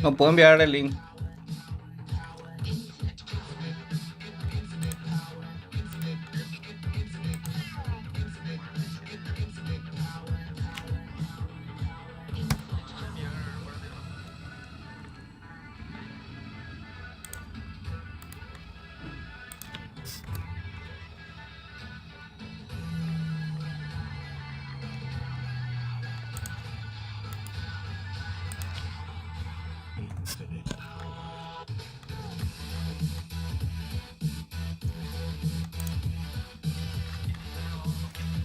No puedo enviar el link.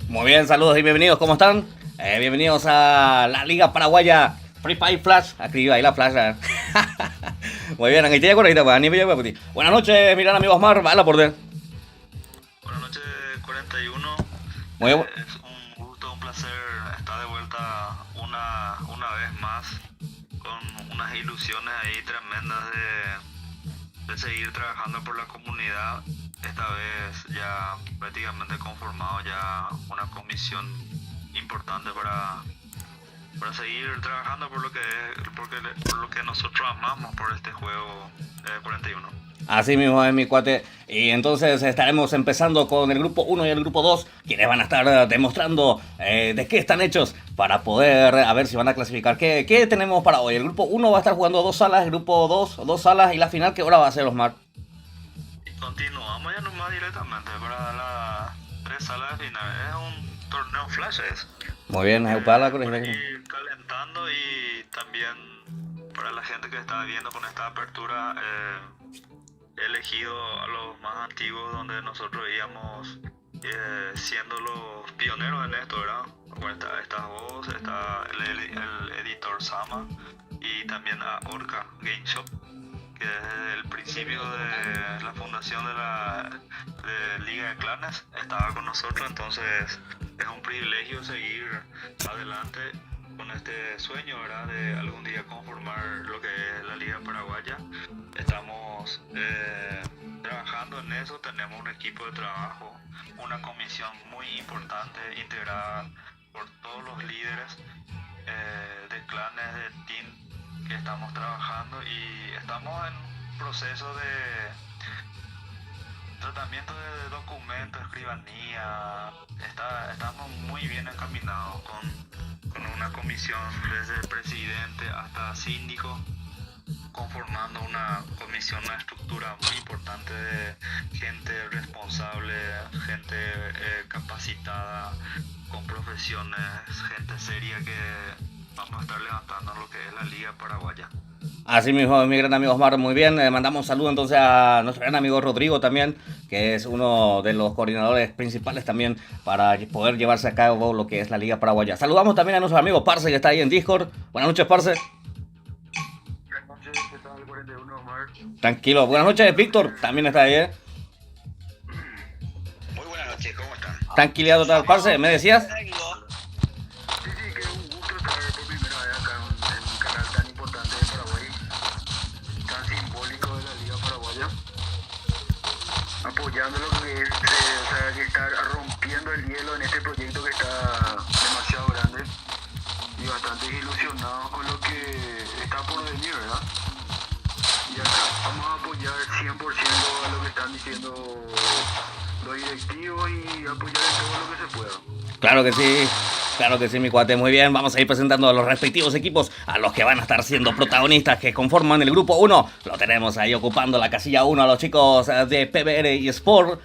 Muy bien, saludos y bienvenidos, ¿cómo están? Bienvenidos a la Liga Paraguaya Free Fire Flash. Escribí ahí la flash. Muy bien, aquí te acuerdas, buenas noches, mi gran amigo Osmar, bala por ver. Buenas noches, 41. Muy bien. Es un gusto, un placer estar de vuelta una vez más con unas ilusiones ahí tremendas de seguir trabajando por la comunidad. Esta vez ya prácticamente conformado ya una comisión importante para seguir trabajando por lo que nosotros amamos por este juego 41. Así mismo es, mi cuate. Y entonces estaremos empezando con el grupo 1 y el grupo 2, quienes van a estar demostrando de qué están hechos para poder a ver si van a clasificar. ¿Qué tenemos para hoy? El grupo 1 va a estar jugando 2 salas, el grupo 2 2 salas, y la final, ¿qué hora va a ser, Osmar? Continuamos ya nomás directamente para las 3 salas de final. Es un torneo flash. Muy bien, para por ir calentando, y también para la gente que está viendo con esta apertura, he elegido a los más antiguos, donde nosotros íbamos siendo los pioneros en esto, ¿verdad? Bueno, está vos, está el editor Sama, y también a Orca Game Shop, que desde el principio de la fundación de Liga de Clanes estaba con nosotros. Entonces es un privilegio seguir adelante con este sueño, ¿verdad?, de algún día conformar lo que es la Liga Paraguaya. Estamos trabajando en eso, tenemos un equipo de trabajo, una comisión muy importante integrada por todos los líderes de clanes, de team, que estamos trabajando, y estamos en un proceso de tratamiento de documentos, escribanía. Estamos muy bien encaminados con una comisión desde el presidente hasta síndico, conformando una comisión, una estructura muy importante de gente responsable, gente capacitada, con profesiones, gente seria, que vamos a estar levantando lo que es la Liga Paraguaya. Así mismo, mi gran amigo Osmar, muy bien. Mandamos un saludo entonces a nuestro gran amigo Rodrigo también, que es uno de los coordinadores principales también para poder llevarse a cabo lo que es la Liga Paraguaya. Saludamos también a nuestro amigo Parce, que está ahí en Discord. Buenas noches, Parce. Buenas noches, ¿qué tal? 41, Omar. Tranquilo. Buenas noches, Víctor, también está ahí, Muy buenas noches, ¿cómo están? Tranquilidad total, Parce, ¿me decías? Sí, que es un gusto estar por primera vez acá en un canal tan importante de Paraguay, tan simbólico de la Liga Paraguaya, apoyando lo que es, que está rompiendo el hielo en este proyecto que está demasiado grande, y bastante ilusionados con lo que 100% a lo que están diciendo los directivos y apoyar en todo lo que se pueda. Claro que sí, mi cuate, muy bien. Vamos a ir presentando a los respectivos equipos, a los que van a estar siendo protagonistas, que conforman el grupo 1. Lo tenemos ahí ocupando la casilla 1 a los chicos de PBR y Sport.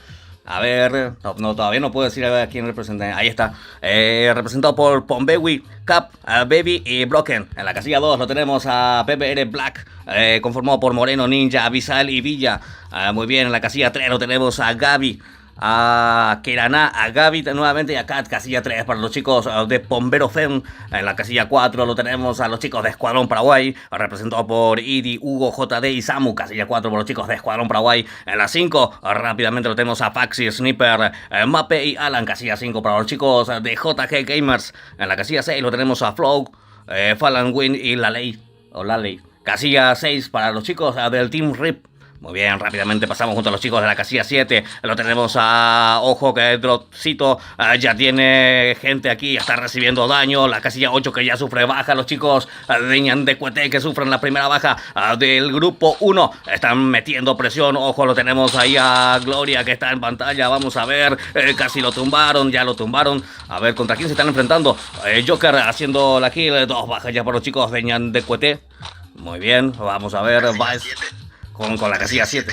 A ver, todavía no puedo decir a quién representa. Ahí está, representado por Pombewi, Cap, Baby y Broken. En la casilla 2 lo tenemos a PBR Black, conformado por Moreno, Ninja, Avisal y Villa. Muy bien, en la casilla 3 lo tenemos a Gaby, a Keraná, a Gaby nuevamente y a Kat. Casilla 3 para los chicos de Pombero Fen. En la casilla 4 lo tenemos a los chicos de Escuadrón Paraguay, representado por Idi, Hugo, JD y Samu. Casilla 4 por los chicos de Escuadrón Paraguay. En la 5 rápidamente lo tenemos a Faxi, Sniper, Mape y Alan. Casilla 5 para los chicos de JG Gamers. En la casilla 6 lo tenemos a Flow, Falan Win y La Ley. Casilla 6 para los chicos del Team RIP. Muy bien, rápidamente pasamos junto a los chicos de la casilla 7. Lo tenemos a Ojo, que Drotcito ya tiene gente aquí, ya está recibiendo daño. La casilla 8 que ya sufre baja. Los chicos de Ñandecuete que sufren la primera baja del grupo 1. Están metiendo presión. Ojo, lo tenemos ahí a Gloria que está en pantalla. Vamos a ver, casi lo tumbaron, ya lo tumbaron. A ver, ¿contra quién se están enfrentando? Joker haciendo la kill. 2 bajas ya por los chicos de Ñandecuete. Muy bien, vamos a ver. Con la casilla 7.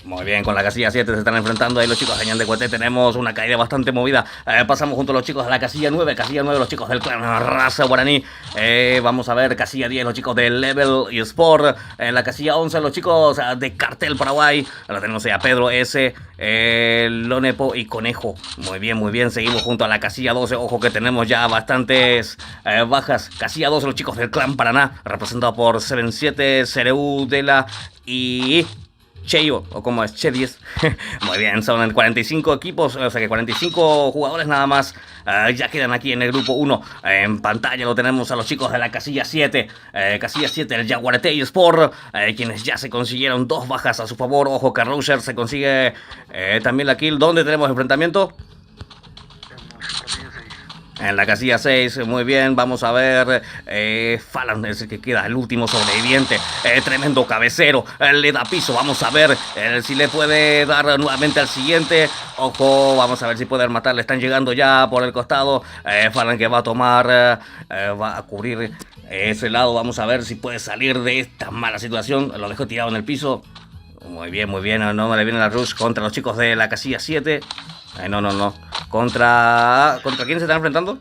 Muy bien, con la casilla 7 se están enfrentando ahí los chicos de Ñandecuete. Tenemos una caída bastante movida. Pasamos junto a los chicos de la casilla 9. Casilla 9 los chicos del clan Raza Guaraní. Vamos a ver, casilla 10 los chicos de Level y Sport. En la casilla 11 los chicos de Cartel Paraguay. Lo tenemos ahí a Pedro S, Lonepo y Conejo. Muy bien, seguimos junto a la casilla 12. Ojo que tenemos ya bastantes bajas. Casilla 12 los chicos del clan Paraná, representado por 77, Cereu, Dela y Cheyo, o como es, Che 10. Muy bien, son 45 equipos, o sea que 45 jugadores nada más ya quedan aquí en el grupo 1. En pantalla lo tenemos a los chicos de la casilla 7. Casilla 7, el Jaguarete y Sport, quienes ya se consiguieron 2 bajas a su favor. Ojo que Roger se consigue también la kill. ¿Dónde tenemos enfrentamiento? En la casilla 6, muy bien, vamos a ver, Falan es el que queda, el último sobreviviente, tremendo cabecero, le da piso, vamos a ver si le puede dar nuevamente al siguiente. Ojo, vamos a ver si puede matar, le están llegando ya por el costado. Falan que va a tomar, va a cubrir ese lado, vamos a ver si puede salir de esta mala situación. Lo dejó tirado en el piso. Muy bien, no le viene la rush contra los chicos de la casilla 7. No. ¿Contra quién se están enfrentando?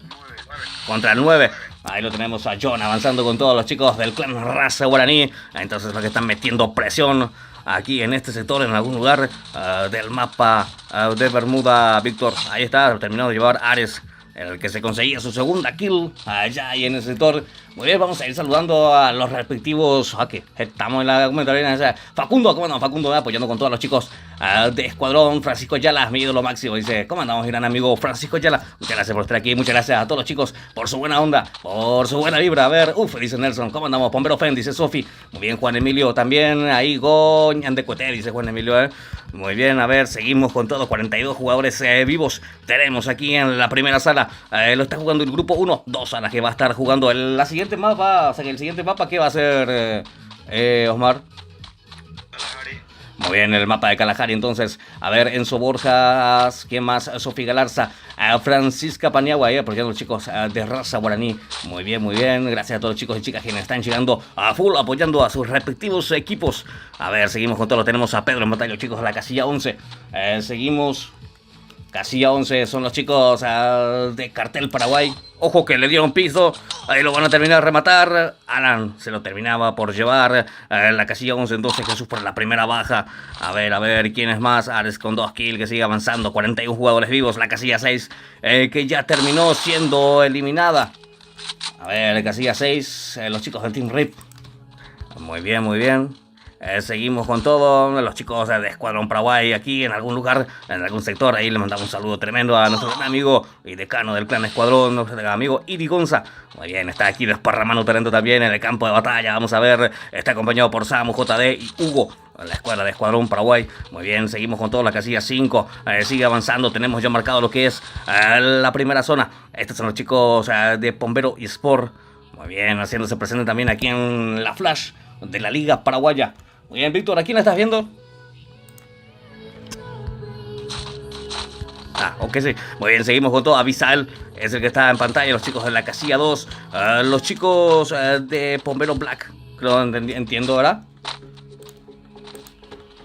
Contra el 9. Ahí lo tenemos a John avanzando con todos los chicos del clan Raza Guaraní. Entonces los que están metiendo presión aquí en este sector, en algún lugar del mapa de Bermuda. Víctor, ahí está, terminado de llevar Ares, el que se conseguía su segunda kill allá ahí en el sector. Muy bien, vamos a ir saludando a los respectivos. Aquí estamos en la comentaria. Facundo, ¿cómo andamos? Facundo apoyando con todos los chicos de Escuadrón. Francisco Ayala, mi ídolo máximo. Dice, ¿cómo andamos, gran amigo Francisco Ayala? Muchas gracias por estar aquí. Muchas gracias a todos los chicos por su buena onda, por su buena vibra. A ver, dice Nelson, ¿cómo andamos? Pombero Fen, dice Sofi. Muy bien, Juan Emilio también. Ahí Ñandecuete, dice Juan Emilio. Muy bien, a ver, seguimos con todos 42 jugadores vivos. Tenemos aquí en la primera sala. Lo está jugando el grupo 1. 2 salas que va a estar jugando la siguiente mapa. O sea que el siguiente mapa, ¿qué va a ser, Osmar? Muy bien, el mapa de Kalahari. Entonces, a ver, Enzo Borjas, ¿quién más? Sofía Galarza, Francisca Paniagua, apoyando a los chicos de Raza Guaraní. Muy bien, gracias a todos los chicos y chicas quienes están llegando a full, apoyando a sus respectivos equipos. A ver, seguimos con todo, lo tenemos a Pedro en batalla, los chicos de la casilla 11. Seguimos, casilla 11, son los chicos de Cartel Paraguay. Ojo que le dieron piso, ahí lo van a terminar de rematar. Alan se lo terminaba por llevar. La casilla 11 entonces, Jesús por la primera baja. A ver, ¿quién es más? Ares con 2 kills que sigue avanzando. 41 jugadores vivos. La casilla 6 que ya terminó siendo eliminada. A ver, casilla 6, los chicos del Team RIP. Muy bien. Seguimos con todo, los chicos de Escuadrón Paraguay aquí en algún lugar, en algún sector. Ahí le mandamos un saludo tremendo a nuestro gran amigo y decano del clan Escuadrón, nuestro gran amigo Idi Gonza. Muy bien, está aquí desparramando talento también en el campo de batalla. Vamos a ver, está acompañado por Samu, JD y Hugo, en la escuadra de Escuadrón Paraguay. Muy bien, seguimos con todo, la casilla 5 sigue avanzando. Tenemos ya marcado lo que es la primera zona. Estos son los chicos de Pombero y Sport. Muy bien, haciéndose presente también aquí en la Flash de la Liga Paraguaya. Muy bien, Víctor, ¿a quién la estás viendo? Ah, ok, sí. Muy bien, seguimos con todo. Avisal es el que está en pantalla. Los chicos de la casilla 2. Los chicos de Bombero Black. Creo entiendo, ¿verdad?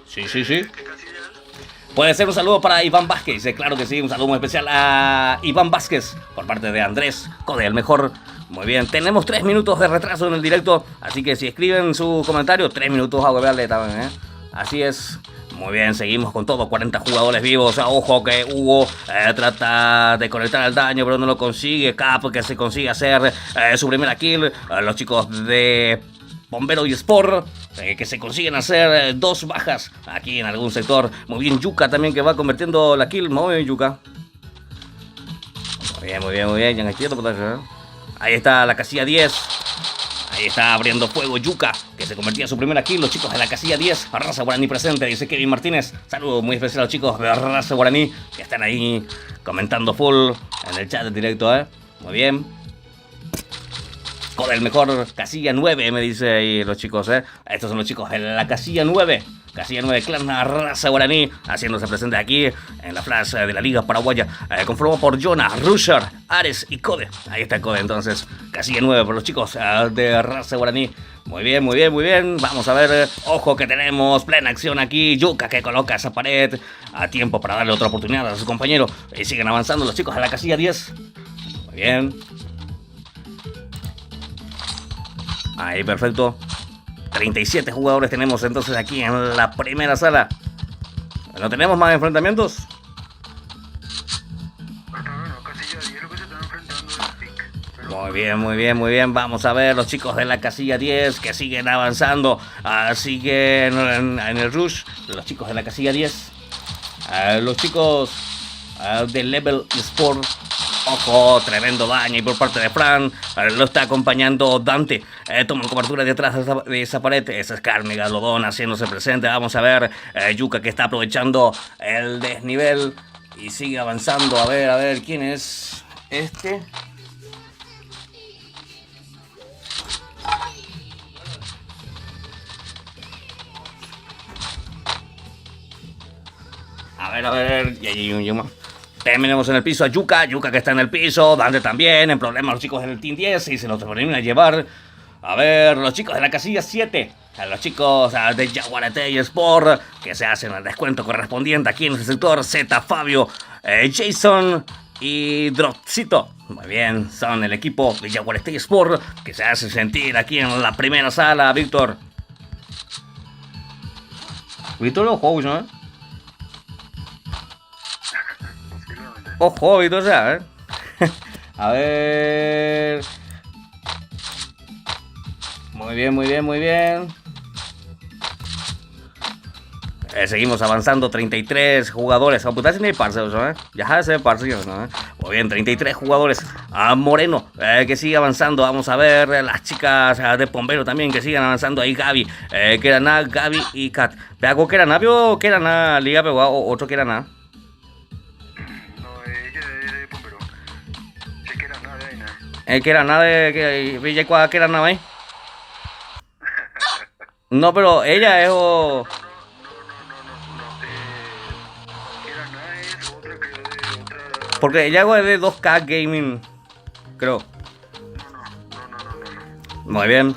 Sí, sí, sí. ¿Qué casilla es? Puede ser un saludo para Iván Vázquez. Claro que sí, un saludo muy especial a Iván Vázquez por parte de Andrés Code, el mejor. Muy bien, tenemos 3 minutos de retraso en el directo. Así que si escriben su comentario, 3 minutos a huevearle también, ¿eh? Así es. Muy bien, seguimos con todo, 40 jugadores vivos. Ojo que Hugo trata de conectar el daño, pero no lo consigue. Cap que se consigue hacer su primera kill. Los chicos de Bombero y Sport que se consiguen hacer 2 bajas aquí en algún sector. Muy bien, Yuka también que va convirtiendo la kill. Muy bien, Yuka. Muy bien, muy bien, muy bien. Ahí está la casilla 10. Ahí está abriendo fuego Yuka, que se convertía en su primera kill. Los chicos de la casilla 10, Raza Guaraní presente, dice Kevin Martínez. Saludos muy especial a los chicos de Raza Guaraní, que están ahí comentando full en el chat en directo, ¿eh? Muy bien. Con el mejor casilla 9, me dice ahí los chicos, ¿eh? Estos son los chicos de la casilla 9. Casilla 9, Clan Raza Guaraní, haciéndose presente aquí en la flash de la Liga Paraguaya. Conformado por Jonah, Rusher, Ares y Code. Ahí está Code, entonces. Casilla 9 por los chicos de Raza Guaraní. Muy bien, muy bien, muy bien. Vamos a ver. Ojo que tenemos plena acción aquí. Yuka que coloca esa pared a tiempo para darle otra oportunidad a su compañero. Y siguen avanzando los chicos de la casilla 10. Muy bien. Ahí, perfecto. 37 jugadores tenemos entonces aquí en la primera sala. ¿No tenemos más enfrentamientos? No, casilla 10 lo que se están enfrentando es Pick. Muy bien, muy bien, muy bien. Vamos a ver los chicos de la casilla 10 que siguen avanzando. Siguen en el rush. Los chicos de la casilla 10. Los chicos de Level Sport. Ojo, tremendo daño y por parte de Fran. Lo está acompañando Dante. Toma cobertura detrás de esa pared. Esa es Carmen Galodón haciéndose presente. Vamos a ver. Yuka que está aprovechando el desnivel y sigue avanzando. A ver, ¿quién es este? A ver. Terminemos en el piso a Yuka que está en el piso, Dante también, en problemas los chicos del Team 10 y se los terminan a llevar. A ver, los chicos de la casilla 7, a los chicos de Jaguarete y Sport, que se hacen el descuento correspondiente aquí en el sector. Z, Fabio, Jason y Dropcito. Muy bien, son el equipo de Jaguarete y Sport, que se hace sentir aquí en la primera sala, Víctor. Víctor, ojo, ¿no? Ojo, Víctor, ¿sabes? A ver. Muy bien. Seguimos avanzando, 33 jugadores. Puta, si no hay parceros, ¿no? Ya se ve parceros, ¿no? Muy bien, 33 jugadores. Moreno, que sigue avanzando. Vamos a ver las chicas de Bombero también, que siguen avanzando. Ahí Gaby, que era nada, Gaby y Kat. ¿Pero que era nada, o que era nada, Liga, pero otro que era nada? Que era nada de que Villa que era nada ahí. No, pero ella es o. Porque ella es de 2K Gaming, creo. Muy bien.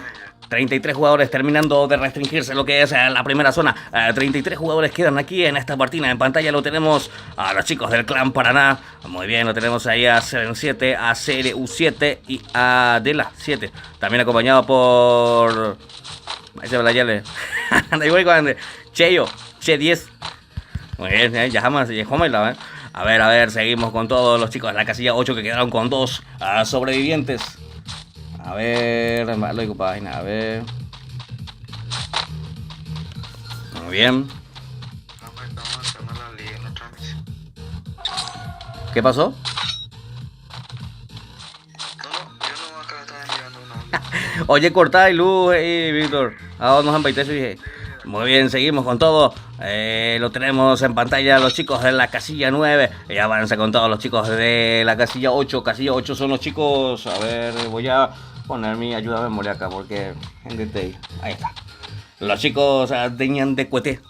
33 jugadores terminando de restringirse lo que es la primera zona. 33 jugadores quedan aquí en esta partida. En pantalla lo tenemos a los chicos del Clan Paraná. Muy bien, lo tenemos ahí a 7, a CRU7 y a Dela 7. También acompañado por... Ahí se va la Yale. Cheyo, Che10. Muy bien, ya jamás, A ver, seguimos con todos los chicos de la casilla 8 que quedaron con 2 sobrevivientes. A ver, malo página, a ver. Muy bien. ¿Qué pasó? Yo no acá estaba mirando una. Oye, cortá y luz, Víctor. Ahora nos han baitado y dije. Muy bien, seguimos con todo. Lo tenemos en pantalla los chicos de la casilla 9. Y avanza con todos los chicos de la casilla 8. Casilla 8 son los chicos. A ver, voy a poner mi ayuda de memoria acá porque en detalle. Ahí está. los chicos de Ñandecueté.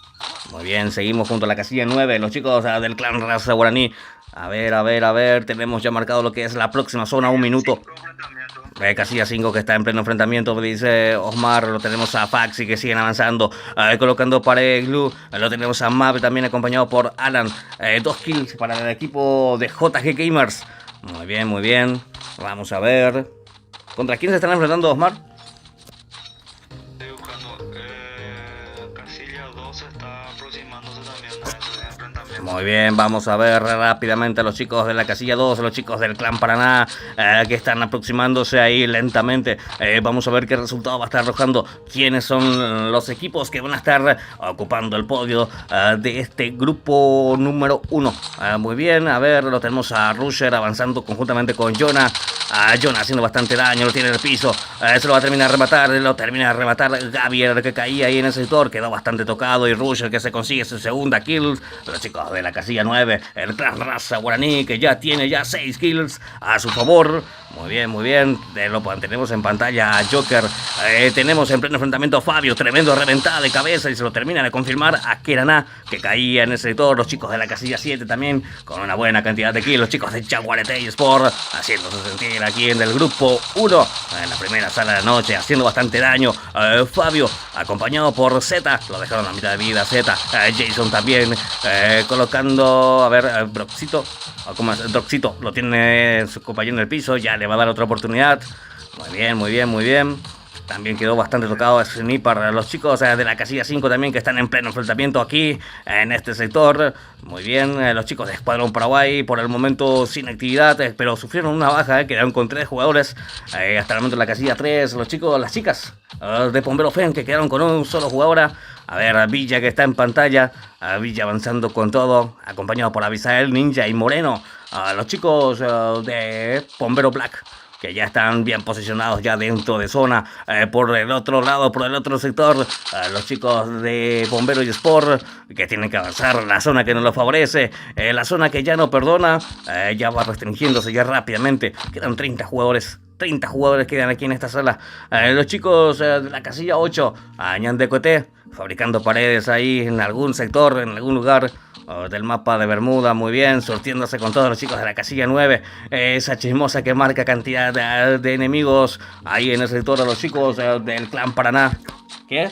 Muy bien, seguimos junto a la casilla 9, los chicos del clan Raza Guaraní. A ver, tenemos ya marcado lo que es la próxima zona, 1 minuto. Casilla 5 que está en pleno enfrentamiento, dice Osmar. Lo tenemos a Faxi que siguen avanzando, colocando pared glue. Lo tenemos a Map también acompañado por Alan. 2 kills para el equipo de JG Gamers. Muy bien, vamos a ver. ¿Contra quién se están enfrentando, Osmar? Estoy buscando. Casilla 2 está aproximándose también a ese enfrentamiento. Muy bien, vamos a ver rápidamente a los chicos de la casilla 2, los chicos del clan Paraná, que están aproximándose ahí lentamente. Vamos a ver qué resultado va a estar arrojando, quiénes son los equipos que van a estar ocupando el podio de este grupo número 1. Muy bien, a ver, lo tenemos a Rusher avanzando conjuntamente con Jonah. Jonah haciendo bastante daño, lo tiene en el piso, se lo va a terminar de rematar, Gabriel que caía ahí en el sector, quedó bastante tocado, y Rusher que se consigue su segunda kill. Los chicos de la casilla 9, el clan Raza Guaraní, que ya tiene 6 kills a su favor. Muy bien, lo tenemos en pantalla a Joker. Tenemos en pleno enfrentamiento a Fabio, tremendo reventada de cabeza, y se lo termina de confirmar a Keraná, que caía en el sector. Los chicos de la casilla 7 también con una buena cantidad de kills. Los chicos de Jaguarete y Sport haciéndose sentir aquí en el grupo 1 en la primera sala de la noche, haciendo bastante daño. Fabio acompañado por Z, lo dejaron a mitad de vida Z. Jason también colocando, a ver, Broxito, Droxito lo tiene su compañero en el piso, ya le va a dar otra oportunidad. Muy bien. También quedó bastante tocado Sniper. Los chicos de la casilla 5 también, que están en pleno enfrentamiento aquí en este sector. Muy bien, los chicos de Escuadrón Paraguay por el momento sin actividad, pero sufrieron una baja, quedaron con 3 jugadores. Hasta el momento en la casilla 3, las chicas de Bombero Fen, que quedaron con un solo jugador. A ver, Villa que está en pantalla, Villa avanzando con todo, acompañado por Abisael, Ninja y Moreno. Los chicos de Bombero Black, que ya están bien posicionados ya dentro de zona. Por el otro lado, por el otro sector, los chicos de Bombero y Sport, que tienen que avanzar la zona que no los favorece, la zona que ya no perdona, ya va restringiéndose ya rápidamente. Quedan 30 jugadores quedan aquí en esta sala. Los chicos de la casilla 8, Ñandecueté, fabricando paredes ahí en algún sector, en algún lugar del mapa de Bermuda. Muy bien, surtiéndose con todos los chicos de la casilla 9, esa chismosa que marca cantidad de enemigos ahí en el sector. A los chicos del clan Paraná. ¿Qué?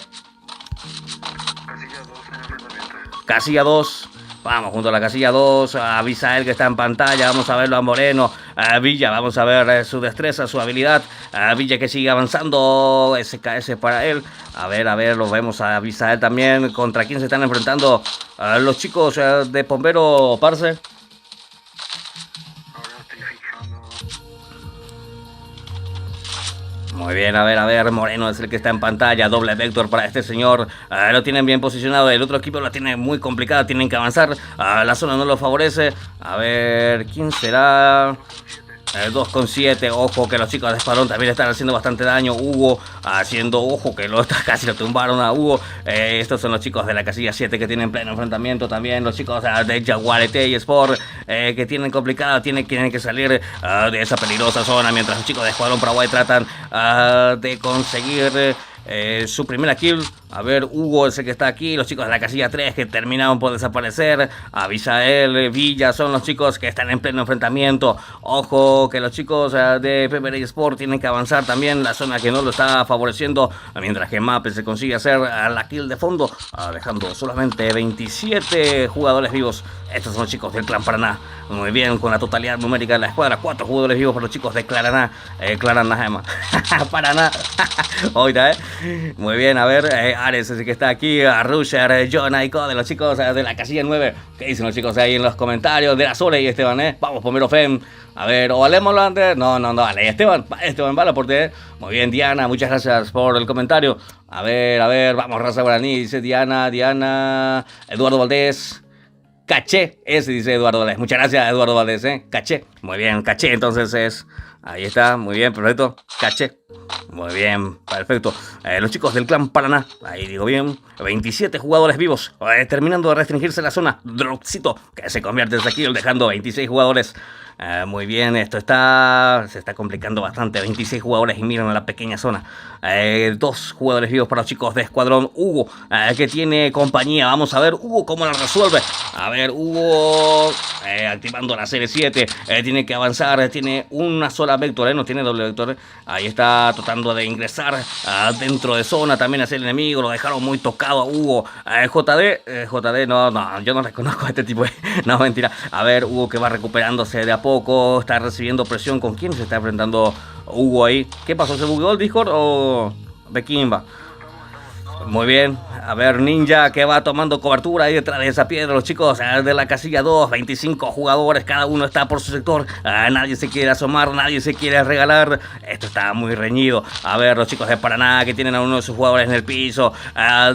Casilla 2 en el enfrentamiento. Casilla 2. Vamos junto a la casilla 2, a Abisael que está en pantalla, vamos a verlo a Moreno, a Villa, vamos a ver su destreza, su habilidad, a Villa que sigue avanzando, SKS para él. A ver, lo vemos a Abisael también. ¿Contra quién se están enfrentando los chicos de Bombero, parce? Ahora estoy fijando. Muy bien, a ver, Moreno es el que está en pantalla, doble vector para este señor, lo tienen bien posicionado, el otro equipo lo tiene muy complicado, tienen que avanzar, la zona no lo favorece. A ver, ¿quién será? 2,7, ojo que los chicos de Espadón también están haciendo bastante daño. Hugo haciendo, ojo que casi lo tumbaron a Hugo. Estos son los chicos de la casilla 7 que tienen pleno enfrentamiento también. Los chicos de Jaguarete y Sport que tienen complicado, tienen que salir de esa peligrosa zona, mientras los chicos de Escuadrón Paraguay tratan de conseguir su primera kill. A ver, Hugo es el que está aquí. Los chicos de la casilla 3 que terminaron por desaparecer. Abisael, Villa son los chicos que están en pleno enfrentamiento. Ojo que los chicos de PPR Sport tienen que avanzar también la zona que no lo está favoreciendo, mientras que Mape se consigue hacer la kill de fondo, dejando solamente 27 jugadores vivos. Estos son los chicos del clan Paraná. Muy bien, con la totalidad numérica de la escuadra, 4 jugadores vivos para los chicos de Claraná. Claraná, Paraná. Oiga, muy bien, a ver, Ares es el que está aquí, a Rusher, Jonah y Code, los chicos de la casilla 9. ¿Qué dicen los chicos ahí en los comentarios? De la Sole y Esteban, Vamos, Bombero Fem. A ver, o halémoslo antes. No, vale, Esteban, va el aporte. Muy bien, Diana, muchas gracias por el comentario. A ver, vamos, Raza Guaraní, dice Diana, Eduardo Valdés. Caché, ese dice Eduardo Valdés. Muchas gracias, Eduardo Valdés, caché. Muy bien, caché, entonces es... Ahí está, muy bien, perfecto. Caché. Muy bien, perfecto. Los chicos del clan Paraná, ahí digo bien, 27 jugadores vivos, terminando de restringirse la zona. Droxito, que se convierte en Shaquille, dejando 26 jugadores. Muy bien, se está complicando bastante. 26 jugadores y miren la pequeña zona. 2 jugadores vivos para los chicos de Escuadrón. Hugo, que tiene compañía. Vamos a ver Hugo cómo la resuelve. A ver, Hugo, activando la serie 7. Tiene que avanzar, tiene una sola vector, no tiene doble vector. Ahí está tratando de ingresar dentro de zona. También hacia el enemigo, lo dejaron muy tocado a Hugo. JD, no, yo no reconozco a este tipo. No, mentira. A ver, Hugo que va recuperándose de a poco, está recibiendo presión. ¿Con quién se está enfrentando Hugo ahí? ¿Qué pasó? ¿Se bugueó el Discord o de Kimba? Muy bien, a ver, Ninja que va tomando cobertura ahí detrás de esa piedra. Los chicos de la casilla 2, 25 jugadores, cada uno está por su sector. Nadie se quiere asomar, nadie se quiere regalar. Esto está muy reñido. A ver, los chicos de Paraná que tienen a uno de sus jugadores en el piso.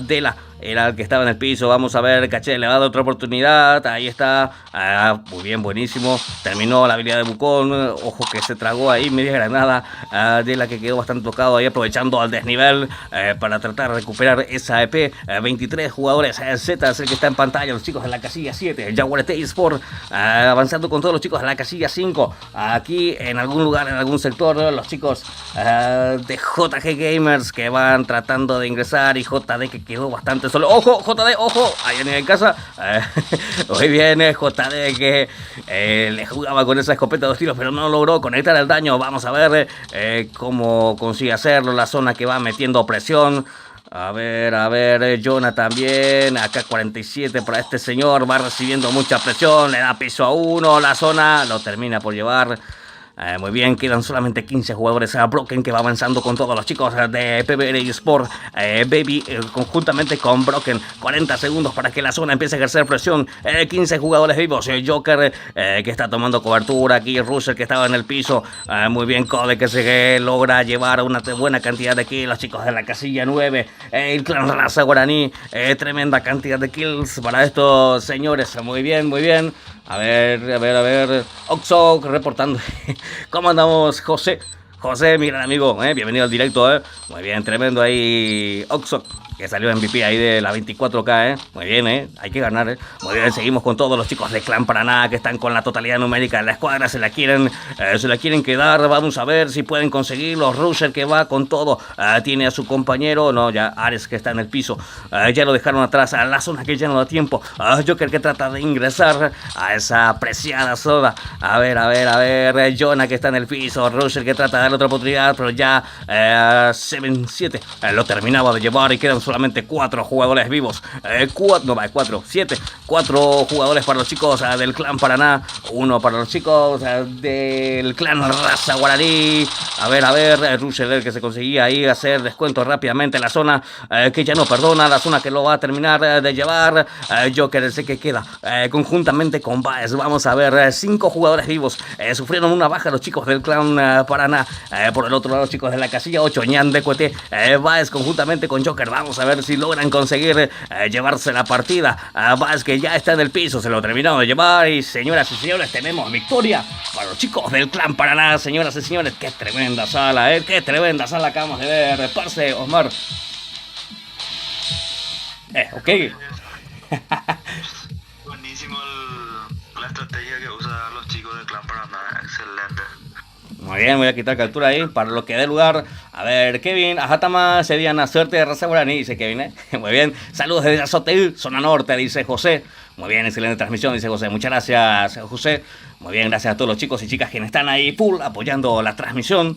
Dela era el que estaba en el piso. Vamos a ver, caché, le va a dar otra oportunidad. Ahí está, muy bien, buenísimo. Terminó la habilidad de Bucón. Ojo que se tragó ahí media granada. Dela que quedó bastante tocado ahí, aprovechando al desnivel para tratar de recuperar esa EP. 23 jugadores. Z es el que está en pantalla. Los chicos de la casilla 7. Jaguar Sport avanzando con todos los chicos de la casilla 5. Aquí en algún lugar, en algún sector, los chicos de JG Gamers que van tratando de ingresar. Y JD que quedó bastante solo. Ojo, JD, ojo. Ahí en casa. Muy bien, JD que le jugaba con esa escopeta de 2 tiros, pero no logró conectar el daño. Vamos a ver cómo consigue hacerlo. La zona que va metiendo presión. A ver, Jonah también. Acá 47 para este señor. Va recibiendo mucha presión. Le da piso a uno. La zona lo termina por llevar. Muy bien, quedan solamente 15 jugadores. Broken que va avanzando con todos los chicos de PBR Sport. Baby conjuntamente con Broken. 40 segundos para que la zona empiece a ejercer presión. 15 jugadores vivos. Joker que está tomando cobertura. Aquí Russell que estaba en el piso. Muy bien, Code que se logra llevar una buena cantidad de kills. Los chicos de la casilla 9. El clan Raza Guaraní. Tremenda cantidad de kills para estos señores. Muy bien, muy bien. A ver. Oxo reportando. ¿Cómo andamos, José? José, mi gran amigo, bienvenido al directo, Muy bien, tremendo ahí. Oxo, que salió MVP ahí de la 24K, Muy bien, hay que ganar, Muy bien, seguimos con todos los chicos de Clan Paraná que están con la totalidad numérica de la escuadra, se la quieren quedar. Vamos a ver si pueden conseguirlo. Rusher que va con todo, tiene a su compañero, no, ya Ares que está en el piso, ya lo dejaron atrás a la zona que ya no da tiempo. Joker que trata de ingresar a esa apreciada zona. A ver, Jonah que está en el piso, Rusher que trata de darle otra oportunidad, pero ya 7 lo terminaba de llevar y quedan solamente 4 jugadores vivos. 4 jugadores para los chicos del clan Paraná, 1 para los chicos del clan Raza Guaraní. A ver, Rusher que se conseguía ahí hacer descuento rápidamente en la zona que ya no perdona, la zona que lo va a terminar de llevar. Joker ese que queda conjuntamente con Baez. Vamos a ver, 5 jugadores vivos. Sufrieron una baja los chicos del clan Paraná. Por el otro lado, los chicos de la casilla 8, Ñan de Cuete, Baez conjuntamente con Joker. Vamos a ver si logran conseguir llevarse la partida. Baez que ya está en el piso, se lo terminó de llevar. Y señoras y señores, tenemos victoria para los chicos del clan Paraná. Señoras y señores, qué tremenda sala, qué tremenda sala acabamos de ver. Parce, Osmar. Ok. Buenísimo la estrategia que usan los chicos del clan Paraná, excelente. Muy bien, voy a quitar captura ahí para lo que dé lugar. A ver, Kevin, Ajatama, Sediana, suerte de Raza Guaraní, dice Kevin, Muy bien, saludos desde Azotel, zona norte, dice José. Muy bien, excelente transmisión, dice José. Muchas gracias, José. Muy bien, gracias a todos los chicos y chicas que están ahí full apoyando la transmisión.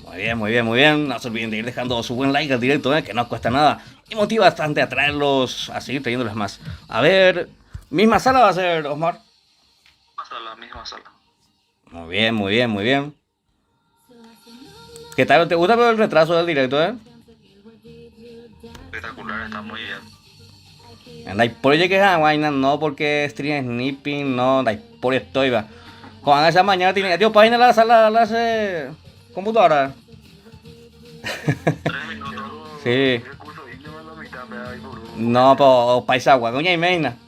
Muy bien. No se olviden de ir dejando su buen like al directo, que no cuesta nada. Y motiva bastante a traerlos, a seguir trayéndoles más. A ver, ¿misma sala va a ser, Osmar? Misma sala. Muy bien. ¿Qué tal? ¿Te gusta ver el retraso del directo, Espectacular, está muy bien. Andai por ello que es vaina, no porque stream snipping, no, andai por esto iba. Juan esa mañana tiene, tío, página la sala, la hace computadora. 3 minutos. Sí. No, pues paisagua, coña y meina.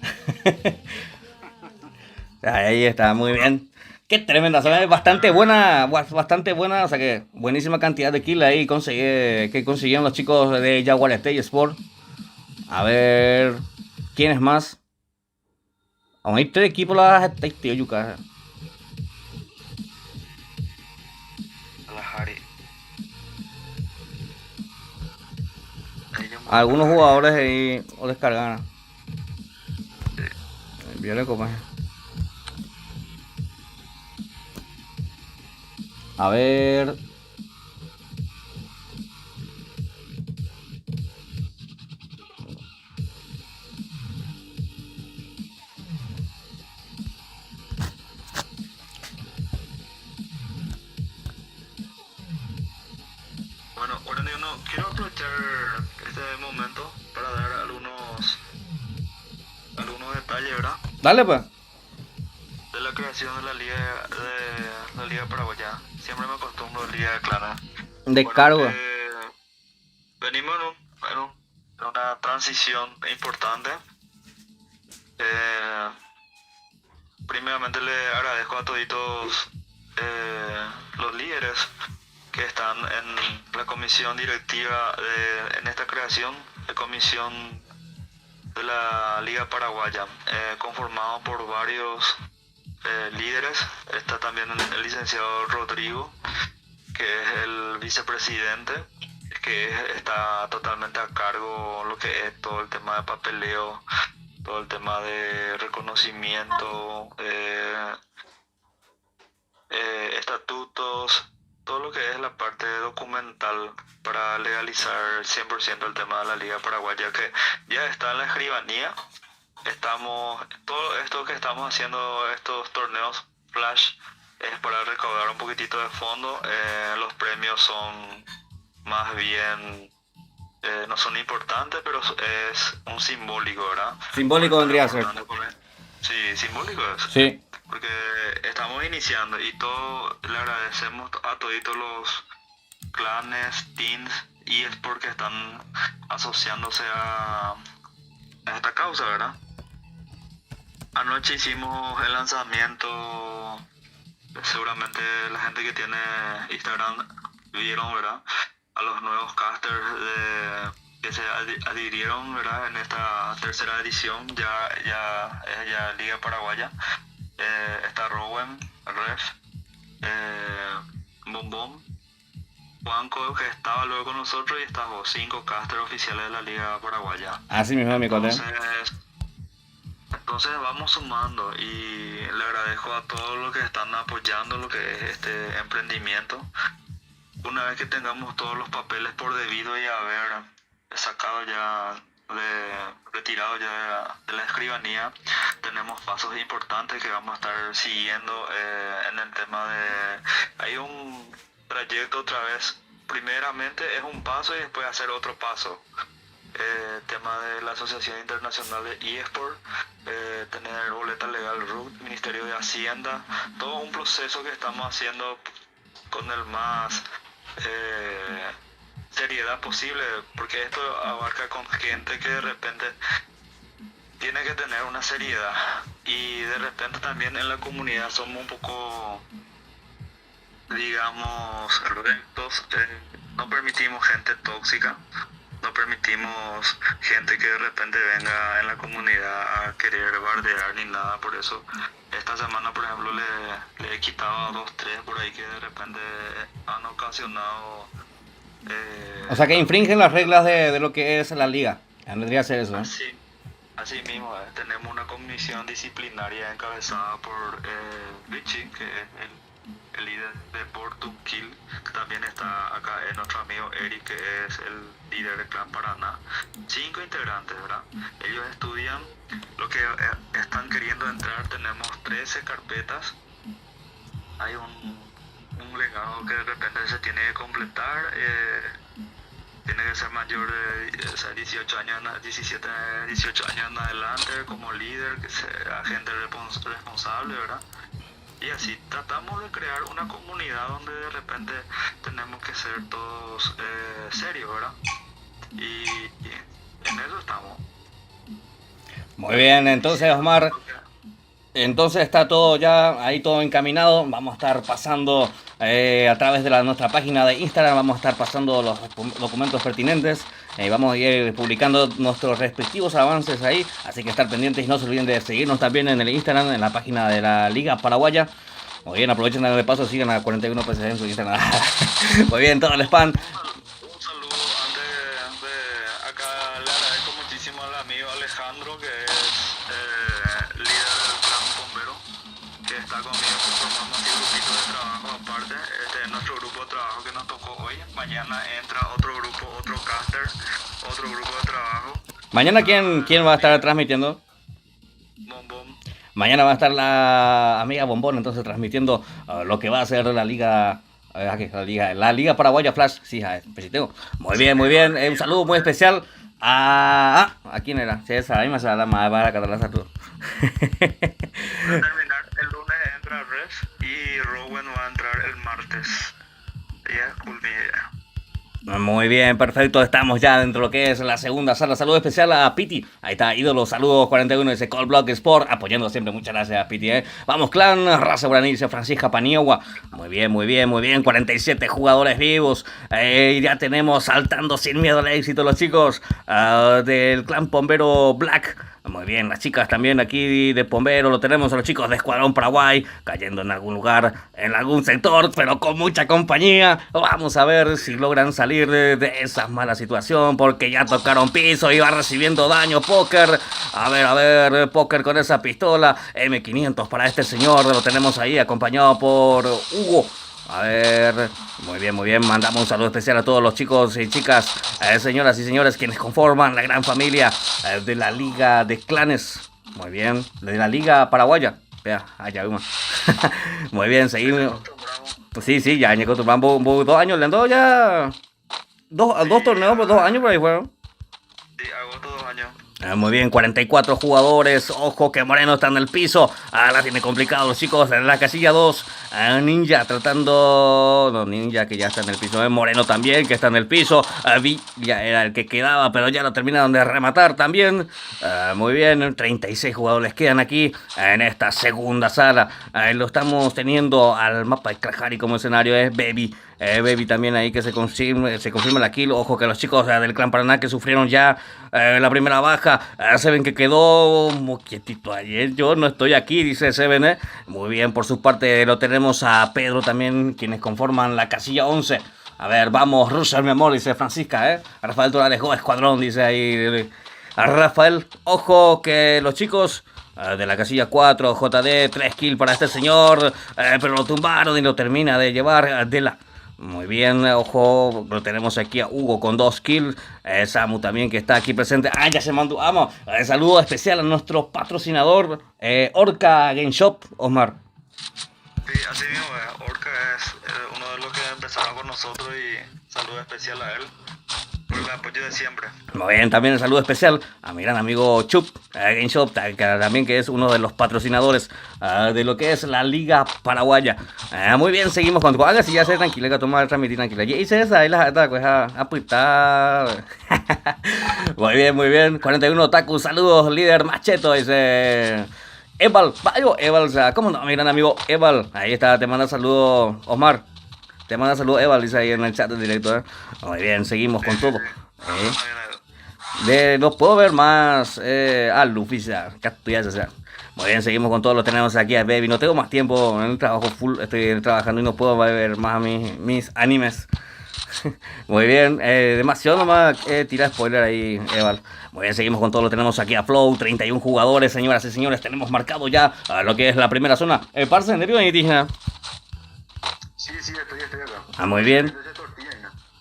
Ahí está, muy bien. Qué tremenda, ¿sabes? Bastante buena, o sea que buenísima cantidad de kills ahí que consiguieron los chicos de Jaguar Stage Sport. A ver, ¿quién es más? Aún hay 3 equipos las estáis, tío, Yuka. Kalahari. Algunos jugadores ahí o descargan. Envíale como es. A ver. Bueno, ahora yo no quiero aprovechar este momento para dar algunos detalles, ¿verdad? Dale, pues. De la creación de la Liga Paraguaya. Siempre me acostumbro a Liga de Clanes. Descargo. Venimos en una transición importante. Primeramente le agradezco a toditos los líderes que están en la comisión directiva en esta creación de comisión de la Liga Paraguaya, conformado por varios líderes. Está también el licenciado Rodrigo, que es el vicepresidente, que está totalmente a cargo lo que es todo el tema de papeleo, todo el tema de reconocimiento, estatutos, todo lo que es la parte documental para legalizar 100% el tema de la Liga Paraguaya, que ya está en la escribanía. Todo esto que estamos haciendo, estos torneos flash, es para recaudar un poquitito de fondo. Los premios son más bien, no son importantes, pero es un simbólico, ¿verdad? Simbólico vendría a ser. Sí, simbólico es. Sí. Porque estamos iniciando y le agradecemos a toditos los clanes, teams y eSports que están asociándose a esta causa, ¿verdad? Anoche hicimos el lanzamiento, seguramente la gente que tiene Instagram vieron, ¿verdad? A los nuevos casters que se adhirieron, ¿verdad? En esta tercera edición, ya Liga Paraguaya. Está Rowen, Ref, Bombón, Juanco, que estaba luego con nosotros, y está vos, 5 casters oficiales de la Liga Paraguaya. Así mismo, mi colega. Entonces vamos sumando, y le agradezco a todos los que están apoyando lo que es este emprendimiento. Una vez que tengamos todos los papeles por debido y haber sacado ya, retirado ya de la escribanía, tenemos pasos importantes que vamos a estar siguiendo en el tema de... Hay un trayecto otra vez. Primeramente es un paso y después hacer otro paso. Tema de la Asociación Internacional de eSport, tener boleta legal RUT, Ministerio de Hacienda, todo un proceso que estamos haciendo con el más seriedad posible, porque esto abarca con gente que de repente tiene que tener una seriedad, y de repente también en la comunidad somos un poco, digamos, rectos. No permitimos gente tóxica, no permitimos gente que de repente venga en la comunidad a querer bardear ni nada. Por eso esta semana, por ejemplo, le he quitado a 2, 3 por ahí que de repente han ocasionado... o sea que infringen las reglas de lo que es la liga. Vendría a ser eso, ¿eh? Así mismo, tenemos una comisión disciplinaria encabezada por Richie, que es el líder de Portum Kill, que también está acá, nuestro amigo Eric, que es el líder del Clan Paraná. 5 integrantes, ¿verdad? Ellos estudian lo que están queriendo entrar. Tenemos 13 carpetas. Hay un legado que de repente se tiene que completar. Tiene que ser mayor de 18 años, 17, 18 años en adelante, como líder, que sea agente responsable, ¿verdad? Y así tratamos de crear una comunidad donde de repente tenemos que ser todos serios, ¿verdad? Y en eso estamos. Muy bien, entonces, Osmar, Entonces está todo ya ahí todo encaminado. Vamos a estar pasando a través de nuestra página de Instagram. Vamos a estar pasando los documentos pertinentes. Vamos a ir publicando nuestros respectivos avances ahí. Así que estar pendientes y no se olviden de seguirnos también en el Instagram, en la página de la Liga Paraguaya. Muy bien, aprovechen de paso, sigan a 41 PCC en su Instagram. Muy bien, todo el spam. Un saludo antes acá le agradezco muchísimo al amigo Alejandro, que es líder del clan bombero, que está conmigo, que formamos así grupito de trabajo aparte. Este es nuestro grupo de trabajo que nos tocó hoy. Mañana entra otro grupo, otro caster, otro grupo de trabajo. Mañana, ¿quién va a estar transmitiendo? Bombón. Mañana va a estar la amiga Bombón, entonces transmitiendo lo que va a ser la liga. La liga paraguaya Flash. Sí, pesiteo. Muy bien, muy bien. Un saludo muy especial a quién era. Sí, esa misma se la más para catalán todo. Para terminar, el lunes entra Res y Rowan va a entrar el martes. Ya, cool mi idea. Muy bien, perfecto. Estamos ya dentro de lo que es la segunda sala. Saludo especial a Piti. Ahí está, ídolo. Saludos 41. Dice Call Block Sport. Apoyando siempre. Muchas gracias, Piti. Vamos, clan. Raza Guaraní. Dice Francisca Paniagua. Muy bien, muy bien, muy bien. 47 jugadores vivos. Ya tenemos saltando sin miedo al éxito los chicos del clan Bombero Black. Muy bien, las chicas también aquí de Bombero, lo tenemos a los chicos de Escuadrón Paraguay, cayendo en algún lugar, en algún sector, pero con mucha compañía. Vamos a ver si logran salir de esa mala situación, porque ya tocaron piso y va recibiendo daño Póker. A ver, Póker con esa pistola, M500 para este señor, lo tenemos ahí acompañado por Hugo. A ver, muy bien, mandamos un saludo especial a todos los chicos y chicas, señoras y señores, quienes conforman la gran familia de la Liga de Clanes. Muy bien, de la Liga Paraguaya. Vea, allá vamos. Muy bien, seguimos. Pues sí, ya llegó tu Brambo 2 años, le ando ya dos torneos por 2 años por ahí fueron. Sí, agosto 2 años. Muy bien, 44 jugadores. Ojo que Moreno está en el piso. La tiene complicado los chicos en la casilla 2. Ninja tratando... No, Ninja que ya está en el piso. Moreno también que está en el piso. Villa era el que quedaba, pero ya lo terminaron de rematar también. Muy bien, 36 jugadores quedan aquí en esta segunda sala. Lo estamos teniendo al mapa de Krajari como escenario. Es Baby. Baby también ahí que se confirma la kill. Ojo que los chicos del Clan Paraná que sufrieron ya la primera baja. Seven que quedó muy quietito ayer. Yo no estoy aquí, dice Seven. Muy bien, por su parte lo tenemos a Pedro también, quienes conforman la casilla 11. A ver, vamos, Rusher, mi amor, dice Francisca. Rafael Torales, Escuadrón, dice ahí a Rafael. Ojo que los chicos... de la casilla 4, JD, 3 kills para este señor, pero lo tumbaron y lo termina de llevar de la... Muy bien, ojo, lo tenemos aquí a Hugo con 2 kills, Samu también que está aquí presente. Ya se mandó, vamos, saludo especial a nuestro patrocinador, Orca Game Shop, Osmar. Sí, así mismo, Orca es uno de los que empezaron con nosotros y saludo especial a él por el apoyo de siempre. Muy bien, también un saludo especial a mi gran amigo Chup Game Shop, también que es uno de los patrocinadores de lo que es la Liga Paraguaya. Muy bien, seguimos con tu si ya se tranquila, que toma transmitir tranquila. Y hice esa, ahí la cosa apuestar. Muy bien, 41 Taku, saludos, líder macheto, dice... Eval, ¿cómo no? Mi gran amigo Eval, ahí está, te manda saludos Osmar. Te manda saludos Eval, dice ahí en el chat directo. Muy bien, seguimos con todo. Los puedo ver más Luffy, muy bien, seguimos con todo, lo tenemos aquí a Baby. No tengo más tiempo en el trabajo full, estoy trabajando y no puedo ver más mis animes. Muy bien, demasiado nomás tirar spoiler ahí, Eval. Muy bien, seguimos con todo, lo tenemos aquí a Flow, 31 jugadores, señoras y señores, tenemos marcado ya lo que es la primera zona. Parce, ¿nervio indígena? Sí, estoy acá. Muy bien.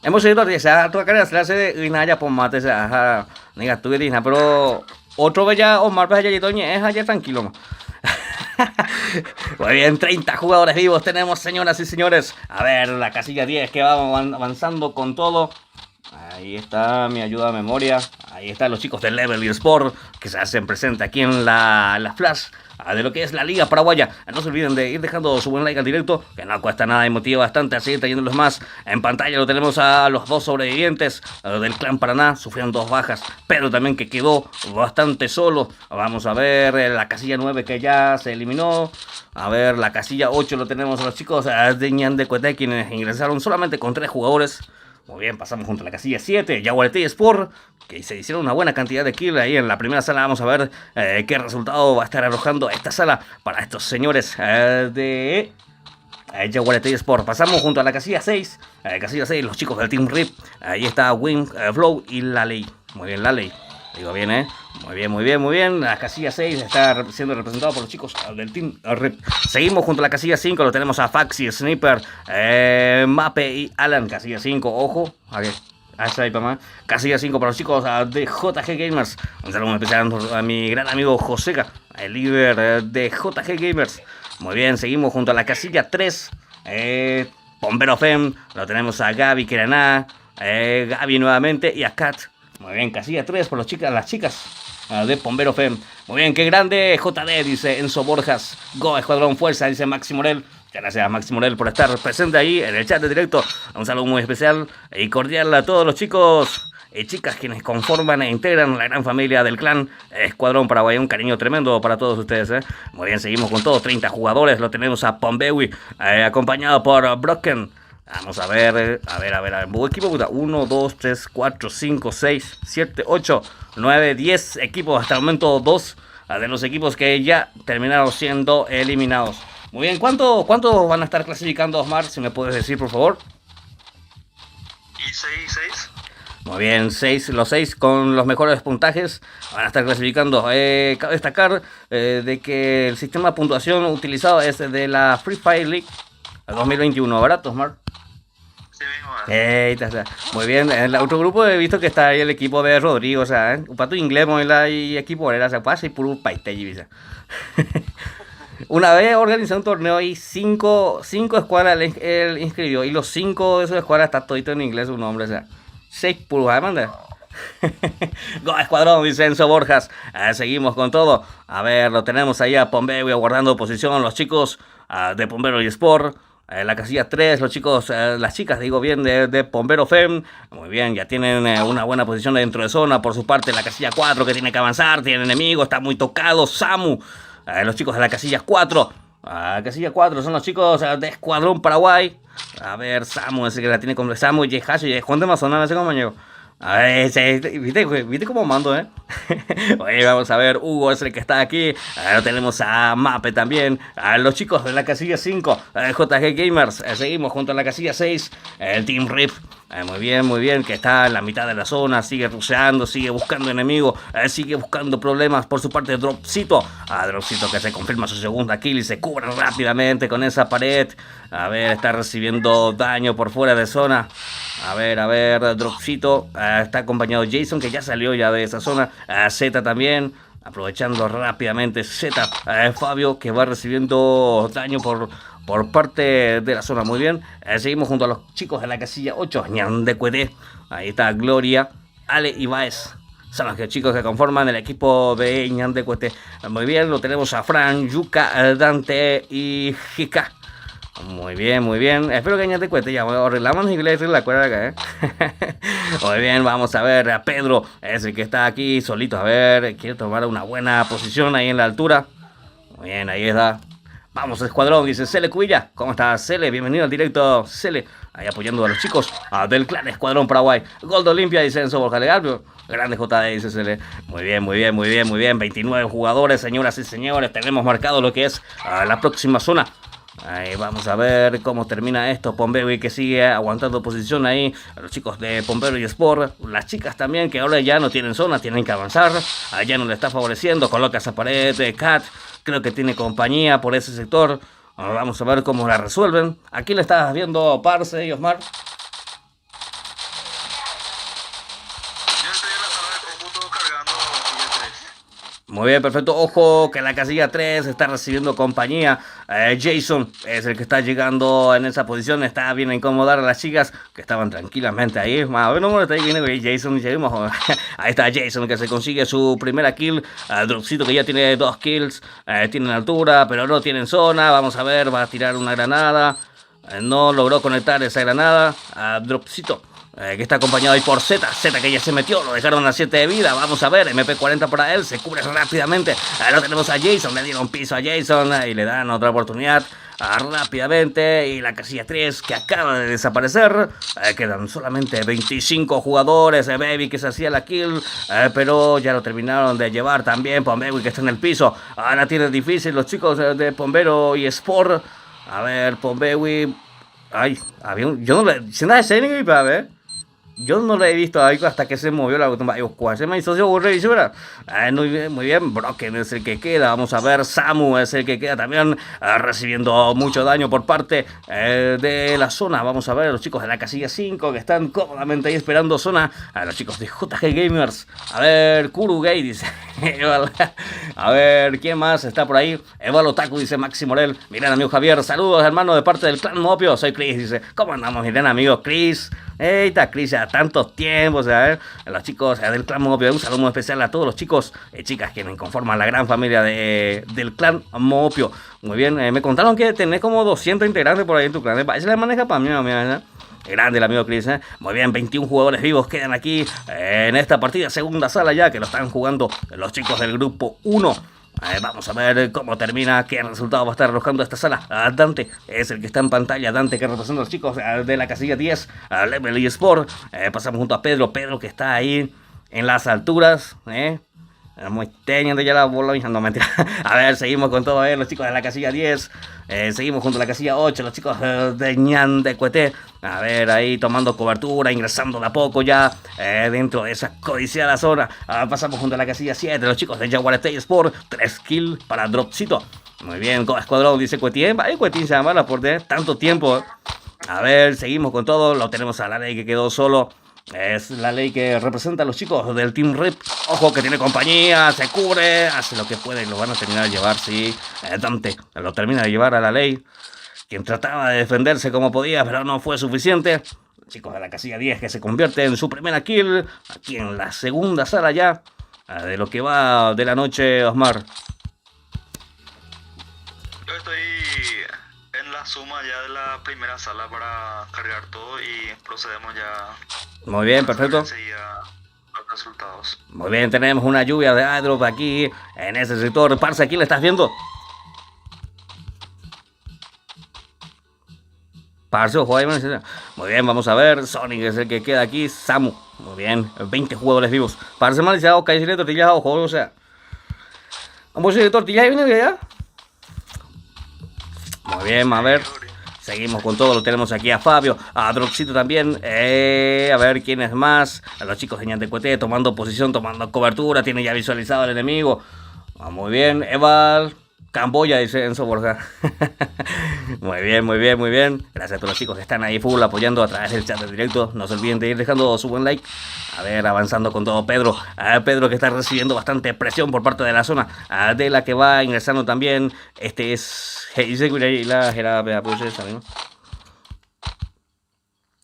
Hemos ido a tu carrera, se le hace de Inaya por mate, diga tú indígena, pero otro bella Omar pues allá es allá tranquilo. Muy bien, 30 jugadores vivos tenemos, señoras y señores. A ver, la casilla 10 que vamos avanzando con todo. Ahí está mi ayuda a memoria. Ahí están los chicos de Level y Sport que se hacen presente aquí en la Flash. de lo que es la Liga Paraguaya. No se olviden de ir dejando su buen like al directo, que no cuesta nada y motiva bastante a seguir trayéndolos más. En pantalla lo tenemos a los dos sobrevivientes del Clan Paraná, sufrieron 2 bajas, pero también que quedó bastante solo. Vamos a ver la casilla 9 que ya se eliminó. A ver, la casilla 8 lo tenemos a los chicos de Ñandecueté, quienes ingresaron solamente con 3 jugadores. Muy bien, pasamos junto a la casilla 7, Yaguareté Sport, que se hicieron una buena cantidad de kills ahí en la primera sala. Vamos a ver qué resultado va a estar arrojando esta sala para estos señores de Yaguareté Sport. Pasamos junto a la casilla 6, los chicos del Team RIP. Ahí está Win, Flow y Laley. Muy bien, Laley. Digo bien, muy bien. La casilla 6 está siendo representada por los chicos del Team RIP. Seguimos junto a la casilla 5, lo tenemos a Faxi, Sniper, Mape y Alan. Casilla 5, ojo. Casilla 5 para los chicos de JG Gamers. Un saludo especial a mi gran amigo Joseca, el líder de JG Gamers. Muy bien, seguimos junto a la casilla 3. Bombero Fem, lo tenemos a Gaby Queraná, Gaby nuevamente y a Kat. Muy bien, casilla 3 por las chicas de Bombero Fem. Muy bien, qué grande JD, dice Enzo Borjas. Go Escuadrón Fuerza, dice Maxi Morel. Muchas gracias Maxi Morel por estar presente ahí en el chat de directo. Un saludo muy especial y cordial a todos los chicos y chicas quienes conforman e integran la gran familia del Clan Escuadrón Paraguay. Un cariño tremendo para todos ustedes. Muy bien, seguimos con todos, 30 jugadores. Lo tenemos a Pombewi, acompañado por Broken. Vamos a ver, equipo, 1, 2, 3, 4, 5, 6, 7, 8, 9, 10 equipos. Hasta el momento 2 de los equipos que ya terminaron siendo eliminados. Muy bien, ¿cuánto van a estar clasificando, Osmar? Si me puedes decir, por favor. Y 6. Muy bien, los 6 con los mejores puntajes van a estar clasificando. Cabe destacar de que el sistema de puntuación utilizado es de la Free Fire League 2021, ¿verdad, Osmar? Muy bien, en el otro grupo he visto que está ahí el equipo de Rodrigo, o sea, un pato inglés y equipo era, o sea, pasa y puro paiste, Una vez organizó un torneo y 5 escuadras él inscribió, y los 5 de esas escuadras está todito en inglés su nombre, o sea, 6 puros, ¿verdad? Go Escuadrón, dice Enzo Borjas. Seguimos con todo. A ver, lo tenemos ahí a Pombeo guardando posición los chicos de Bombero y Sport. La casilla 3, los chicos, las chicas, digo bien, de Bombero Fem. Muy bien, ya tienen una buena posición dentro de zona. Por su parte, la casilla 4 que tiene que avanzar, tiene enemigo, está muy tocado. Samu, los chicos de la casilla 4. Casilla 4 son los chicos de Escuadrón Paraguay. A ver, Samu, ese que la tiene con Samu y Hashi y Juan de Mazonal, ese compañero. A ver, ¿viste cómo mando, Oye, vamos a ver, Hugo es el que está aquí. Lo tenemos a Mape también. A los chicos de la casilla 5, JG Gamers. Seguimos junto a la casilla 6, el Team RIP. Muy bien, que está en la mitad de la zona. Sigue rusheando, sigue buscando enemigos, sigue buscando problemas. Por su parte, Dropcito. Dropcito que se confirma su segunda kill y se cubre rápidamente con esa pared. A ver, está recibiendo daño por fuera de zona. A ver, Dropcito. Está acompañado de Jason, que ya salió ya de esa zona. Z también, aprovechando rápidamente. Z, Fabio, que va recibiendo daño por parte de la zona. Muy bien, seguimos junto a los chicos de la casilla 8, Ñandecueté. Ahí está Gloria, Ale y Baez. Son los chicos que conforman el equipo de Ñandecueté. Muy bien, lo tenemos a Fran, Yuka, Dante y Hika. Muy bien. Espero que Ñandecueté ya arreglamos en inglés la cuerda acá, Muy bien, vamos a ver a Pedro, es el que está aquí solito. A ver, quiere tomar una buena posición ahí en la altura. Muy bien, ahí está. Vamos, Escuadrón, dice Cele Cubilla. ¿Cómo estás, Cele? Bienvenido al directo, Cele. Ahí apoyando a los chicos del Clan Escuadrón Paraguay. Gold Olimpia, dice Enzo Borja Legal. Grande JD, dice Cele. Muy bien. 29 jugadores, señoras y señores. Tenemos marcado lo que es la próxima zona. Ahí vamos a ver cómo termina esto. Pombeo que sigue aguantando posición ahí. Los chicos de Bombero y Sport. Las chicas también que ahora ya no tienen zona, tienen que avanzar. Allá no le está favoreciendo. Coloca esa pared. Kat creo que tiene compañía por ese sector. Vamos a ver cómo la resuelven. Aquí le estás viendo Parce y Osmar. Yo estoy en la sala de cómputo cargando el 3. Muy bien, perfecto. Ojo que la casilla 3 está recibiendo compañía. Jason es el que está llegando en esa posición. Está bien a incomodar a las chicas que estaban tranquilamente ahí. A ver, no está ahí, viene Jason. Ahí está Jason que se consigue su primera kill. Dropcito que ya tiene 2 kills. Tienen altura, pero no tienen zona. Vamos a ver, va a tirar una granada. No logró conectar esa granada. Dropcito. Que está acompañado ahí por Z que ya se metió, lo dejaron a 7 de vida. Vamos a ver, MP40 para él, se cubre rápidamente. Ahora tenemos a Jason, le dieron piso a Jason y le dan otra oportunidad rápidamente. Y la casilla 3 que acaba de desaparecer. Quedan solamente 25 jugadores. Baby que se hacía la kill, pero ya lo terminaron de llevar también. Pombewi que está en el piso. Ahora tiene difícil los chicos de Pombero y Sport. A ver, Pombewi. Ay, había un... Yo no le... Si nada de serie, para ver. Yo no lo he visto ahí hasta que se movió la automática. Se me hizo muy bien. Broken es el que queda. Vamos a ver. Samu es el que queda también recibiendo mucho daño por parte de la zona. Vamos a ver los chicos de la casilla 5 que están cómodamente ahí esperando zona. A los chicos de JG Gamers. A ver, Kuru Gay dice. A ver, ¿quién más está por ahí? Eval Otaku dice Maxi Morel. Miren, amigo Javier. Saludos, hermano, de parte del clan Mopio. Soy Chris, dice. ¿Cómo andamos, miren, amigo Chris? Está Chris, ya tantos tiempos, a los chicos del clan Mopio. Un saludo muy especial a todos los chicos y chicas que conforman la gran familia del clan Mopio. Muy bien, me contaron que tenés como 200 integrantes por ahí en tu clan. Se la maneja para mí, mira. Grande el amigo Chris, Muy bien, 21 jugadores vivos quedan aquí en esta partida, segunda sala ya, que lo están jugando los chicos del grupo 1. Vamos a ver cómo termina, qué resultado va a estar arrojando esta sala. Dante es el que está en pantalla. Dante que representa a los chicos de la casilla 10. Level y Sport. Pasamos junto a Pedro. Pedro que está ahí en las alturas. Muy teniendo ya la bola. No, mentira. A ver, seguimos con todo. Los chicos de la casilla 10. Seguimos junto a la casilla 8. Los chicos de Ñan de Cueté. A ver, ahí tomando cobertura, ingresando de a poco ya dentro de esa codiciada zona. Pasamos junto a la casilla 7. Los chicos de Jaguarete Sport. 3 kills para Dropcito. Muy bien, con Escuadrón dice Cuetín. Vaya, Cuetín se llama por tanto tiempo. A ver, seguimos con todo. Lo tenemos a la ley que quedó solo. Es la ley que representa a los chicos del Team Rip. Ojo que tiene compañía, se cubre, hace lo que puede y lo van a terminar de llevar, sí. Dante lo termina de llevar a la ley, quien trataba de defenderse como podía, pero no fue suficiente. Chicos de la casilla 10 que se convierte en su primera kill, aquí en la segunda sala ya, de lo que va de la noche, Osmar. Yo estoy en la suma ya de la primera sala para cargar todo y procedemos ya. Muy bien, perfecto. Los resultados. Muy bien, tenemos una lluvia de airdrop aquí en ese sector. Parce, ¿aquí le estás viendo? Parce, ojo ahí. Muy bien, vamos a ver. Sonic es el que queda aquí. Samu. Muy bien, 20 jugadores vivos. Parce, malizado, calle de tortillas, ojo, o sea. ¿Vamos a ir de tortillas y viene de allá? Muy bien, a ver. Seguimos con todo, lo tenemos aquí a Fabio, a Droxito también, a ver quién es más, a los chicos de Ñantecueté tomando posición, tomando cobertura, tiene ya visualizado al enemigo. Muy bien, Eval, Camboya dice Enzo Borja. Muy bien. Gracias a todos los chicos que están ahí full apoyando a través del chat de directo. No se olviden de ir dejando su buen like. A ver, avanzando con todo Pedro. Pedro que está recibiendo bastante presión por parte de la zona. De la que va ingresando también. Este es...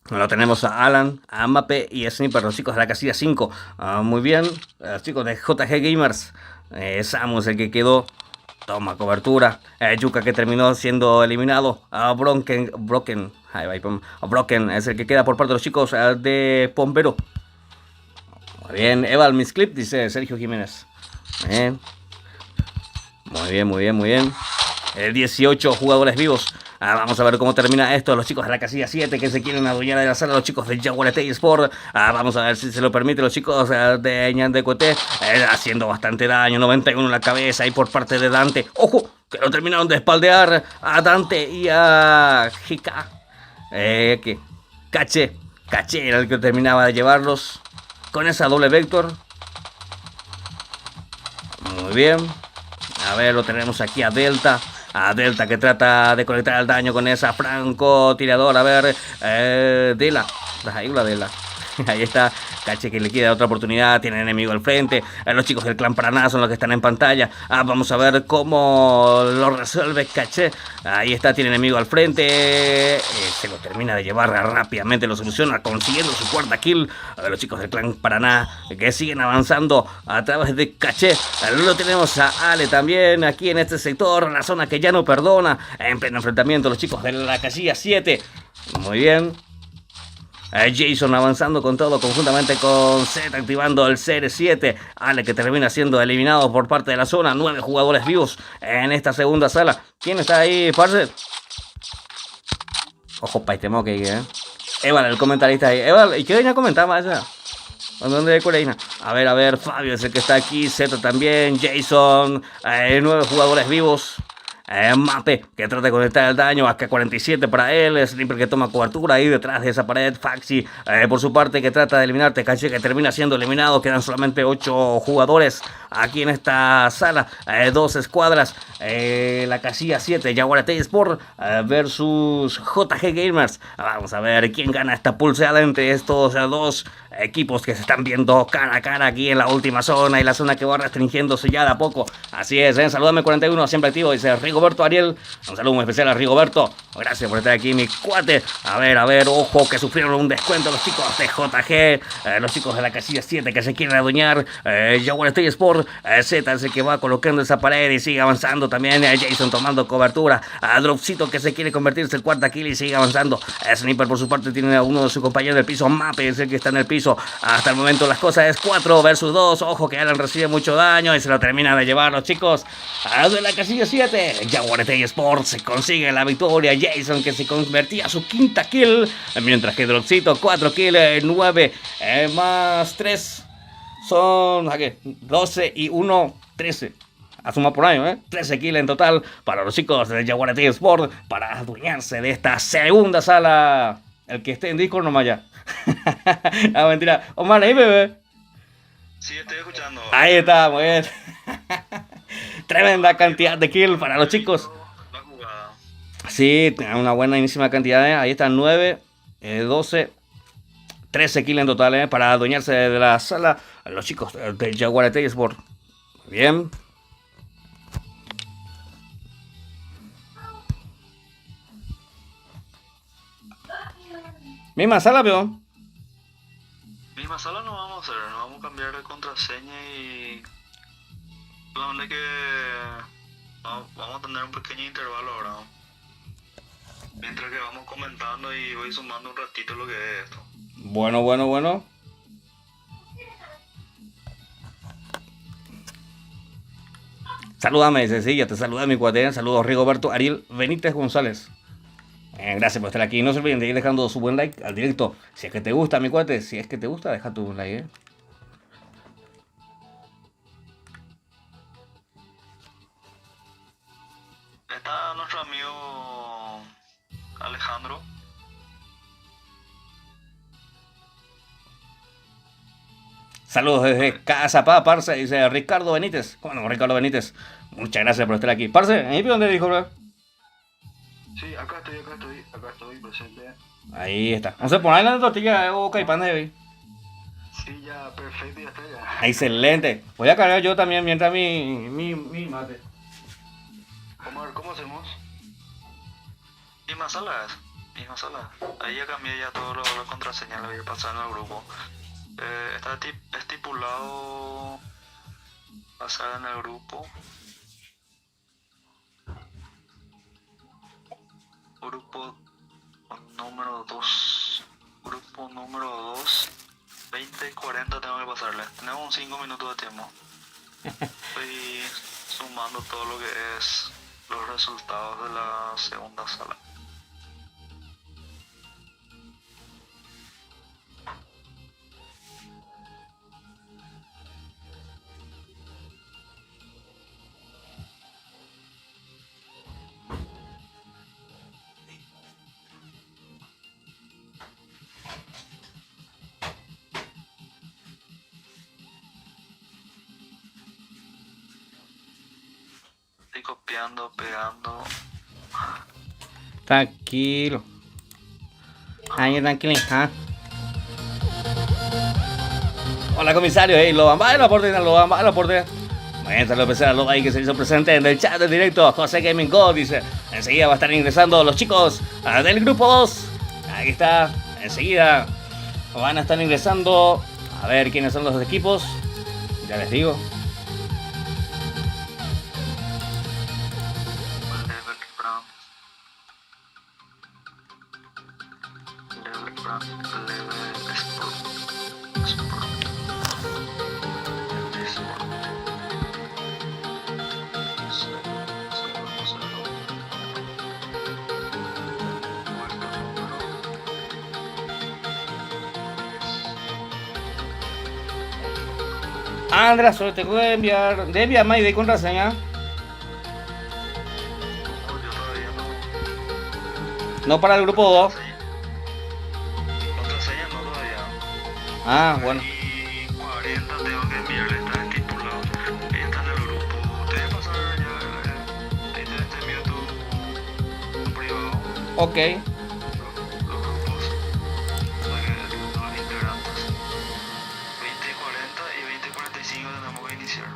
Lo tenemos a Alan, a Mape y a Sniper, los chicos de la casilla 5. Muy bien, los chicos de JG Gamers. Samu es el que quedó. Toma cobertura. Yuka que terminó siendo eliminado. Broken es el que queda por parte de los chicos de Pombero. Muy bien, Eval Miss Clip, dice Sergio Jiménez. Muy bien. 18 jugadores vivos. Vamos a ver cómo termina esto. Los chicos de la casilla 7 que se quieren adueñar de la sala. Los chicos de Jaguarete Sport. Vamos a ver si se lo permite. Los chicos de Ñantecueté haciendo bastante daño. 91 en la cabeza ahí por parte de Dante. ¡Ojo! Que lo terminaron de espaldear a Dante y a Hika. Caché era el que terminaba de llevarlos con esa doble vector. Muy bien. A ver, lo tenemos aquí a Delta. A Delta que trata de conectar el daño con esa francotiradora. A ver, Dela. Ahí la Dela. Ahí está Caché que le queda otra oportunidad, tiene enemigo al frente. Los chicos del clan Paraná son los que están en pantalla. Vamos a ver cómo lo resuelve Caché. Ahí está, tiene enemigo al frente. Se lo termina de llevar rápidamente, lo soluciona consiguiendo su cuarta kill. Los chicos del clan Paraná que siguen avanzando a través de Caché. Lo tenemos a Ale también aquí en este sector, la zona que ya no perdona. En pleno enfrentamiento los chicos de la casilla 7. Muy bien. Jason avanzando con todo conjuntamente con Z, activando el CR7. Ale que termina siendo eliminado por parte de la zona. 9 jugadores vivos en esta segunda sala. ¿Quién está ahí, parce? Ojo, paitemo que Eval, el comentarista ahí. Eval, ¿y qué venía a comentar más allá? ¿Dónde hay Coreina? A ver, Fabio es el que está aquí. Z también, Jason. 9 jugadores vivos. Mape que trata de conectar el daño, AK-47 para él, Sniper que toma cobertura ahí detrás de esa pared, Faxi por su parte que trata de eliminarte, Caché que termina siendo eliminado, quedan solamente 8 jugadores aquí en esta sala, 2 escuadras, la casilla 7, Jaguar Sport versus JG Gamers. Vamos a ver quién gana esta pulseada entre estos dos equipos que se están viendo cara a cara aquí en la última zona y la zona que va restringiéndose ya de a poco. Así es, saludame 41, siempre activo, dice Rigoberto Ariel. Un saludo muy especial a Rigoberto. Gracias por estar aquí, mi cuate. A ver, ojo, que sufrieron un descuento los chicos de JG, los chicos de la casilla 7 que se quieren adueñar. Jaguar Sport, Z es el que va colocando esa pared y sigue avanzando también. Jason tomando cobertura. Dropcito que se quiere convertirse el cuarta kill y sigue avanzando. Sniper por su parte tiene a uno de sus compañeros del piso. Mape es el que está en el piso. Hasta el momento las cosas es 4 versus 2. Ojo que Alan recibe mucho daño y se lo termina de llevar los chicos de la casilla 7. Jaguar Sport se consigue la victoria. Jason que se convertía a su quinta kill. Mientras que Dropcito 4 kills, 9 más 3 son 12 y 1, 13. Asuma por año, 13 kills en total para los chicos de Jaguar Sport para adueñarse de esta segunda sala. El que esté en Discord nomás ya. No, mentira. Omar, ahí bebé. Sí, estoy escuchando. Ahí está, muy bien. Tremenda cantidad de kills para los chicos. La jugada. Sí, una buenísima cantidad. Ahí están 9, 12, 13 kills en total para adueñarse de la sala. Los chicos de Jaguar Sport. Bien. Misma sala, peón. Misma sala no vamos a hacer, no vamos a cambiar de contraseña y solamente que vamos a tener un pequeño intervalo ahora, ¿no? Mientras que vamos comentando y voy sumando un ratito lo que es esto. Bueno. Salúdame, Cecilia, te saluda mi cuate. Saludos, Rigoberto Ariel Benítez González. Gracias por estar aquí. No se olviden de ir dejando su buen like al directo. Si es que te gusta, mi cuate, si es que te gusta, deja tu like, Está nuestro amigo Alejandro. Saludos desde Casa Pa, parce, dice Ricardo Benítez. Bueno, Ricardo Benítez, muchas gracias por estar aquí. Parce, ¿ahí dónde dijo, bro? Sí, acá estoy presente. Ahí está. No sé, por ahí la tortilla o caipán de hoy. Sí, ya, perfecto, ya está ya. Excelente. Voy a cargar yo también mientras mi mate. Omar, ¿cómo hacemos? Misma sala. Ahí ya cambié ya todo la contraseña, la voy a pasar en el grupo. Está estipulado pasar en el grupo. Grupo número 2. 20 y 40 tengo que pasarle. Tenemos un 5 minutos de tiempo. Estoy sumando todo lo que es los resultados de la segunda sala. Estoy copiando, pegando. Tranquilo. Ahí, tranquilo. Hola, comisario. Hey, Loban, va el aporte, Loban, va el aporte. Mientras lo empecé a Loban ahí que se hizo presente en el chat de directo. José Gaming God dice: enseguida va a estar ingresando los chicos del grupo 2. Ahí está, enseguida van a estar ingresando. A ver quiénes son los equipos. Ya les digo. Andrea, solo te voy a enviar. Debe enviar más ID contraseña. No para el grupo 2. Contraseña no todavía. Ah, bueno. Y 40 tengo que enviarle, está estipulado. Ella está en el grupo. Te voy a pasar ya. Te envío tu privado. Ok. Los grupos. Para que los integrantes. 20:40 y 20:45 tenemos que iniciar.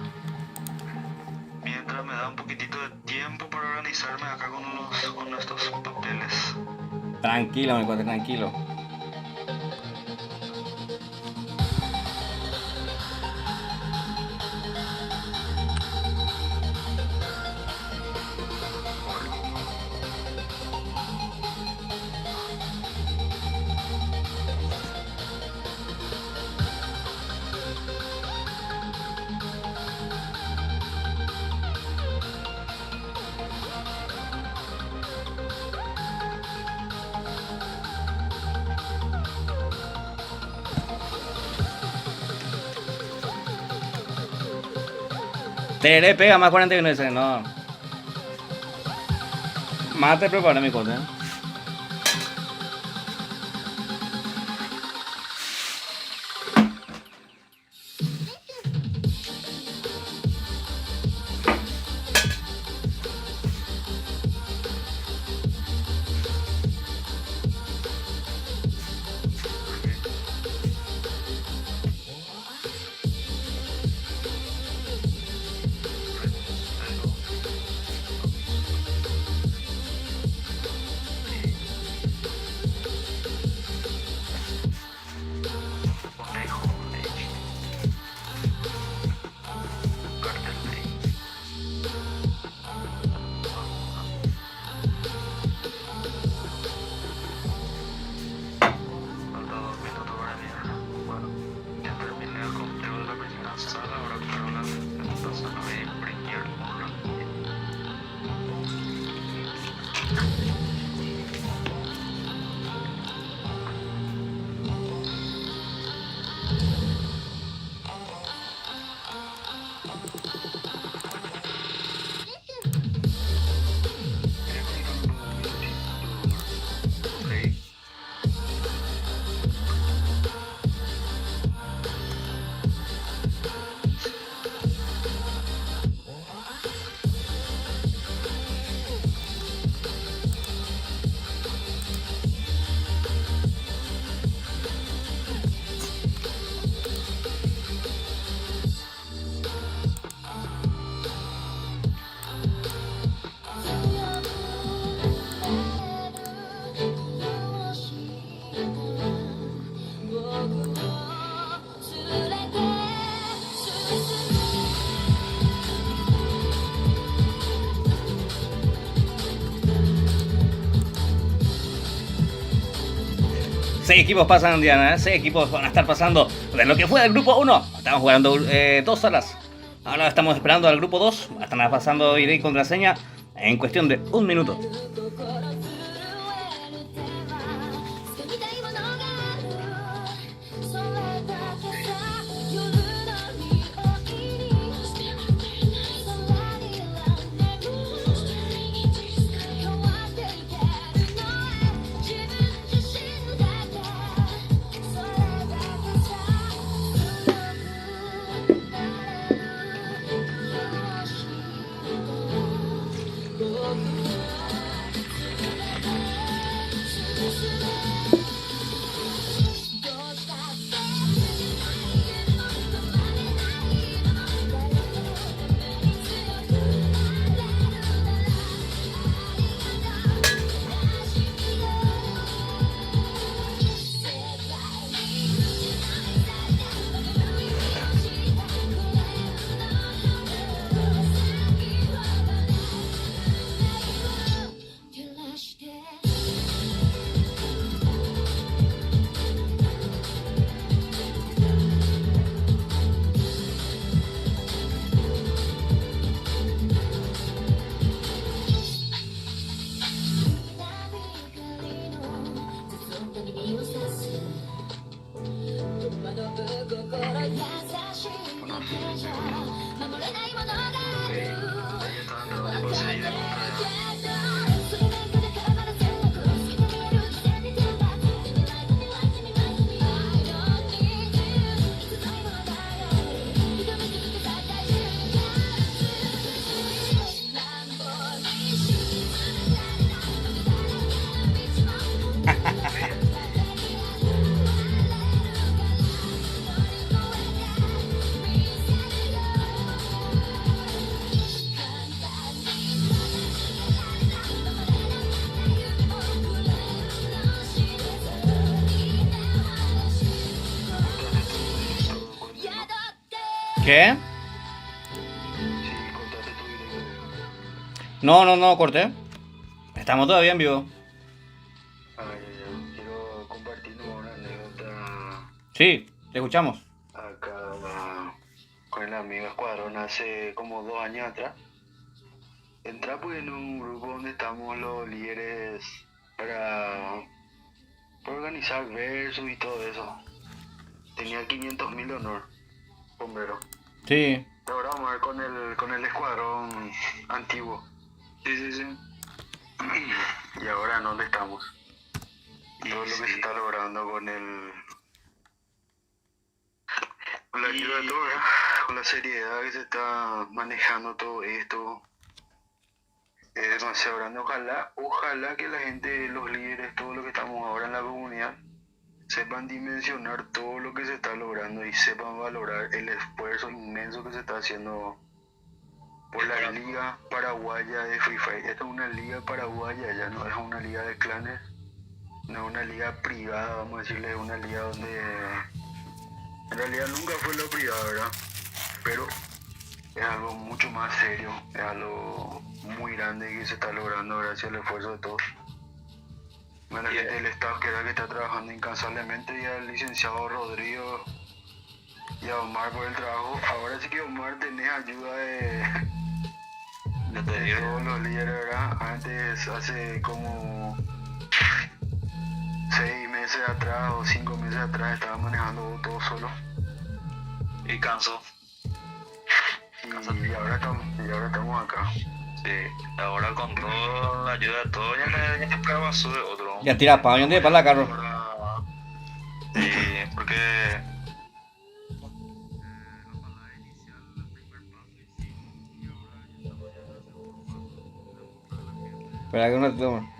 Mientras me da un poquitito de tiempo para organizarme acá con estos papeles. Tranquilo, mi cuate, tranquilo. Tere pega más 49, no. Más te prepara mi cuate. Seis equipos pasan, Diana, ¿eh? 6 equipos van a estar pasando de lo que fue el grupo 1. Estamos jugando 2 horas. Ahora estamos esperando al grupo 2. Están pasando ID y contraseña en cuestión de 1 minuto. Ahí estaban trabajando para seguir de contra. ¿Qué? Sí, contaste tu directo. No, corté. Estamos todavía en vivo. Quiero compartir una anécdota Sí, te escuchamos. acá con el amigo Escuadrón hace como 2 años atrás. Entra pues en un grupo donde estamos los líderes para organizar versos y todo eso. Tenía 500.000 de honor, bombero. Sí. Ahora vamos a ver con el escuadrón antiguo. Sí. Y ahora en dónde estamos. Todo lo que se está logrando con con la ayuda de todo, ¿verdad? Con la seriedad que se está manejando todo esto. Es demasiado grande. Ojalá que la gente, los líderes, todos los que estamos ahora en la comunidad, sepan dimensionar todo lo que se está logrando y sepan valorar el esfuerzo inmenso que se está haciendo por la Liga Paraguaya de Free Fire. Esta es una liga paraguaya, ya no es una liga de clanes, no es una liga privada, vamos a decirle, es una liga donde en realidad nunca fue lo privado, ¿verdad? Pero es algo mucho más serio, es algo muy grande que se está logrando gracias al esfuerzo de todos. A la gente del staff que está trabajando incansablemente, y al licenciado Rodrigo y a Omar por el trabajo. Ahora sí que Omar tenés ayuda de todos los líderes, ¿verdad? Antes, hace como 6 meses atrás o 5 meses atrás, estaba manejando todo solo. Y cansó. Y ahora estamos acá. Sí, ahora con toda la ayuda de todos ya me prueba su de otro. Ya tira pa' dónde para la carro. Sí, porque Espera que no te tomo.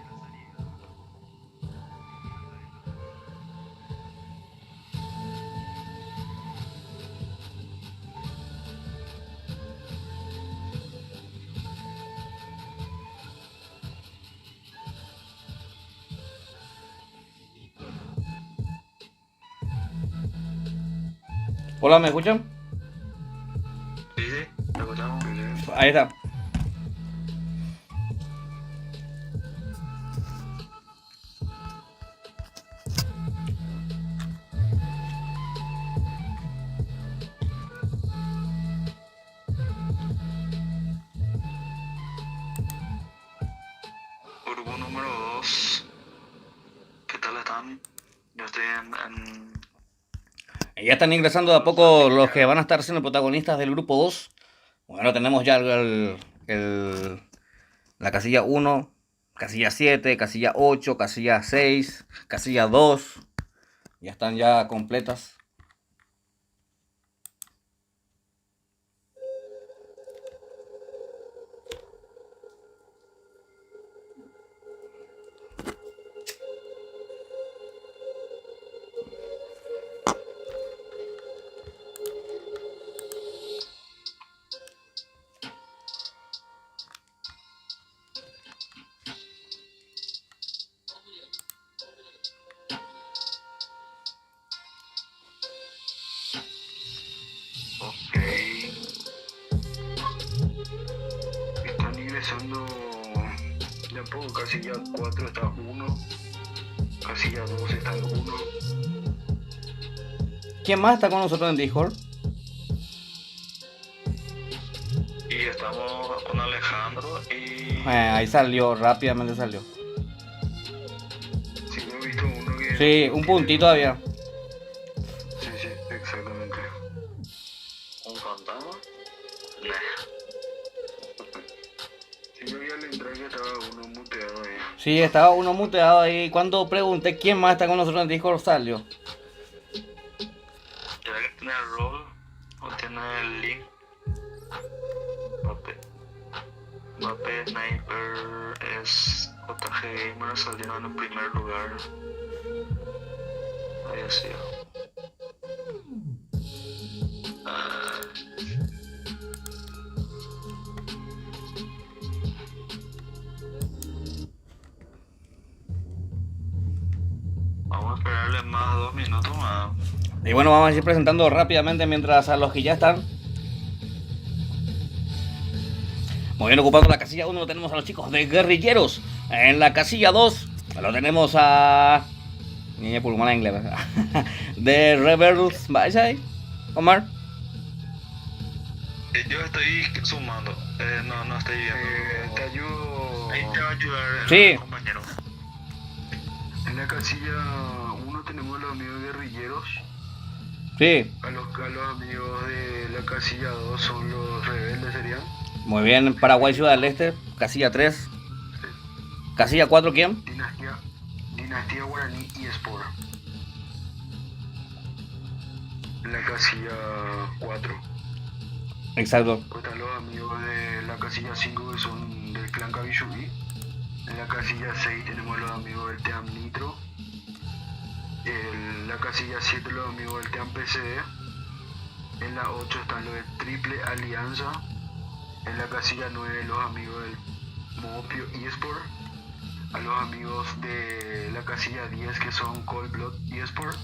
Hola, ¿me escuchan? sí, te escuchamos. Ahí está. Grupo número 2. ¿Qué tal están? Yo estoy Ya están ingresando de a poco los que van a estar siendo protagonistas del grupo 2. Bueno, tenemos ya la casilla 1, casilla 7, casilla 8, casilla 6, casilla 2. Ya están ya completas. Ok. Están ingresando de a poco. Casilla 4 está 1. Casilla 2 está 1. ¿Quién más está con nosotros en Discord? y estamos con Alejandro y Ahí salió, rápidamente salió. Sí, yo he visto uno que... Sí, un puntito había. Sí, exactamente. un fantasma? Nah. Si yo vi al entrar que estaba uno muteado ahí. Sí, estaba uno muteado ahí. Cuando pregunté quién más está con nosotros en Discord salió. ¿Será que tiene el rol o tiene el link? Mbappé Sniper es JG Gamer, salieron en primer lugar. Ahí ha sido. Vamos a esperarle más 2 minutos más. Y bueno, vamos a ir presentando rápidamente mientras a los que ya están. Muy bien, ocupando la casilla 1 lo tenemos a los chicos de Guerrilleros. En la casilla 2 lo tenemos a... Niña pulmón en inglés. De Rebels. ¿Vais ahí, Omar? Yo estoy sumando. No estoy viendo. Te ayudo. Ahí te va a ayudar Sí. el compañero. En la casilla 1 tenemos a los amigos guerrilleros. Sí. A los amigos de la casilla 2 son los rebeldes, serían. Muy bien, Paraguay Ciudad del Este. Casilla 3. Casilla 4, ¿quién? Dinastía Guaraní y Sport. En la casilla 4. Exacto. Pues están los amigos de la casilla 5 que son del clan Kavishubi. En la casilla 6 tenemos los amigos del Team Nitro. En la casilla 7 los amigos del Team PCD. En la 8 están los de Triple Alianza. En la casilla 9 los amigos del Mopio eSport. A los amigos de la casilla 10 que son Cold Blood eSport.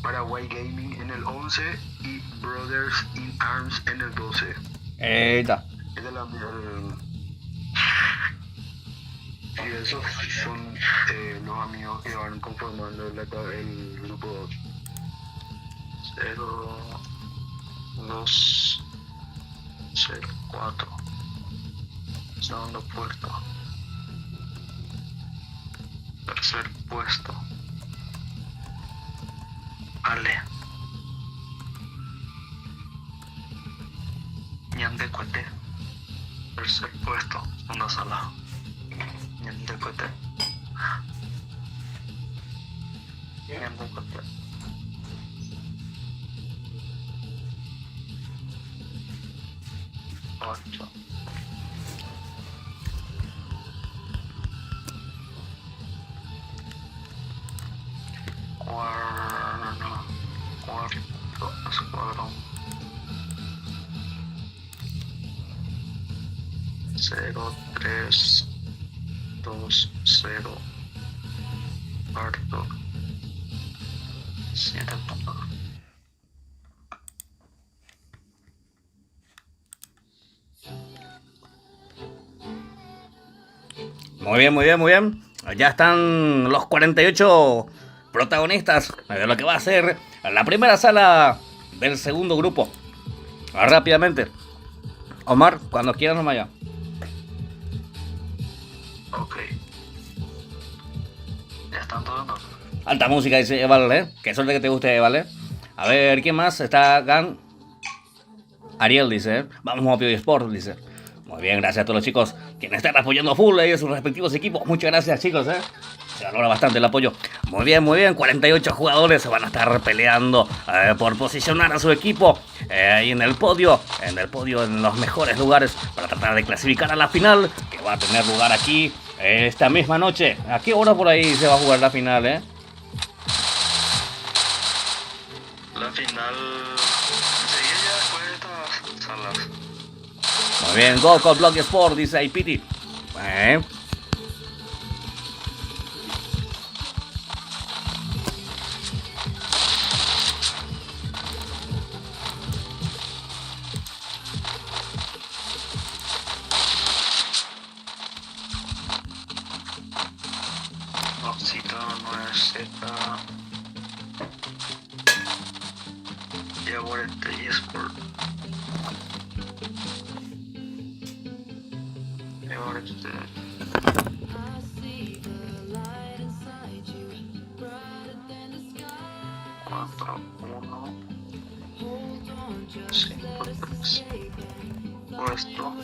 Paraguay Gaming en el 11 y Brothers in Arms en el 12. Eita. Es de la y esos son los amigos que van conformando el grupo 2. 0, 2, 0, 4. Segundo puesto. Tercer puesto. Ale. Ñandecuete. Tercer puesto. Una sala. Ñandecuete. Ñandecuete. Ocho. Cuarto escuadrón. 0, 3, 2, 0. Cuarto. 7 puntos. Muy bien, muy bien, muy bien. Ya están los 48 protagonistas de lo que va a ser la primera sala del segundo grupo. Rápidamente. Omar, cuando quieras nomás ya. Ok. Ya están todos, ¿no? Alta música, dice Eval, ¿eh? Qué suerte que te guste, Eval, A ver, ¿quién más? Está Gan. Ariel dice, ¿eh? Vamos Mopio Sport, dice. Muy bien, gracias a todos los chicos quienes están apoyando full ahí en sus respectivos equipos. Muchas gracias, chicos, ¿eh? Se valora bastante el apoyo. Muy bien, muy bien. 48 jugadores se van a estar peleando por posicionar a su equipo ahí en el podio, en los mejores lugares para tratar de clasificar a la final que va a tener lugar aquí esta misma noche. ¿A qué hora por ahí se va a jugar la final, eh? La final enseguida ya después de estas salas. Muy bien, Go con Block Sport, dice Ipiti. Rosita, 9Z. Yaguarete eSport. Yaguarete. 4, 1, 0, 5-3. Puesto.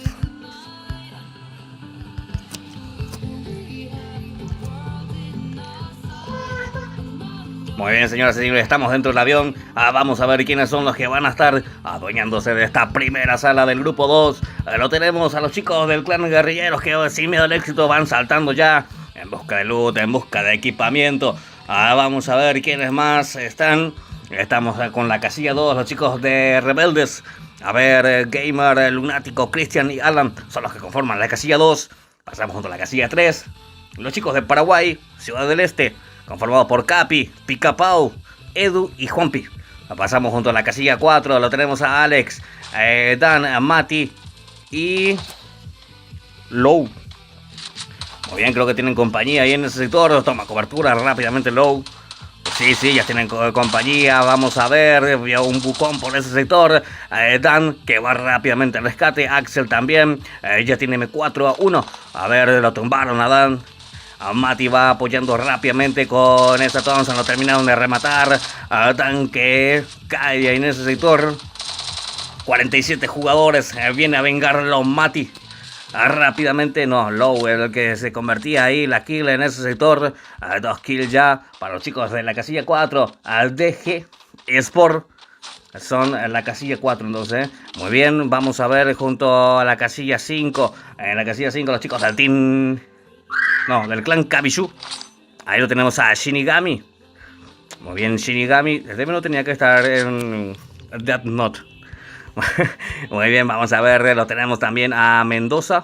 Muy bien, señoras y señores, estamos dentro del avión. Vamos a ver quiénes son los que van a estar adueñándose de esta primera sala del grupo 2. Lo tenemos a los chicos del clan guerrilleros que sin miedo al éxito van saltando ya en busca de loot, en busca de equipamiento. Vamos a ver quiénes más están. Estamos con la casilla 2, los chicos de Rebeldes. A ver, Gamer, Lunático, Christian y Alan son los que conforman la casilla 2. Pasamos junto a la casilla 3. Los chicos de Paraguay, Ciudad del Este, conformado por Capi, Picapau, Edu y Juanpi. Pasamos junto a la casilla 4, lo tenemos a Alex, Dan, Mati y Low. Muy bien, creo que tienen compañía ahí en ese sector. Toma cobertura rápidamente Low. Sí, ya tienen compañía. Vamos a ver, vio un bucón por ese sector. Dan, que va rápidamente al rescate. Axel también, ya tiene M4-1. A ver, lo tumbaron a Dan. Mati va apoyando rápidamente con esta Thompson. Lo terminaron de rematar. Dan que cae en ese sector. 47 jugadores. Viene a vengarlo Mati. Rápidamente, no, Low, el que se convertía ahí, la kill en ese sector. 2 kills ya para los chicos de la casilla 4. Al DG Sport. Son la casilla 4 entonces. Muy bien, vamos a ver junto a la casilla 5. En la casilla 5 los chicos del team... No, del clan Kabishu. Ahí lo tenemos a Shinigami. Muy bien, Shinigami. El no tenía que estar en Death Note. Muy bien, vamos a ver. Lo tenemos también a Mendoza.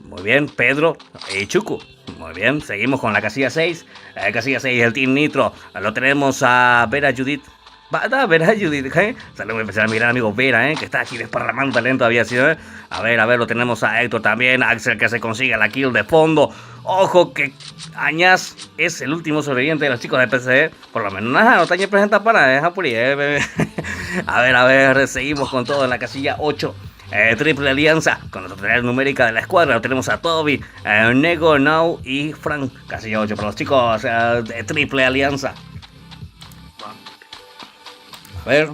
Muy bien, Pedro y Chuku. Muy bien, seguimos con la casilla 6. Casilla 6, el Team Nitro. Lo tenemos a Vera Judith. Vera Judith, saludos especial a mi gran amigo Vera, que está aquí desparramando talento todavía, ¿sí? A ver, lo tenemos a Héctor también, Axel que se consigue la kill de fondo. Ojo que Añas es el último sobreviviente de los chicos de PCE. Por lo menos nada, no te presenta para Japuri, bebé. A ver, seguimos con todo en la casilla 8. Triple alianza con la totalidad numérica de la escuadra. Lo tenemos a Toby, Nego, Now y Frank. Casilla 8 para los chicos de triple alianza. A ver,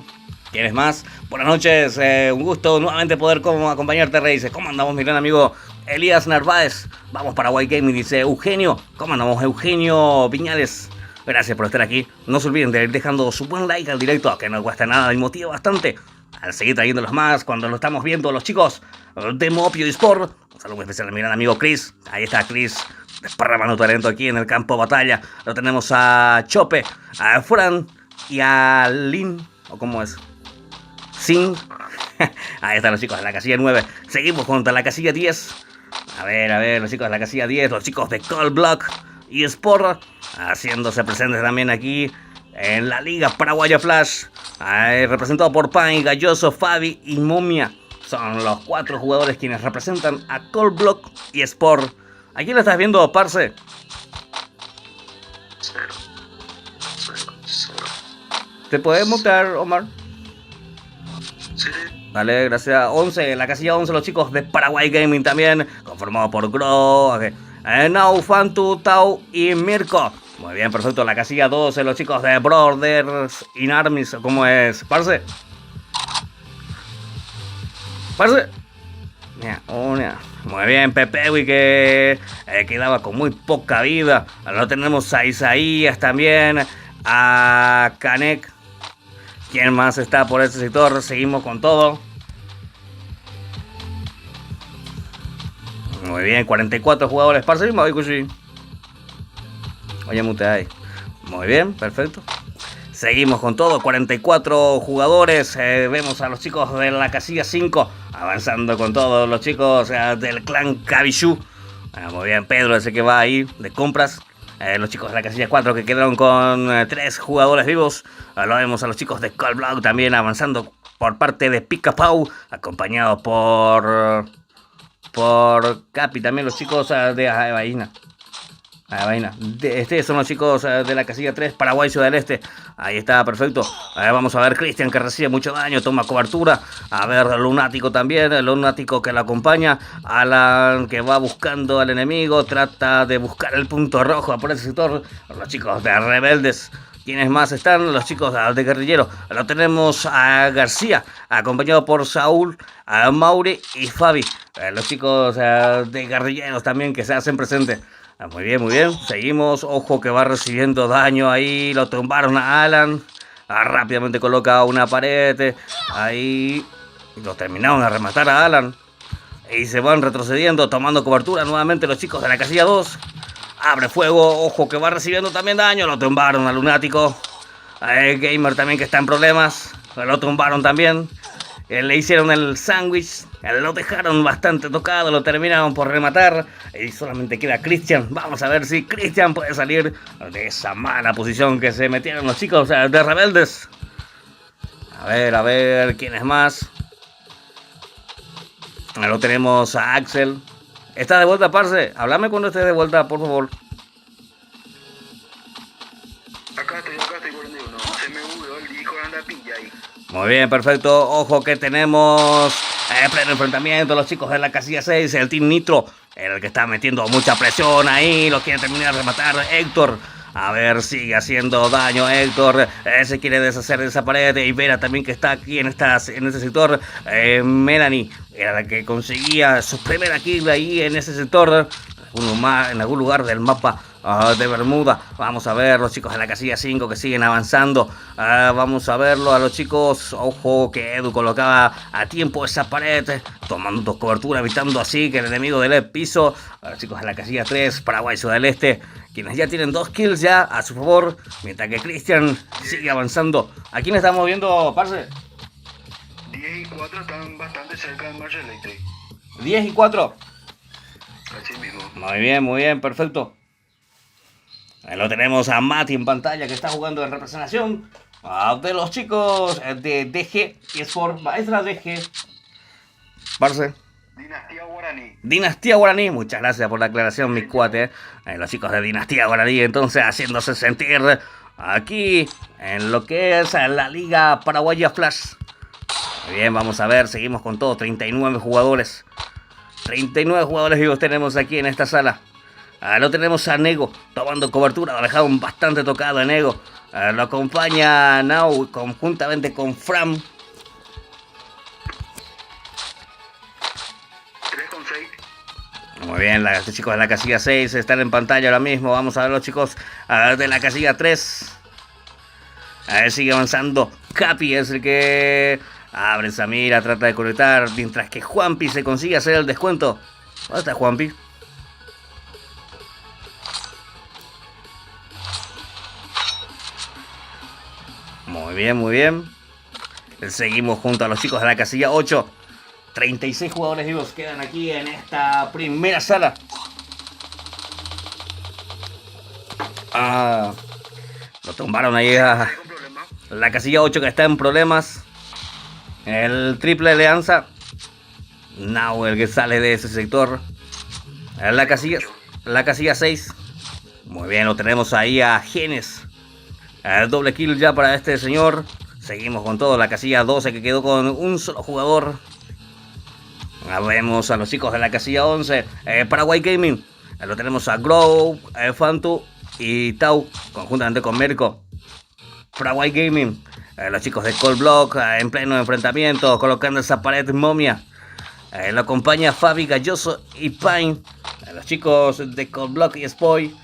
¿quieres más? Buenas noches, un gusto nuevamente poder acompañarte, Reyes. ¿Cómo andamos, mi gran amigo Elías Narváez? Vamos para White Gaming, dice Eugenio. ¿Cómo andamos, Eugenio Viñales? Gracias por estar aquí. No se olviden de ir dejando su buen like al directo, que no cuesta nada y motiva bastante al seguir trayéndolos más cuando lo estamos viendo los chicos de Mopio Sport. Un saludo especial a mi gran amigo Chris. Ahí está Chris, desparramando talento aquí en el campo de batalla. Lo tenemos a Chope, a Fran y a Lin. ¿O cómo es? Sin. Ahí están los chicos de la casilla 9. Seguimos contra la casilla 10. A ver, los chicos de la casilla 10. Los chicos de Cold Block y Sport. Haciéndose presentes también aquí en la Liga Paraguaya Flash. Representado por Pan, Galloso, Fabi y Momia. Son los 4 jugadores quienes representan a Cold Block y Sport. ¿A quién lo estás viendo, parce? 0. ¿Te puedes mutear, Omar? Sí. Vale, gracias. 11, la casilla 11, los chicos de Paraguay Gaming también, conformado por Gro, Nau, Fantu, Tau y Mirko. Muy bien, perfecto. La casilla 12, los chicos de Brothers in Armies, ¿cómo es? Parce. Muy bien, Pepewi que quedaba con muy poca vida. Lo tenemos a Isaías también, a Kanek. ¿Quién más está por ese sector? Seguimos con todo. Muy bien, 44 jugadores. Parce, oye, mute ahí. Muy bien, perfecto. Seguimos con todo, 44 jugadores. Vemos a los chicos de la casilla 5 avanzando con todos los chicos del clan Kabishu. Muy bien, Pedro, ese que va ahí de compras. Los chicos de la casilla 4 que quedaron con 3 jugadores vivos. Lo vemos a los chicos de Cold Block también avanzando por parte de Picapau, acompañado por Capi, también los chicos de Vaina. Son los chicos de la casilla 3, Paraguay, Ciudad del Este. Ahí está, perfecto. Vamos a ver Christian que recibe mucho daño, toma cobertura. A ver Lunático también, el Lunático que lo acompaña. Alan que va buscando al enemigo, trata de buscar el punto rojo por ese sector. Los chicos de Rebeldes ¿Quiénes más están? Los chicos de guerrilleros. Lo tenemos a García, acompañado por Saúl, a Mauri y Fabi. Los chicos de guerrilleros también que se hacen presentes. Muy bien, muy bien. Seguimos. Ojo que va recibiendo daño ahí. Lo tumbaron a Alan. Rápidamente coloca una pared. Ahí. Lo terminaron de rematar a Alan. Y se van retrocediendo, tomando cobertura nuevamente los chicos de la casilla 2. Abre fuego, ojo que va recibiendo también daño. Lo tumbaron al lunático. El gamer también que está en problemas. Lo tumbaron también. Le hicieron el sándwich. Lo dejaron bastante tocado. Lo terminaron por rematar. Y solamente queda Cristian. Vamos a ver si Cristian puede salir de esa mala posición que se metieron los chicos de Rebeldes. A ver, ¿quién es más? Lo tenemos a Axel. ¿Estás de vuelta, parce? Háblame cuando estés de vuelta, por favor. Acá estoy 41. Se me bugueó el disco, anda pilla ahí. Muy bien, perfecto. Ojo que tenemos pleno enfrentamiento. Los chicos de la casilla 6, el Team Nitro, el que está metiendo mucha presión ahí. Lo quiere terminar de rematar Héctor. A ver, sigue haciendo daño Héctor. Se quiere deshacer de esa pared. Y Vera también que está aquí en ese sector. Melanie era la que conseguía su primera kill ahí en ese sector. En algún lugar del mapa de Bermuda. Vamos a ver los chicos de la casilla 5 que siguen avanzando. Vamos a verlo a los chicos. Ojo que Edu colocaba a tiempo esa pared, tomando cobertura, evitando así que el enemigo del piso. A los chicos de la casilla 3, Paraguay Ciudad del Este, quienes ya tienen 2 kills ya a su favor, mientras que Cristian sigue avanzando. ¿A quién estamos viendo, parce? 10 y 4 están bastante cerca del Marshall Electric. 10 y 4. Así mismo. Muy bien, perfecto. Ahí lo tenemos a Mati en pantalla que está jugando en representación de los chicos de DG y Sport Maestra DG. Parce. Dinastía Guaraní, muchas gracias por la aclaración, mis cuates. Los chicos de Dinastía Guaraní, entonces haciéndose sentir aquí en lo que es la Liga Paraguaya Flash. Muy bien, vamos a ver, seguimos con todo, 39 jugadores. 39 jugadores vivos tenemos aquí en esta sala. Lo tenemos a Nego tomando cobertura, lo dejaron bastante tocado a Nego. Lo acompaña Nau conjuntamente con Fram. 3-6. Muy bien, los chicos de la casilla 6 están en pantalla ahora mismo. Vamos a ver los chicos de la casilla 3. Sigue avanzando. Capi es el que abre esa mira, trata de conectar. Mientras que Juanpi se consigue hacer el descuento. ¿Dónde está Juanpi? Muy bien. Seguimos junto a los chicos de la casilla 8. 36 jugadores vivos quedan aquí en esta primera sala. Lo tumbaron ahí a la casilla 8 que está en problemas. El triple alianza. Now el que sale de ese sector. La casilla 6. Muy bien, lo tenemos ahí a Genes. El doble kill ya para este señor. Seguimos con todo. La casilla 12 que quedó con un solo jugador. Vemos a los chicos de la casilla 11. Paraguay Gaming. Lo tenemos a Grow, Fantu y Tau. Conjuntamente con Mirko. Paraguay Gaming. Los chicos de Cold Block en pleno enfrentamiento. Colocando esa pared momia. Lo acompaña Fabi, Galloso y Pine. Los chicos de Cold Block y Spoy.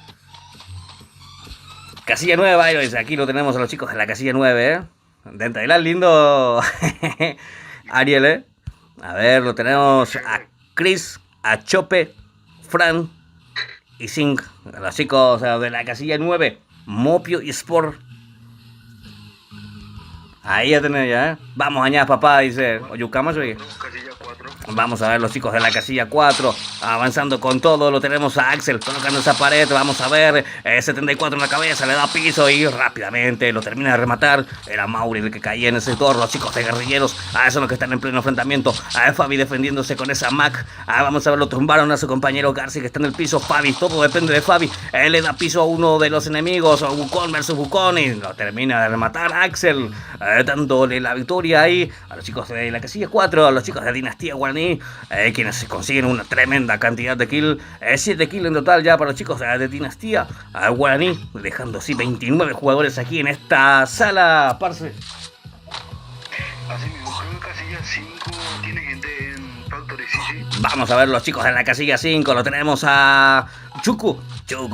Casilla 9, Iris. Aquí lo tenemos a los chicos de la casilla 9, Dentro del lindo Ariel, A ver, lo tenemos a Chris, a Chope, Fran y Zink. Los chicos de la casilla 9, Mopio y Sport. Ahí ya tenés, Vamos allá, papá, dice Oyucama, oye. Casilla 4. Vamos a ver los chicos de la casilla 4 avanzando con todo. Lo tenemos a Axel colocando esa pared. Vamos a ver 74 en la cabeza, le da piso y rápidamente lo termina de rematar. Era Mauri el que caía en ese sector. Los chicos de guerrilleros son los que están en pleno enfrentamiento. Fabi defendiéndose con esa Mac. Vamos a ver, lo tumbaron a su compañero Garci que está en el piso. Fabi, todo depende de Fabi. Le da piso a uno de los enemigos, Wukong versus Wukong, y lo termina de rematar Axel. dándole la victoria ahí a los chicos de la casilla 4, a los chicos de Dinastía Guaraní, quienes consiguen una tremenda cantidad de kills, 7 kills en total ya para los chicos de Dinastía Guaraní, dejando así 29 jugadores aquí en esta sala, parce. Así mismo, creo que casilla 5 tiene gente en Factory, sí. Vamos a ver los chicos de la casilla 5, lo tenemos a Chuku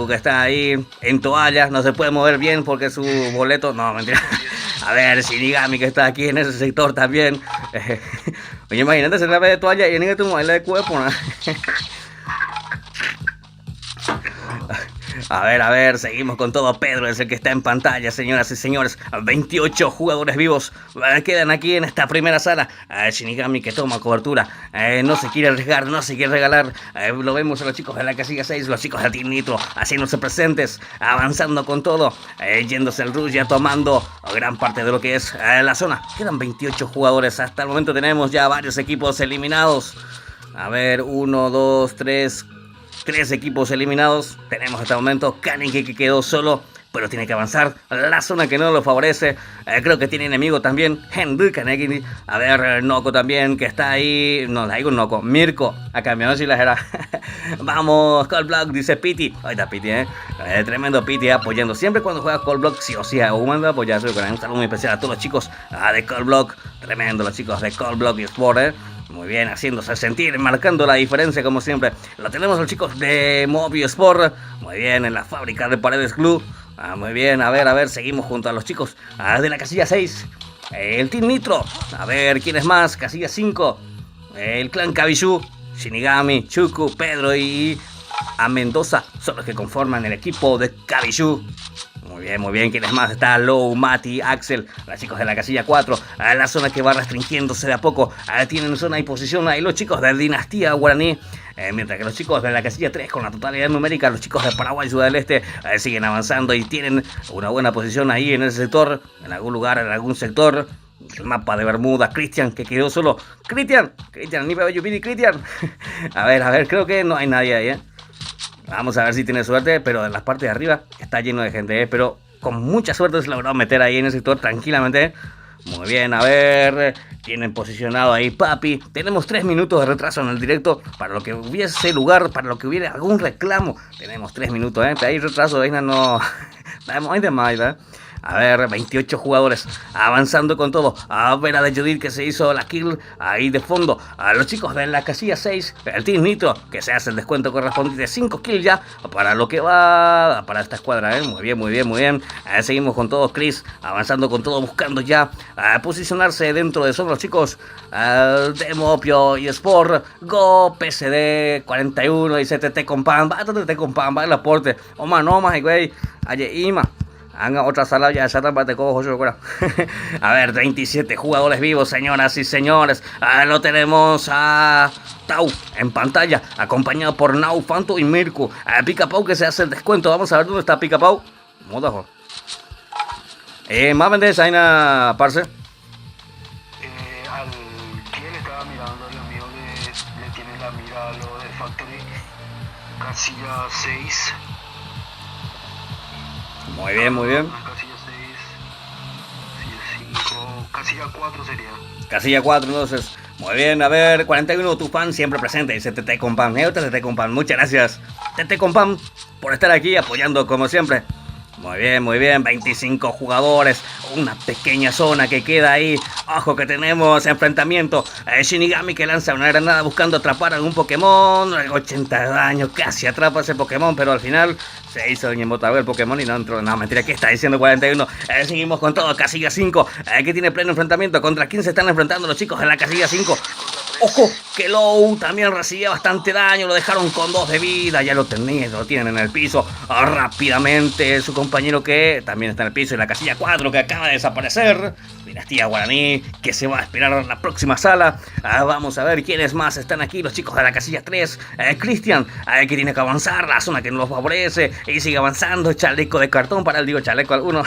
que está ahí en toallas, no se puede mover bien porque su boleto, no, mentira. A ver, Shinigami que está aquí en ese sector también. Oye, imagínate se la ve de toalla y en tu modelo de cuerpo, ¿no? A ver, seguimos con todo. Pedro es el que está en pantalla, señoras y señores. 28 jugadores vivos quedan aquí en esta primera sala. Shinigami que toma cobertura, no se quiere arriesgar, no se quiere regalar. Lo vemos a los chicos de la casilla 6, los chicos de Team Nitro haciéndose presentes, avanzando con todo, yéndose el rush, ya tomando gran parte de lo que es la zona. Quedan 28 jugadores, hasta el momento tenemos ya varios equipos eliminados. A ver, 1, 2, 3 equipos eliminados. Tenemos hasta el momento Kaneki que quedó solo, pero tiene que avanzar. La zona que no lo favorece. Creo que tiene enemigo también. Henry Kaneki. A ver, Noko también que está ahí. No, digo Noko. Mirko. A cambiado si la era. Vamos, Cold Block, dice Pity. Ahí está Pity, tremendo Pity apoyando. Siempre cuando juega Cold Block, sí o sí, manda apoyarse. Un saludo muy especial a todos los chicos de Cold Block. Tremendo los chicos de Cold Block y Sport, Muy bien, haciéndose sentir, marcando la diferencia como siempre. Lo tenemos los chicos de Mobi Sport. Muy bien, en la fábrica de Paredes Glue. Muy bien, a ver, seguimos junto a los chicos de la casilla 6. El Team Nitro. A ver, ¿quién es más? Casilla 5. El clan Kabishu, Shinigami, Chuku, Pedro y a Mendoza son los que conforman el equipo de Kabishu. Muy bien, ¿quiénes más? Está Low, Mati, Axel, los chicos de la casilla 4, la zona que va restringiéndose de a poco, tienen zona y posición ahí los chicos de Dinastía Guaraní, mientras que los chicos de la casilla 3 con la totalidad numérica, los chicos de Paraguay, Ciudad del Este, siguen avanzando y tienen una buena posición ahí en ese sector, en algún lugar, en algún sector. El mapa de Bermuda, Cristian que quedó solo. Cristian, ni veo yo, Cristian. A ver, creo que no hay nadie ahí, Vamos a ver si tiene suerte, pero en las partes de arriba está lleno de gente, pero con mucha suerte se logró meter ahí en el sector tranquilamente. Muy bien, a ver, tienen posicionado ahí Papi. Tenemos 3 minutos de retraso en el directo, para lo que hubiese lugar, para lo que hubiera algún reclamo. Tenemos 3 minutos, Hay retraso, no... Hay de más, A ver, 28 jugadores avanzando con todo. A ver a de Judith que se hizo la kill ahí de fondo. A los chicos de la casilla 6, el Team Nitro que se hace el descuento correspondiente de 5 kills ya para lo que va para esta escuadra. Muy bien. Seguimos con todo. Chris avanzando con todo, buscando ya posicionarse dentro de son los chicos de Mopio y Sport. Go, PCD 41 y CTT con Pam. Va el aporte. No más, güey. Aye, Ima. Hagan otra sala ya, A ver, 27 jugadores vivos, señoras y señores. Lo tenemos a Tau en pantalla, acompañado por Nau, Fanto y Mirko. Pica Pau que se hace el descuento. Vamos a ver dónde está Pica Pau. Modajo. Más vendes, Aina, parce. Al quien estaba mirando, el amigo le tiene la mira a lo de Factory. Casilla 6. Muy bien. Casilla 6, casilla 5, casilla 4 sería. Casilla 4, entonces. Muy bien, a ver, 41, tu fan siempre presente, dice TT Compan. TT Compan, muchas gracias, TT Compan, por estar aquí apoyando como siempre. Muy bien, 25 jugadores, una pequeña zona que queda ahí. Ojo que tenemos enfrentamiento. Shinigami que lanza una granada buscando atrapar a algún Pokémon. 80 de daño, casi atrapa a ese Pokémon, pero al final se hizo el Pokémon y no entró. No, mentira, ¿qué está diciendo 41? Seguimos con todo, casilla 5, que tiene pleno enfrentamiento. ¿Contra quién se están enfrentando los chicos de la casilla 5? Ojo, que Low también recibía bastante daño, lo dejaron con 2 de vida, ya lo tienen en el piso. Rápidamente su compañero que también está en el piso, y la casilla 4 que acaba de desaparecer. Dinastía Guaraní que se va a esperar a la próxima sala. Vamos a ver quiénes más están aquí, los chicos de la casilla 3. Cristian, que tiene que avanzar, la zona que no lo favorece, y sigue avanzando. Chaleco de cartón para él, chaleco alguno.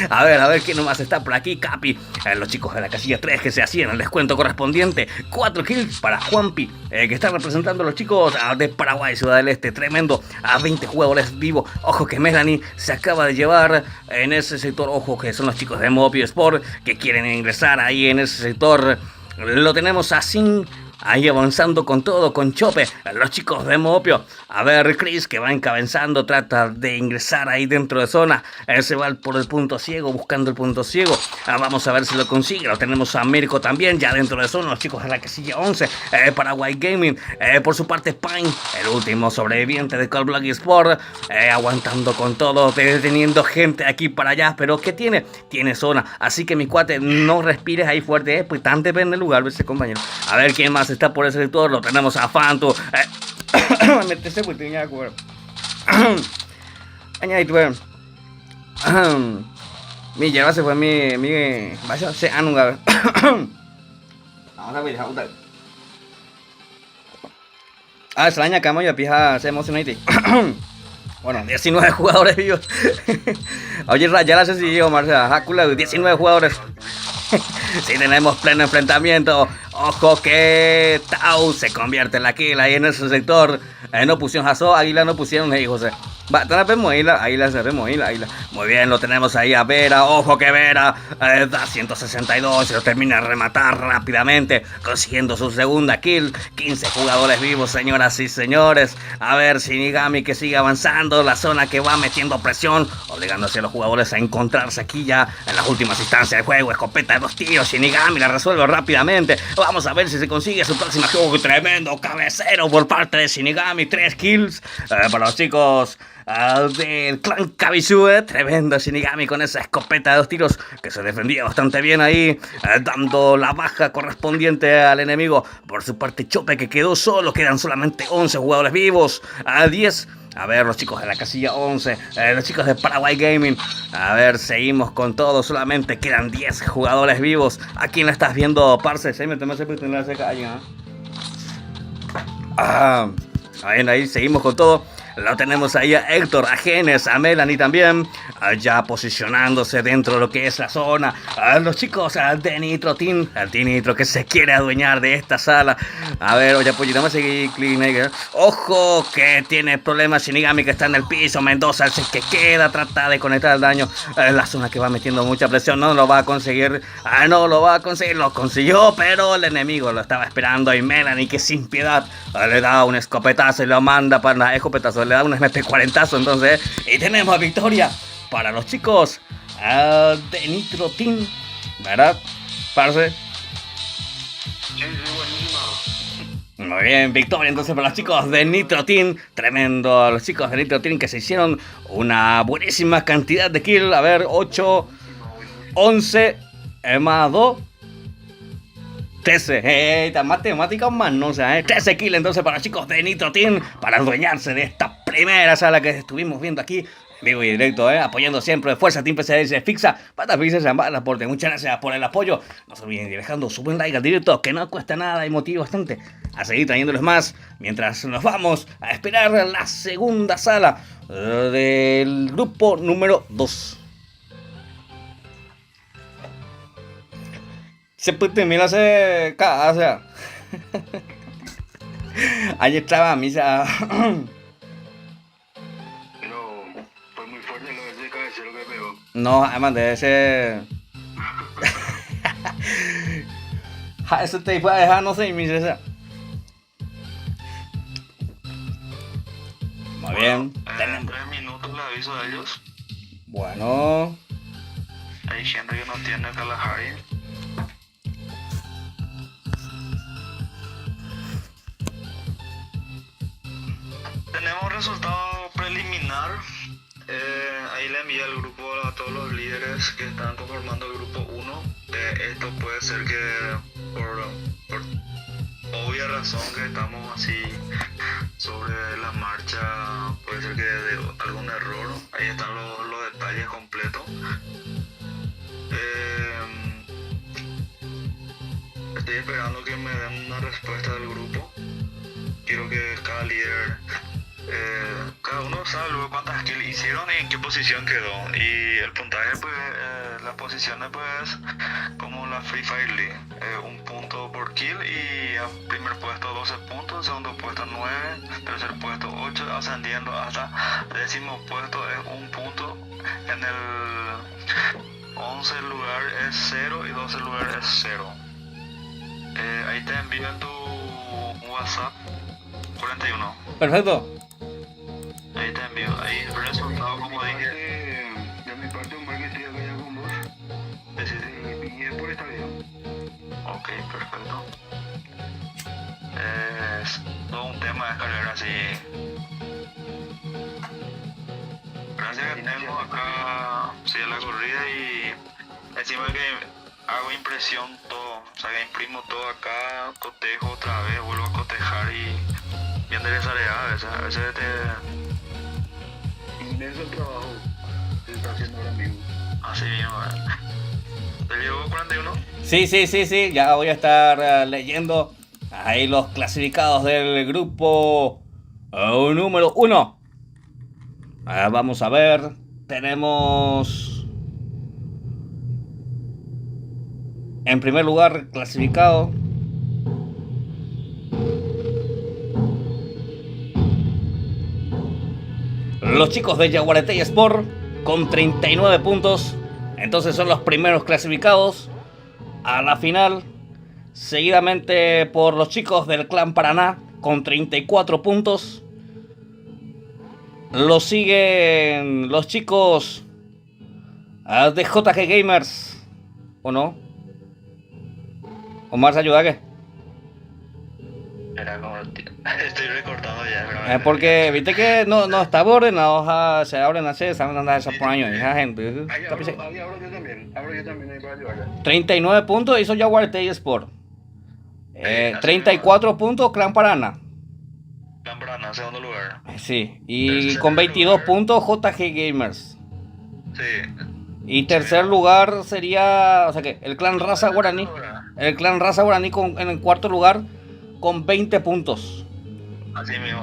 a ver quién más está por aquí. Capi, los chicos de la casilla 3 que se hacían el descuento correspondiente. 4 kills para Juanpi, que está representando a los chicos de Paraguay, Ciudad del Este. Tremendo, a 20 jugadores vivos. Ojo que Melanie se acaba de llevar en ese sector. Ojo que son los chicos de Mopio Sport que quieren quieren ingresar ahí en ese sector. Lo tenemos así, ahí avanzando con todo, con Chope, los chicos de Mopio. A ver, Chris, que va encabezando, trata de ingresar ahí dentro de zona. Se va por el punto ciego, buscando el punto ciego. Vamos a ver si lo consigue. Lo tenemos a Mirko también, ya dentro de zona. Los chicos de la casilla 11, Paraguay Gaming. Por su parte, Pine, el último sobreviviente de Call Black Sport, aguantando con todo, deteniendo gente aquí para allá. Pero ¿qué tiene? Tiene zona. Así que, mi cuate, no respires ahí fuerte, pues tan depende del lugar, ese compañero. A ver quién más está por ese sector. Lo tenemos a Fanto. Metese pues tenía que jugar. Añadito, mi lleva se fue mi vaya se anuga. Vamos a ver, extraña cama ya pija se emocionaste. Bueno, 19 jugadores vivos. Oye, ya la sé si yo, Marcela, Hácula, 19 jugadores. Si tenemos pleno enfrentamiento. Ojo que Tau se convierte en la kill ahí en ese sector. No pusieron Jaso, Águila no pusieron ahí, José. Va, vemos Águila, cerremos Águila. Muy bien, lo tenemos ahí a Vera. Ojo que Vera da 162. Se lo termina de rematar rápidamente, consiguiendo su segunda kill. 15 jugadores vivos, señoras y señores. A ver, Shinigami que sigue avanzando. La zona que va metiendo presión, obligando a los jugadores a encontrarse aquí ya en las últimas instancias del juego. Escopeta de 2 tiros. Shinigami la resuelve rápidamente. Vamos a ver si se consigue su próxima juego. Tremendo cabecero por parte de Shinigami. 3 kills para los chicos del clan Kabizue. Tremendo Shinigami con esa escopeta de 2 tiros que se defendía bastante bien ahí, dando la baja correspondiente al enemigo. Por su parte, Chope que quedó solo. Quedan solamente 11 jugadores vivos. A 10. A ver, los chicos de la casilla 11, los chicos de Paraguay Gaming. A ver, seguimos con todo. Solamente quedan 10 jugadores vivos. ¿A quién la estás viendo, parce? Ahí seguimos con todo. Lo tenemos ahí a Héctor, a Genes, a Melanie también, ya posicionándose dentro de lo que es la zona. A los chicos de Nitro Team, el Team Nitro que se quiere adueñar de esta sala. A ver, oye, pues vamos a seguir Clean. Ojo que tiene problemas Shinigami que está en el piso. Mendoza, el que queda, trata de conectar el daño. La zona que va metiendo mucha presión, no lo va a conseguir. No lo va a conseguir, lo consiguió, pero el enemigo lo estaba esperando. Y Melanie que sin piedad le da un escopetazo y lo manda para escopetazo. Le da un MP40, entonces, y tenemos victoria para los chicos de Nitro Team, ¿verdad, parce? Sí, buenísimo. Muy bien, victoria entonces para los chicos de Nitro Team. Tremendo, los chicos de Nitro Team que se hicieron una buenísima cantidad de kills. A ver, 8, 11, más 2, 13, matemáticas más, no sé, 13 kills entonces para los chicos de Nitro Team, para adueñarse de esta primera sala que estuvimos viendo aquí, vivo y directo, apoyando siempre Fuerza Team PCS Fixa, para Fixa Zambala, aporte. Muchas gracias por el apoyo, no se olviden de dejando su buen like al directo, que no cuesta nada y motiva bastante a seguir trayéndoles más, mientras nos vamos a esperar la segunda sala del grupo número 2. Se puede terminar hace casa. Ahí estaba misa. Pero fue muy fuerte lo de ese cabecero que pegó. No, además de ese. Eso te iba a dejar, no sé, mi César. Muy bien. En 3 minutos le aviso a ellos. Bueno. Hay gente que no tiene Kalahari. Tenemos resultado preliminar. Ahí le envié al grupo a todos los líderes que están conformando el grupo 1. Esto puede ser que por obvia razón que estamos así sobre la marcha, puede ser que de algún error. Ahí están los detalles completos. Estoy esperando que me den una respuesta del grupo. Quiero que cada líder, cada uno sabe luego cuántas kills hicieron y en qué posición quedó. Y el puntaje, pues, las posiciones, pues, como la Free Fire League, 1 punto por kill. Y a primer puesto 12 puntos, segundo puesto 9, tercer puesto 8, ascendiendo hasta décimo puesto es 1 punto. En el 11 lugar es 0 y 12 lugar es 0. Ahí te envío en tu WhatsApp 41. Perfecto. Ahí te envío. Ahí el resultado, como dije. De mi parte, Omar, que estoy acá ya con vos. Y es por estar bien. Ok, perfecto. Es todo un tema descargar así. Gracias que tenemos acá, sí, la corrida y encima que hago impresión todo, o sea que imprimo todo acá, cotejo otra vez, vuelvo a cotejar y bien desarrollado a veces Inmenso el trabajo que está haciendo ahora mismo. así mismo. ¿Te llegó 41? Sí, ya voy a estar leyendo ahí los clasificados del grupo número 1. Vamos a ver, tenemos en primer lugar clasificado los chicos de Yaguareté Sport con 39 puntos. Entonces son los primeros clasificados a la final, seguidamente por los chicos del Clan Paraná con 34 puntos. Lo siguen los chicos de JG Gamers, ¿o no? Omar, ¿se ayuda qué? Era como estoy recortando ya, pero Porque viste que no está ordenado, se abren así, se abren así por años, esa gente. Ahí abro yo también ahí para ayudar. 39 puntos hizo Yaguareté Sport. 34 puntos Clan Paraná. Lambrana, segundo lugar. Sí, y con 22 puntos JG Gamers. Sí. Y tercer lugar sería, o sea que el Clan Raza Guaraní. El Clan Raza Guaraní en el cuarto lugar con 20 puntos. Así mismo.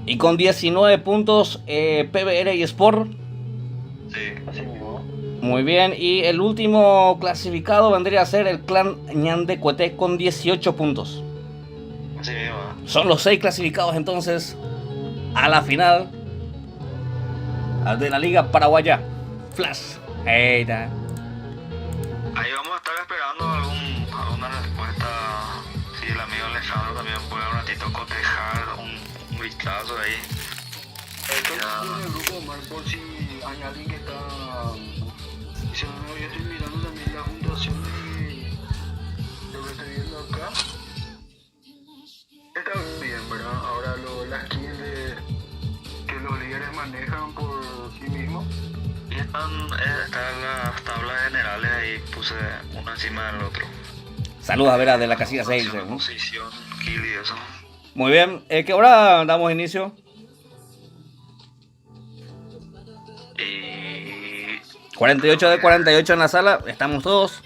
Y con 19 puntos PBR y Sport. Sí. Así mismo. Muy bien, y el último clasificado vendría a ser el Clan Ñande Cueté con 18 puntos. Así mismo. Son los 6 clasificados entonces a la final de la Liga Paraguaya Flash. Hey, Ahí vamos a estar esperando alguna respuesta. Si el amigo Alejandro también puede un ratito cotejar un vistazo ahí. Estoy en el grupo, Omar, por si hay alguien que está... Dice, no, yo estoy mirando también la puntuación y lo que estoy viendo acá. Está bien, ¿verdad? Ahora las skins que los líderes manejan por sí mismos. Y están las tablas generales ahí, puse uno encima del otro. saludos a Vera de la casilla 6. ¿no? Posición, kill y eso. Muy bien, ¿qué hora damos inicio? Y 48 de 48 en la sala, estamos todos.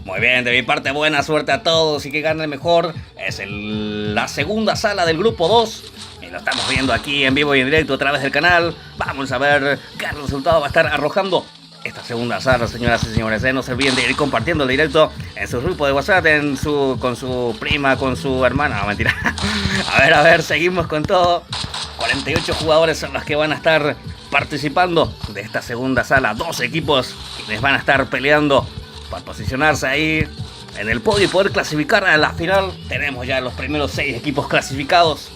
Muy bien, de mi parte buena suerte a todos y que gane el mejor. Es la segunda sala del grupo 2 y lo estamos viendo aquí en vivo y en directo a través del canal. Vamos a ver qué resultado va a estar arrojando esta segunda sala, señoras y señores. No se olviden de ir compartiendo el directo en su grupo de WhatsApp, con su prima, con su hermana. No, mentira. A ver, seguimos con todo. 48 jugadores son los que van a estar participando de esta segunda sala. 2 equipos quienes van a estar peleando para posicionarse ahí en el podio y poder clasificar a la final. Tenemos ya los primeros 6 equipos clasificados.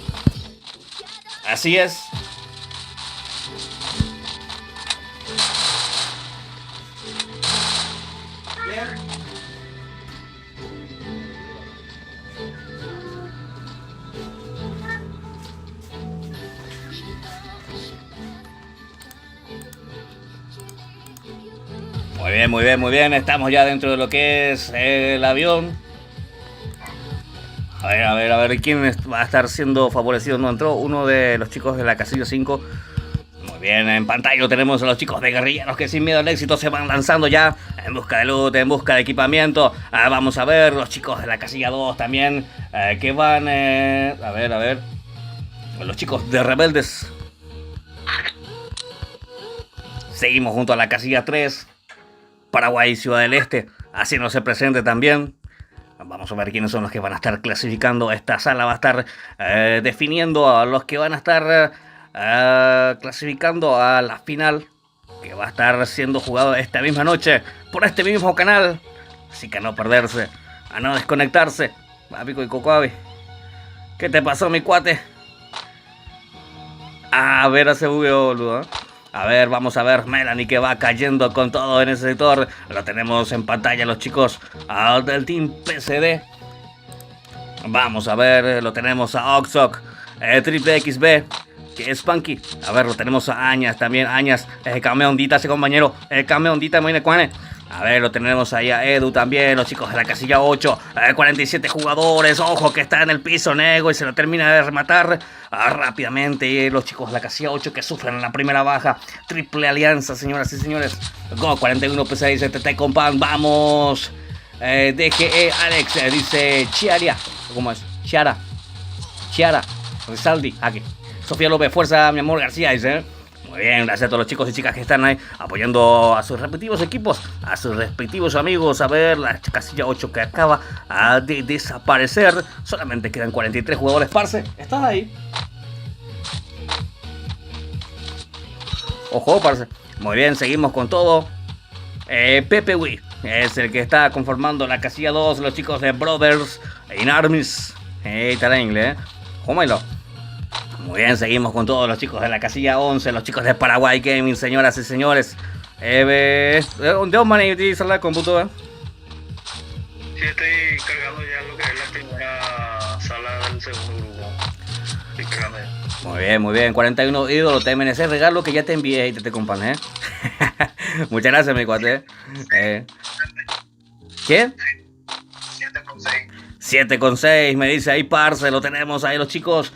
Así es. Muy bien. Estamos ya dentro de lo que es el avión. A ver quién va a estar siendo favorecido. No entró uno de los chicos de la casilla 5. Muy bien, en pantalla lo tenemos a los chicos de guerrilleros que sin miedo al éxito se van lanzando ya en busca de loot, en busca de equipamiento. Vamos a ver los chicos de la casilla 2 también que van... a ver. Los chicos de rebeldes. Seguimos junto a la casilla 3. Paraguay, Ciudad del Este, haciéndose presente también. Vamos a ver quiénes son los que van a estar clasificando. Esta sala va a estar definiendo a los que van a estar clasificando a la final, que va a estar siendo jugado esta misma noche por este mismo canal. Así que a no perderse, a no desconectarse. Papico y Cocoavi, ¿qué te pasó, mi cuate? A ver, ese bugueo, boludo. A ver, vamos a ver Melanie, que va cayendo con todo en ese sector. Lo tenemos en pantalla los chicos del Team PSD. Vamos a ver, lo tenemos a Oxoc, Triple XB, que es Punky. A ver, lo tenemos a Añas también. Añas, Came Ondita, ese compañero. Came Ondita, muy cuane. A ver, lo tenemos ahí a Edu también, los chicos de la casilla 8, 47 jugadores, ojo que está en el piso Nego y se lo termina de rematar rápidamente. Y los chicos de la casilla 8 que sufren la primera baja, triple alianza, señoras y señores. Go 41 P6, TT Compan, vamos. DGE Alex, dice Chiaria, ¿cómo es? Chiara, Rizaldi, aquí. Sofía López, fuerza, mi amor García, dice. Muy bien, gracias a todos los chicos y chicas que están ahí apoyando a sus respectivos equipos, a sus respectivos amigos. A ver, la casilla 8 que acaba de desaparecer. Solamente quedan 43 jugadores. Parce, ¿estás ahí? Ojo, parce. Muy bien, seguimos con todo. Pepe Wii es el que está conformando la casilla 2. Los chicos de Brothers in Armies. Está en inglés, Jómelo. Muy bien, seguimos con todos los chicos de la casilla 11, los chicos de Paraguay Gaming, señoras y señores. ¿Dónde manejas la computadora? Sí, estoy cargando ya lo que es la primera sala del segundo grupo. Estoy cargando ya. Muy bien. 41 ídolos, TMNC, regalo que ya te envié y te compan, Muchas gracias, mi cuate. ¿Qué? 7,6 me dice ahí, parce, lo tenemos ahí los chicos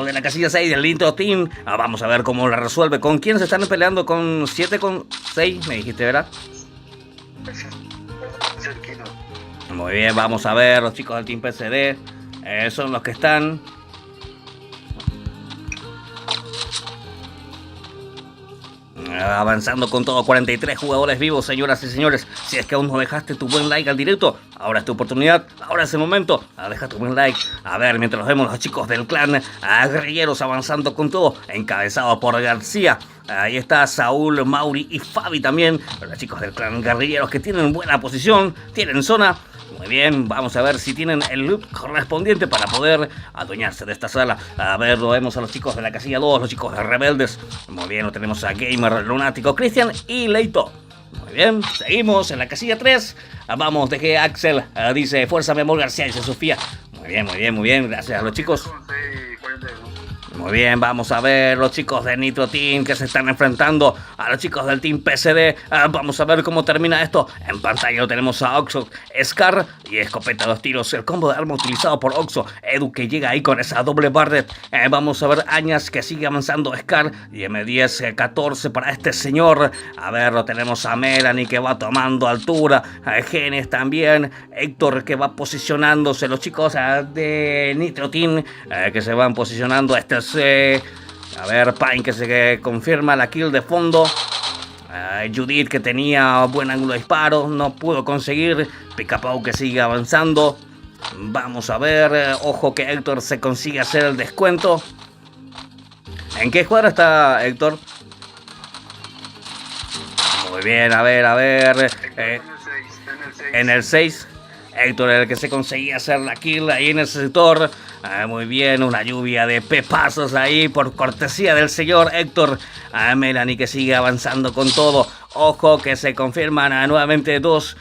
de la casilla 6 del Intro Team. Vamos a ver cómo la resuelve. ¿Con quién se están peleando? Con 7,6 me dijiste, ¿verdad? Muy bien, vamos a ver los chicos del Team PSD. Son los que están. Avanzando con todo, 43 jugadores vivos, señoras y señores. Si es que aún no dejaste tu buen like al directo, ahora es tu oportunidad, ahora es el momento. Deja tu buen like. A ver, mientras los vemos los chicos del clan guerrilleros avanzando con todo, encabezado por García. Ahí está Saúl, Mauri y Fabi también. Los chicos del clan guerrilleros que tienen buena posición, tienen zona. Muy bien, vamos a ver si tienen el loot correspondiente para poder adueñarse de esta sala. A ver, lo vemos a los chicos de la casilla 2, los chicos de Rebeldes. Muy bien, lo tenemos a Gamer, Lunático, Cristian y Leito. Muy bien, seguimos en la casilla 3. Vamos, dejé Axel, dice Fuerza mi amor García, dice Sofía. Muy bien, gracias a los chicos. Muy bien, vamos a ver los chicos de Nitro Team que se están enfrentando a los chicos del Team PSD. Vamos a ver cómo termina esto. En pantalla lo tenemos a Oxo, Scar y escopeta a 2 tiros. El combo de arma utilizado por Oxo. Edu que llega ahí con esa doble barret. Vamos a ver Añas que sigue avanzando. Scar y M10, 14 para este señor. A ver, lo tenemos a Melanie que va tomando altura. Genes también. Héctor que va posicionándose. Los chicos de Nitro Team que se van posicionando a este. A ver, Pine que se confirma la kill de fondo. Judith que tenía buen ángulo de disparo, no pudo conseguir. Picapau que sigue avanzando. Vamos a ver, ojo que Héctor se consigue hacer el descuento. ¿En qué cuadra está Héctor? Muy bien, a ver. En el 6. Héctor el que se conseguía hacer la kill ahí en ese sector. Muy bien, una lluvia de pepazos ahí por cortesía del señor Héctor. Melanie que sigue avanzando con todo. Ojo que se confirman nuevamente 2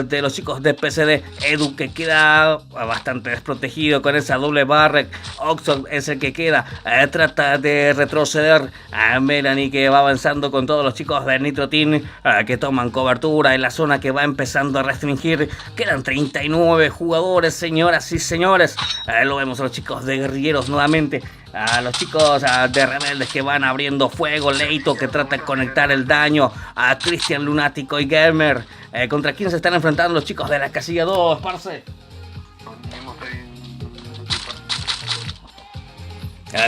de los chicos de PSD. Edu que queda bastante desprotegido con esa doble barra. Oxford es el que queda. Trata de retroceder. Melanie que va avanzando con todos los chicos de Nitro Team que toman cobertura en la zona que va empezando a restringir. Quedan 39 jugadores, señoras y señores. Lo vemos a los chicos de guerrilleros nuevamente. A los chicos de Rebeldes que van abriendo fuego. Leito que trata de conectar el daño. A Cristian, Lunático y Gamer. ¿Contra quién se están enfrentando los chicos de la casilla 2, parce?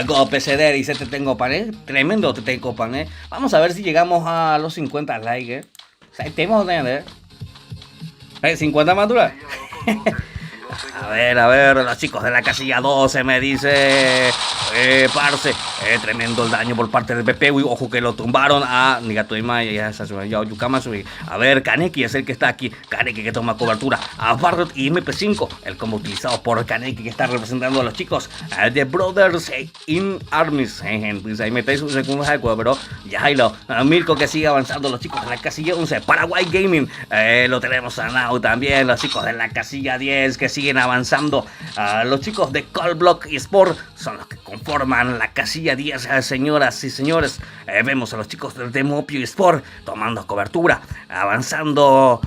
Go PSD dice te tengo pan, tremendo te tengo pan, Vamos a ver si llegamos a los 50 likes, O sea, tenemos de 50 más duras. A ver, los chicos de la casilla 12 me dice parce, tremendo el daño por parte del PP. Uy, ojo que lo tumbaron a Nigatoima y a Yukama. A ver, Kaneki es el que está aquí. Kaneki que toma cobertura a Barrett y MP5. El combo utilizado por Kaneki que está representando a los chicos de Brothers in Armies. Pues ahí metéis un segundo de juego, pero ya lo Mirko que sigue avanzando. Los chicos de la casilla 11. Paraguay Gaming. Lo tenemos a Now también. Los chicos de la casilla 10 que siguen avanzando. Los chicos de Callblock y Sport son los que conforman la casilla 10, señoras y señores. Vemos a los chicos del Demopio y Sport tomando cobertura, avanzando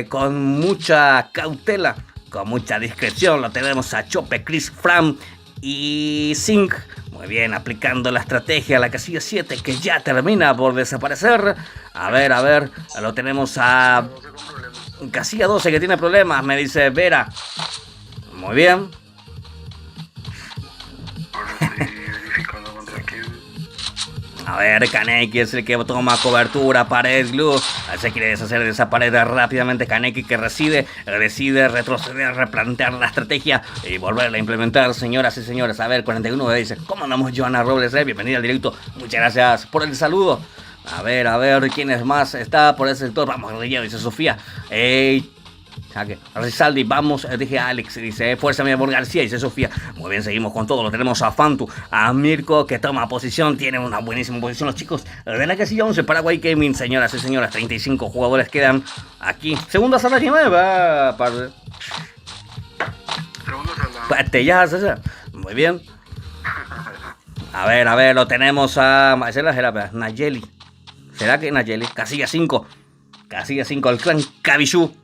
con mucha cautela, con mucha discreción. Lo tenemos a Chope, Chris, Fram y Zinc. Muy bien, aplicando la estrategia a la casilla 7 que ya termina por desaparecer. A ver, lo tenemos a casilla 12 que tiene problemas, me dice Vera. Muy bien. A ver, Kaneki es el que toma cobertura, pared, glue. Se quiere deshacer de esa pared rápidamente. Kaneki que decide retroceder, replantear la estrategia y volverla a implementar, señoras y señores. A ver, 41 dice, ¿cómo andamos, Johanna Robles? Bienvenida al directo. Muchas gracias por el saludo. A ver, ¿quién es más? Está por ese sector. Vamos, Relleno, dice Sofía. Rizaldi, vamos, dije Alex, dice fuerza mi amor García, dice Sofía. Muy bien, seguimos con todo, lo tenemos a Fantu, a Mirko que toma posición, tiene una buenísima posición los chicos de la casilla 11, Paraguay Gaming, señoras y señoras, 35 jugadores quedan aquí. Segunda sala, ¿quién va? Segunda sala. Muy bien. A ver, lo tenemos a Nayeli. ¿Será que Nayeli? Casilla 5, el clan Kabishu.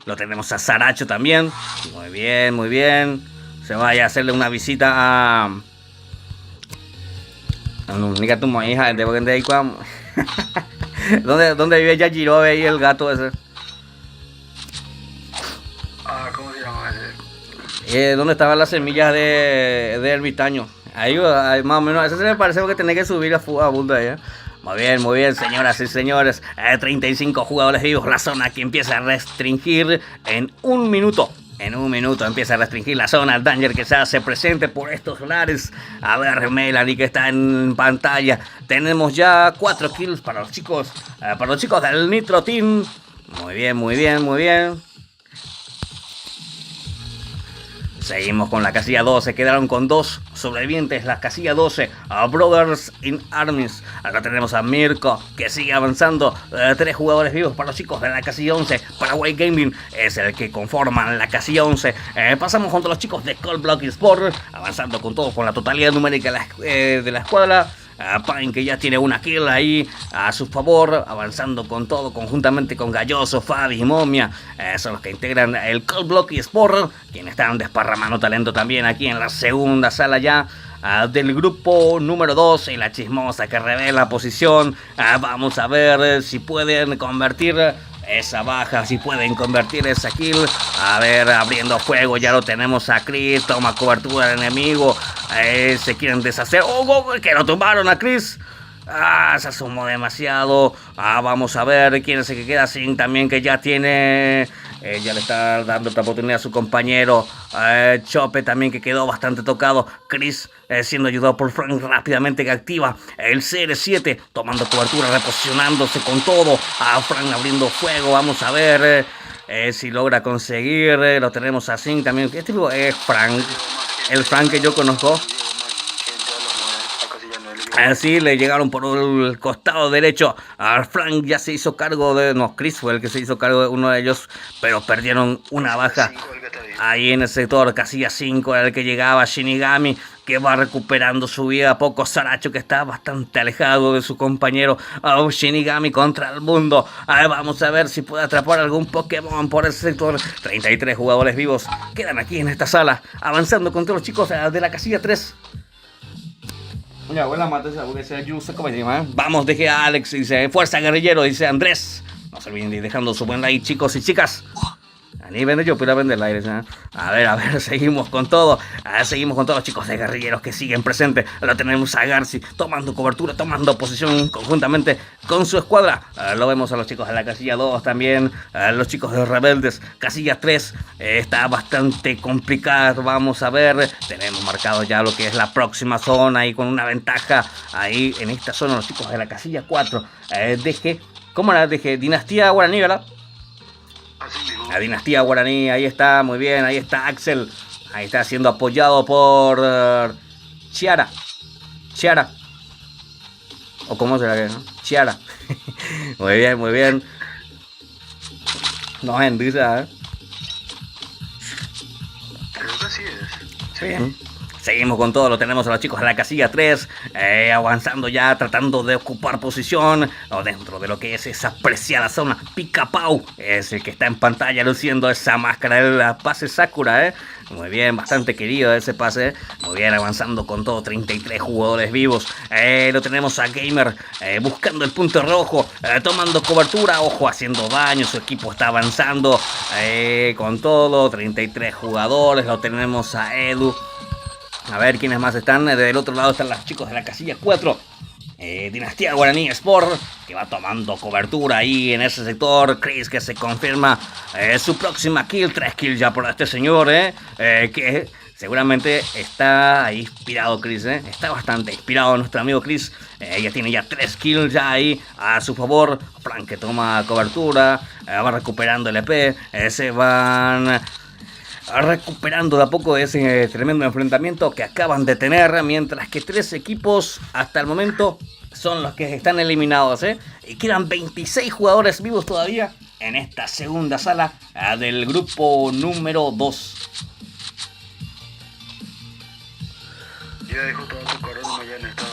Lo tenemos a Saracho también. Muy bien. Se vaya a hacerle una visita a... Nica tu hija de ahí. ¿Dónde vive Yajiro ahí el gato ese? ¿Cómo se llama ese? ¿Dónde estaban las semillas de ermitaño? Ahí más o menos. A ese se me parece que tenés que subir a Bunda ahí, Muy bien, señoras y señores. 35 jugadores vivos. La zona que empieza a restringir en un minuto. Empieza a restringir la zona. El Danger que se hace presente por estos lares. A ver, Melanie que está en pantalla. Tenemos ya 4 kills para los chicos. Del Nitro Team. Muy bien. Seguimos con la casilla 12, quedaron con 2 sobrevivientes, la casilla 12, a Brothers in Armies. Acá tenemos a Mirko, que sigue avanzando, 3 jugadores vivos para los chicos de la casilla 11, Paraguay Gaming es el que conforman la casilla 11. Pasamos junto a los chicos de Callblock Sport, avanzando con todo, con la totalidad numérica de la escuadra. Pine que ya tiene una kill ahí a su favor, avanzando con todo conjuntamente con Galloso, Fabi y Momia. Son los que integran el Callblock y Sport, quienes están desparramando talento también aquí en la segunda sala ya del grupo número 2 y la chismosa que revela posición. Vamos a ver si pueden convertir esa baja, si pueden convertir esa kill. A ver, abriendo fuego, ya lo tenemos a Chris, toma cobertura del enemigo. Se quieren deshacer. Que lo tumbaron a Chris. Se asomó demasiado. Vamos a ver quién es el que queda sin también, que ya tiene... ya le está dando otra oportunidad a su compañero. Chope también, que quedó bastante tocado. Chris siendo ayudado por Frank rápidamente, que activa el CR7, tomando cobertura, reposicionándose con todo. Frank abriendo fuego. Vamos a ver si logra conseguir. Lo tenemos así también. Este tipo es Frank. El Frank que yo conozco. Así le llegaron por el costado derecho. Frank ya se hizo cargo de... No, Chris fue el que se hizo cargo de uno de ellos, pero perdieron una baja. Ahí en el sector, casilla 5, era el que llegaba Shinigami, que va recuperando su vida a poco. Saracho, que está bastante alejado de su compañero. Shinigami contra el mundo. Vamos a ver si puede atrapar algún Pokémon por ese sector. 33 jugadores vivos quedan aquí en esta sala, avanzando contra los chicos de la casilla 3. Mi abuela mata esa hamburguesa de Yusa, ¿cómo se llama? Vamos, dije a Alex, dice fuerza guerrillero, dice Andrés. No se olviden de ir dejando su buen like, chicos y chicas. Ni vender yo, pero vender el aire. ¿Eh? A ver, seguimos con todo. Seguimos con todos los chicos de guerrilleros que siguen presentes. Lo tenemos a Garci tomando cobertura, tomando posición conjuntamente con su escuadra. Lo vemos a los chicos de la casilla 2 también. Los chicos de rebeldes. Casilla 3 está bastante complicada. Vamos a ver. Tenemos marcado ya lo que es la próxima zona y con una ventaja ahí en esta zona los chicos de la casilla 4. ¿Cómo era? Dinastía Guaraní, ¿verdad? La dinastía guaraní, ahí está, muy bien, ahí está Axel, ahí está siendo apoyado por Chiara, o cómo será que, ¿no? Chiara, muy bien, no en risa, Creo que así es. Sí. Bien. Seguimos con todo, lo tenemos a los chicos de la casilla 3, avanzando ya, tratando de ocupar posición o dentro de lo que es esa preciada zona. Picapau es el que está en pantalla luciendo esa máscara del pase Sakura, Muy bien, bastante querido ese pase. Muy bien, avanzando con todo, 33 jugadores vivos. Lo tenemos a Gamer buscando el punto rojo, tomando cobertura, ojo, haciendo daño. Su equipo está avanzando con todo, 33 jugadores. Lo tenemos a Edu. A ver quiénes más están. Del otro lado están los chicos de la casilla 4. Dinastía Guaraní Sport, que va tomando cobertura ahí en ese sector. Chris, que se confirma su próxima kill. 3 kills ya por este señor, que seguramente está ahí inspirado Chris, está bastante inspirado nuestro amigo Chris. Ya tiene ya 3 kills ya ahí a su favor. Frank, que toma cobertura, va recuperando el EP. Se van recuperando de a poco ese tremendo enfrentamiento que acaban de tener, mientras que 3 equipos hasta el momento son los que están eliminados, y quedan 26 jugadores vivos todavía en esta segunda sala del grupo número 2. Ya dejo toda tu cara nomás ya en esta...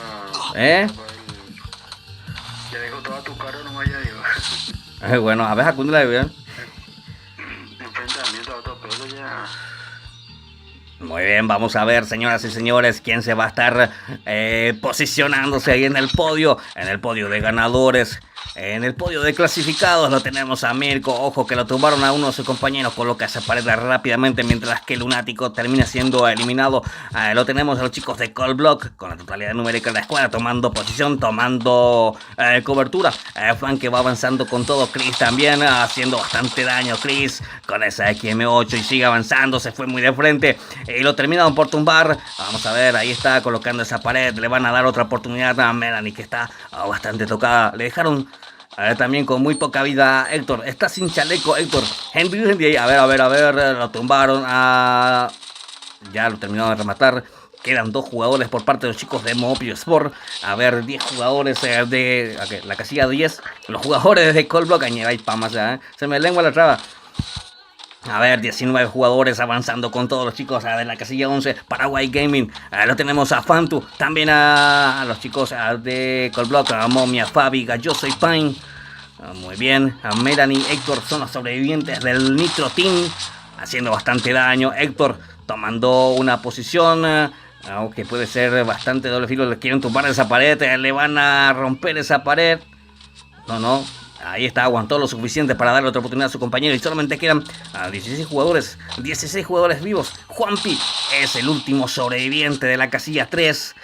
Ya dejo toda tu cara nomás ya, digo. Bueno, a ver, acúndela bien. Enfrentamiento a todo peso ya. Muy bien, vamos a ver, señoras y señores, quién se va a estar posicionándose ahí en el podio de ganadores. En el podio de clasificados lo tenemos a Mirko. Ojo que lo tumbaron a uno de sus compañeros. Coloca esa pared rápidamente mientras que Lunático termina siendo eliminado. Lo tenemos a los chicos de Cold Block con la totalidad numérica de la escuadra tomando posición, tomando cobertura. Frank, que va avanzando con todo. Chris también haciendo bastante daño. Chris con esa XM8 y sigue avanzando. Se fue muy de frente y lo terminaron por tumbar. Vamos a ver, ahí está colocando esa pared. Le van a dar otra oportunidad a Melanie, que está bastante tocada. Le dejaron también con muy poca vida a Héctor. Está sin chaleco Héctor. Henry, a ver, lo tumbaron. Ya lo terminaron de rematar. Quedan 2 jugadores por parte de los chicos de Moopio Sport. A ver, 10 jugadores de la casilla 10. Los jugadores de Cold Block. Ay, pamas, se me lengua la traba. A ver, 19 jugadores avanzando con todos los chicos de la casilla 11. Paraguay Gaming. Lo tenemos a Fantu. También a los chicos de Cold Block. A Momia, Fabi, Galloso y Pine. Muy bien. A Melanie, Héctor son los sobrevivientes del Nitro Team. Haciendo bastante daño. Héctor tomando una posición que puede ser bastante doble filo. Le quieren tumbar esa pared. Le van a romper esa pared. No. Ahí está, aguantó lo suficiente para darle otra oportunidad a su compañero. Y solamente quedan 16 jugadores vivos. Juanpi es el último sobreviviente de la casilla 3.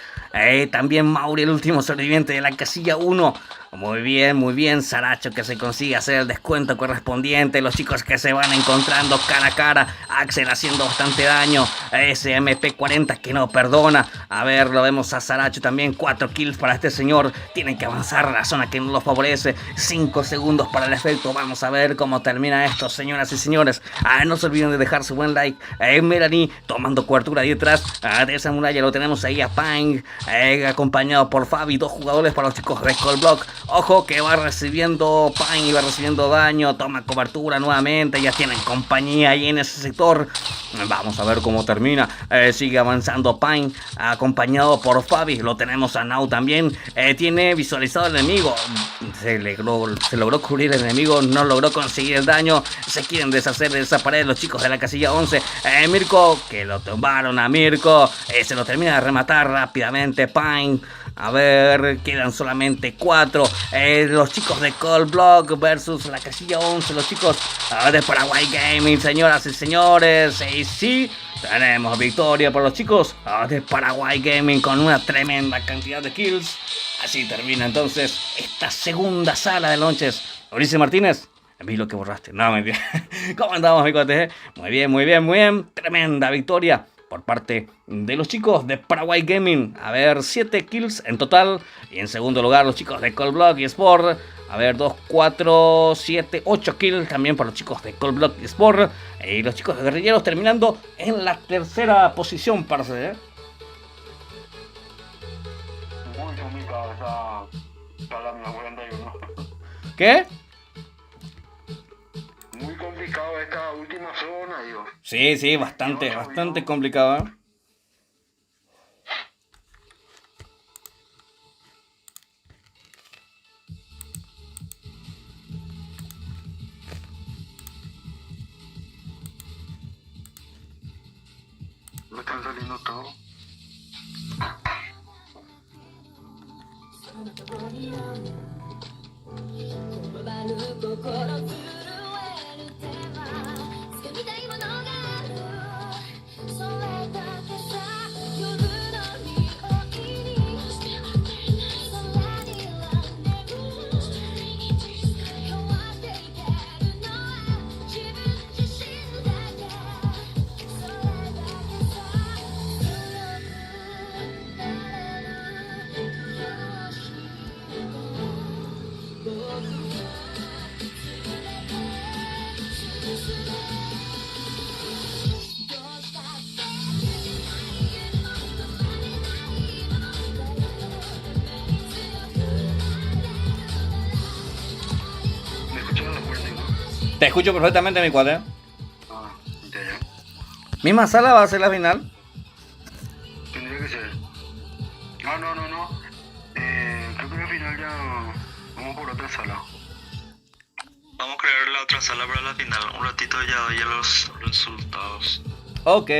También Mauri, el último sobreviviente de la casilla 1. Muy bien, Saracho, que se consigue hacer el descuento correspondiente. Los chicos que se van encontrando cara a cara. Axel haciendo bastante daño. Ese MP40 que no perdona. A ver, lo vemos a Saracho también. 4 kills para este señor. Tienen que avanzar a la zona que no los favorece. 5 segundos para el efecto. Vamos a ver cómo termina esto, señoras y señores. No se olviden de dejar su buen like. Melanie tomando cobertura ahí detrás de esa muralla. Lo tenemos ahí a Pang, acompañado por Fabi. 2 jugadores para los chicos de Cold Block. Ojo que va recibiendo Pine y va recibiendo daño. Toma cobertura nuevamente. Ya tienen compañía ahí en ese sector. Vamos a ver cómo termina. Sigue avanzando Pine, acompañado por Fabi. Lo tenemos a Nau también. Tiene visualizado el enemigo. Se logró cubrir el enemigo. No logró conseguir el daño. Se quieren deshacer de esa pared los chicos de la casilla 11. Mirko, que lo tumbaron a Mirko. Se lo termina de rematar rápidamente Pine. A ver, quedan solamente 4. Los chicos de Cold Block versus la casilla 11. Los chicos de Paraguay Gaming, señoras y señores. Y sí, tenemos victoria para los chicos de Paraguay Gaming con una tremenda cantidad de kills. Así termina entonces esta segunda sala de lonches. Mauricio Martínez, vi lo que borraste. No, muy bien. ¿Cómo andamos, mi cuate? Muy bien, muy bien, muy bien. Tremenda victoria por parte de los chicos de Paraguay Gaming. A ver, 7 kills en total. Y en segundo lugar, los chicos de Cold Block y Sport. A ver, 2, 4, 7, 8 kills también para los chicos de Cold Block y Sport. Y los chicos de Guerrilleros terminando en la tercera posición, parce. Muy complicado esa sala número 41. ¿Qué? Muy complicado esta última zona, Dios. Sí, bastante complicado, ¿eh? Me están saliendo todo. Te escucho perfectamente, mi cuate. Ah, ya. ¿Misma sala va a ser la final? Tendría que ser. No. Creo que al final ya vamos por otra sala. Vamos a crear la otra sala para la final. Un ratito ya doy los resultados. Ok.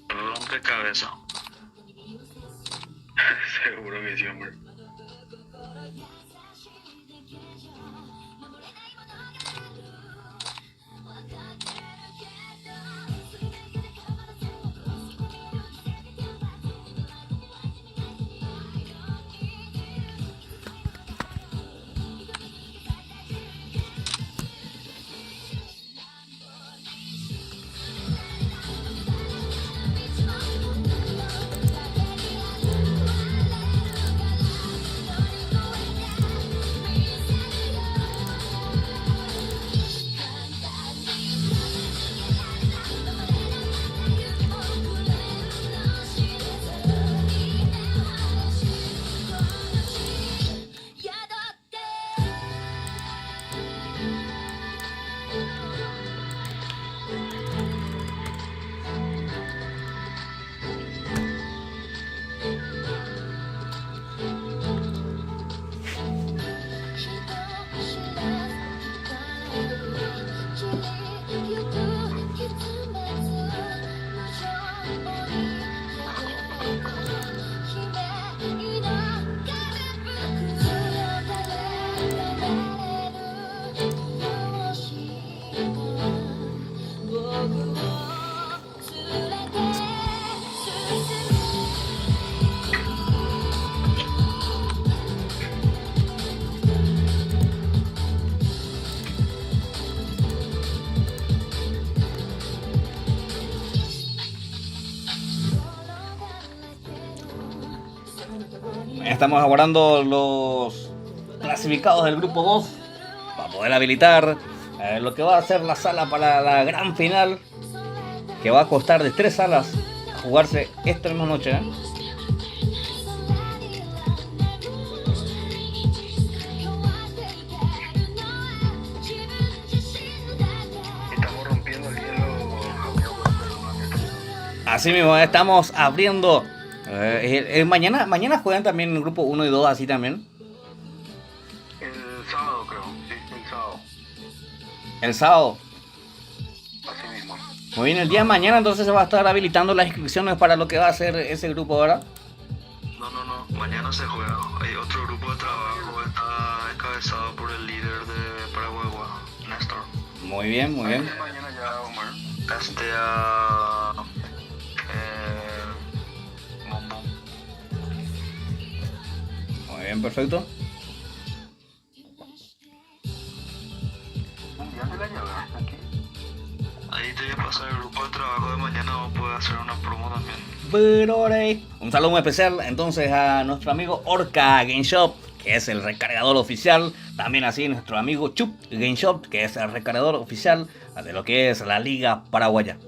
Rompecabezas. Seguro que sí, hombre. Estamos aguardando los clasificados del grupo 2 para poder habilitar lo que va a ser la sala para la gran final, que va a costar de 3 salas a jugarse esta misma noche, ¿eh? Estamos rompiendo el hielo, amigo. Así mismo, estamos abriendo. Mañana juegan también el grupo 1 y 2, así también. El sábado, creo. Sí, el sábado. El sábado. Así mismo. Muy bien, el día de mañana entonces se va a estar habilitando las inscripciones para lo que va a ser ese grupo, ¿verdad? No, mañana se juega. Hay otro grupo de trabajo, está encabezado por el líder de Paraguay, Néstor. Muy bien, muy bien. Mañana ya, Omar. Mombo. Muy bien, perfecto. Mundial de la llave, aquí. Ahí te voy a pasar el grupo de trabajo de mañana, vos podés hacer una promo también. Un saludo muy especial entonces a nuestro amigo Orca Game Shop, que es el recargador oficial. También así nuestro amigo Chup Game Shop, que es el recargador oficial de lo que es la Liga Paraguaya.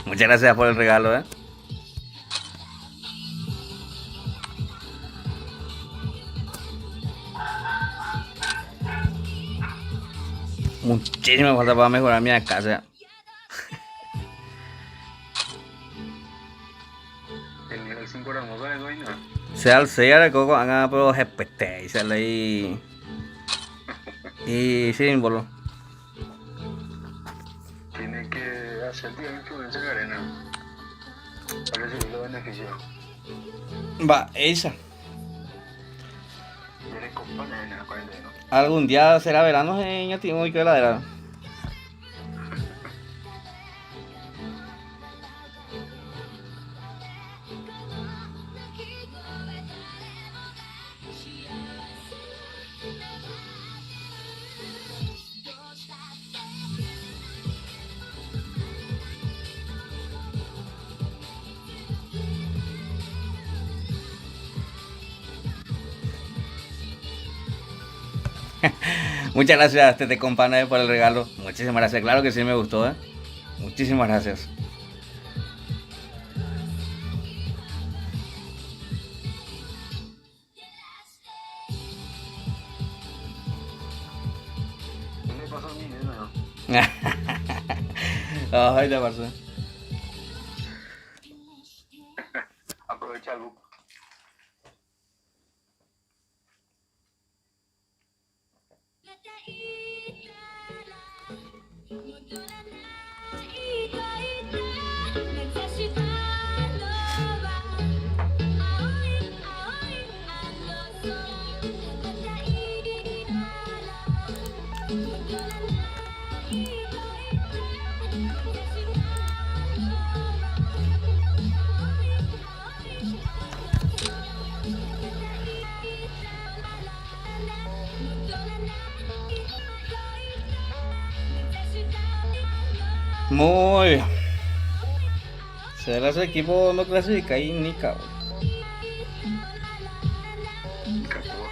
Muchas gracias por el regalo, Muchísimo falta para mejorar mi casa. El nivel 5 era hermoso de Doina. Se al sellar coco haga pero GPT y se leí y símbolo. Tiene que hacer día influencia de arena. Para recibir los beneficios. Va, esa. Yo le acompaño en la cuarentena. Algún día será verano en Yatimo y que heladera. Muchas gracias, Tete Compane, por el regalo. Muchísimas gracias. Claro que sí me gustó, Muchísimas gracias. ¿Qué le pasó a mi nena? Ay, te pasó. Aprovecha el book. Muy bien. Será su equipo no clasifica ahí ni cabrón. Capó.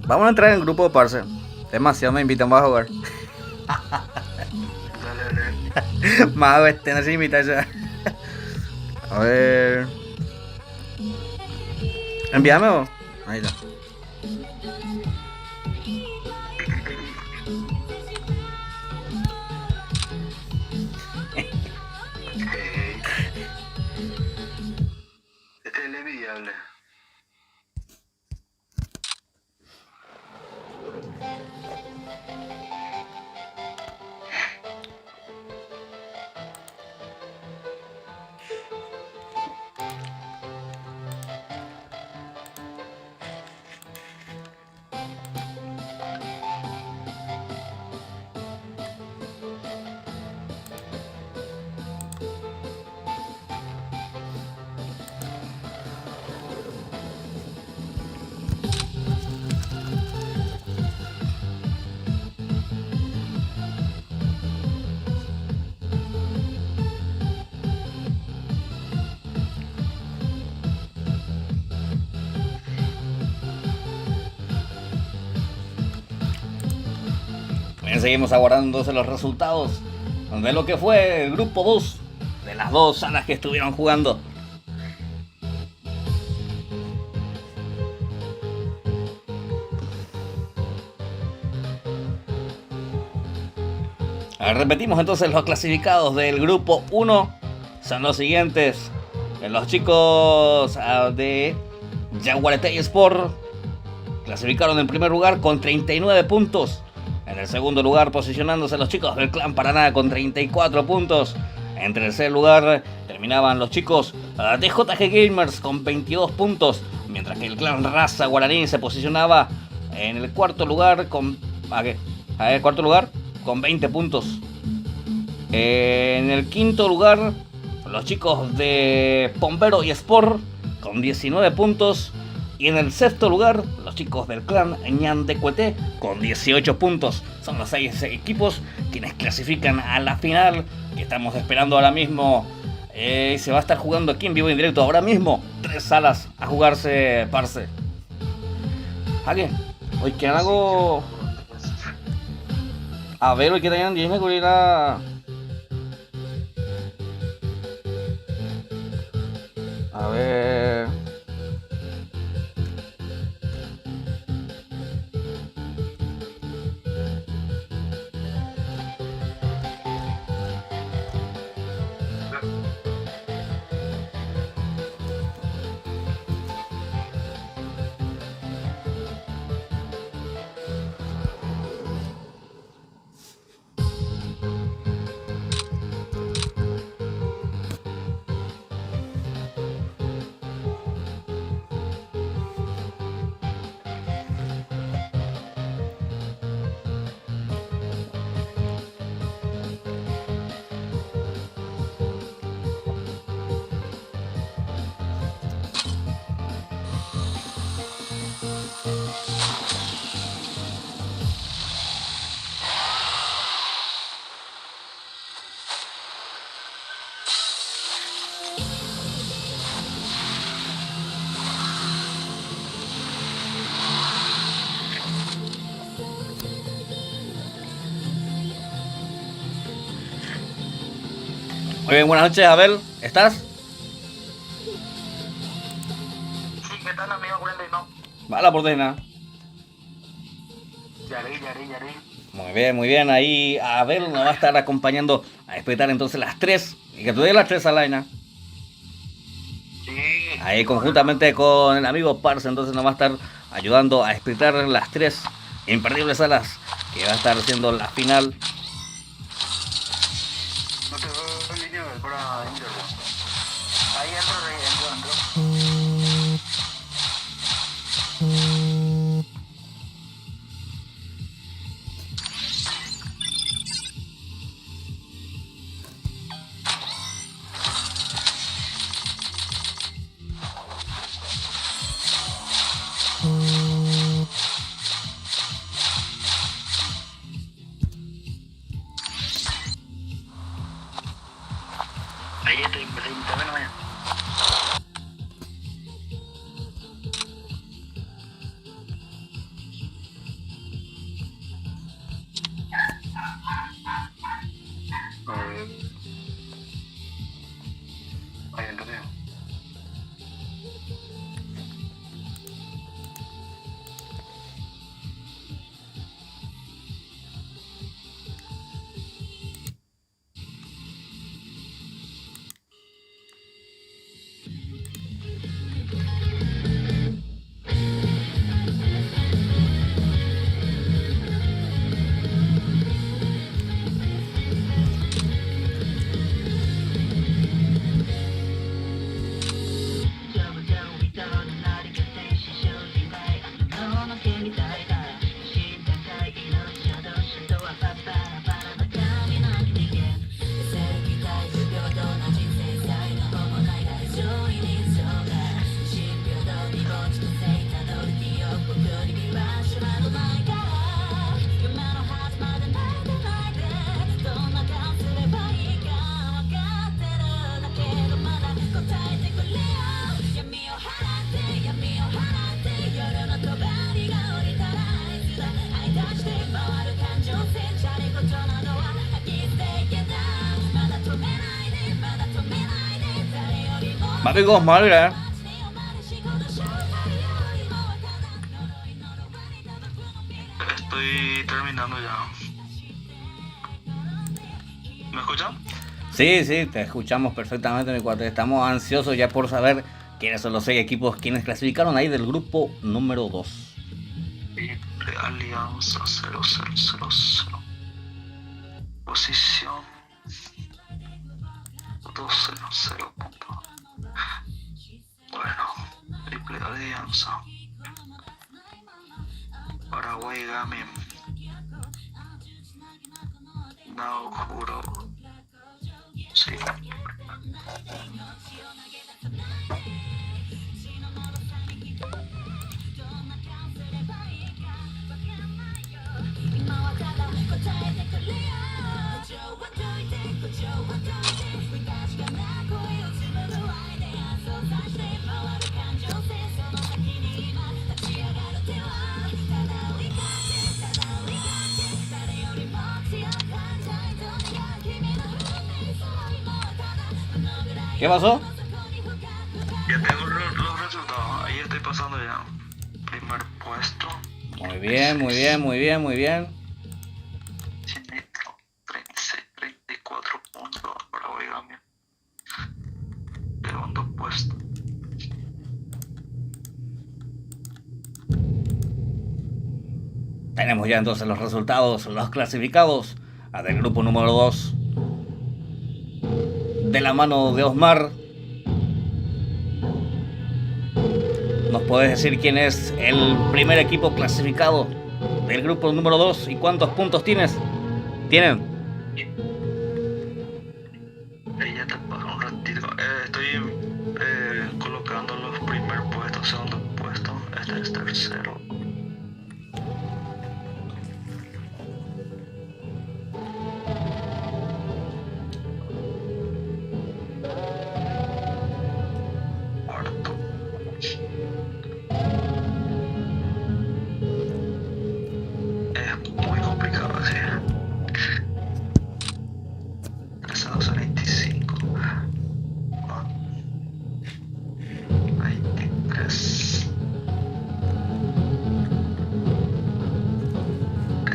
Vamos a entrar en grupo, parce. Demasiado me invitan a jugar. Dale. Mago, no se invita ya. A ver. Envíame vos. Ahí está. Ey. Este es el envidiable. Bien, seguimos aguardándose los resultados de lo que fue el grupo 2 de las dos salas que estuvieron jugando. Repetimos entonces los clasificados del grupo 1 son los siguientes. Los chicos de Yaguareté Sport clasificaron en primer lugar con 39 puntos. En el segundo lugar posicionándose los chicos del Clan Paraná con 34 puntos. En tercer lugar terminaban los chicos de JG Gamers con 22 puntos. Mientras que el Clan Raza Guaraní se posicionaba en el cuarto lugar con... cuarto lugar con 20 puntos. En el quinto lugar los chicos de Pombero y Sport con 19 puntos. Y en el sexto lugar, los chicos del Clan Ñandecueté con 18 puntos. Son los 6 equipos quienes clasifican a la final, que estamos esperando ahora mismo. Se va a estar jugando aquí en vivo y en directo ahora mismo. 3 salas a jugarse, parce. ¿Alguien? Hoy que hago... A ver, hoy que tengan 10 me cubrirá... A ver... Muy bien, buenas noches, Abel. ¿Estás? Sí, ¿qué tal, amigo Wendy? No. Va la porteña. Yari. Muy bien. Ahí Abel nos va a estar acompañando a espetar entonces las 3. Y que tú des las 3 a Laina. Sí. Ahí conjuntamente con el amigo Parce, entonces nos va a estar ayudando a espetar las 3 imperdibles salas que va a estar haciendo la final. No te veo en línea para internet. Ahí entro. Papi Gosmar, mira. Estoy terminando ya. ¿Me escuchan? Sí, sí, te escuchamos perfectamente, mi cuate. Estamos ansiosos ya por saber quiénes son los 6 equipos quienes clasificaron ahí del grupo número 2. Alianza 0000. Posición 200. Bueno, Triple Alianza. Paraguay Gaming. Naokuro. Sí. ¿Qué pasó? Ya tengo los resultados. Ahí estoy pasando ya. Primer puesto. Muy bien, muy bien, muy bien, muy bien. 36, 34 puntos para Oigami. Segundo puesto. Tenemos ya entonces los resultados, los clasificados del grupo número 2. De la mano de Osmar. ¿Nos puedes decir quién es el primer equipo clasificado del grupo número 2 y cuántos puntos tienen? Ya te paso un ratito. Estoy colocando los primer puestos, segundo puesto. Este es tercero. Cuarto. Es muy complicado así. 13 a 12, 25. 23.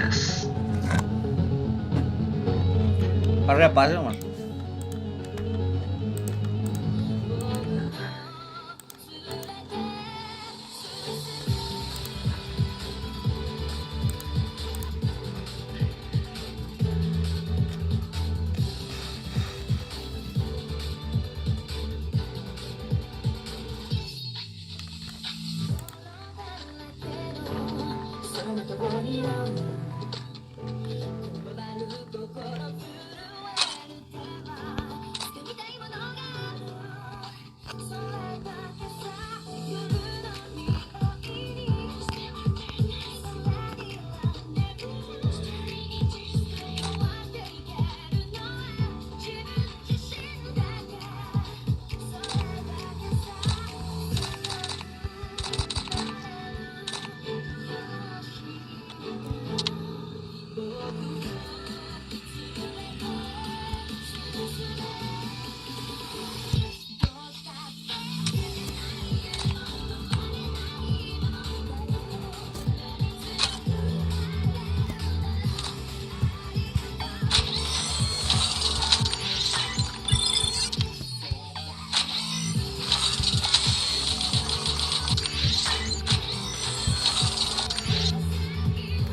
Es. Arriba, pase, man.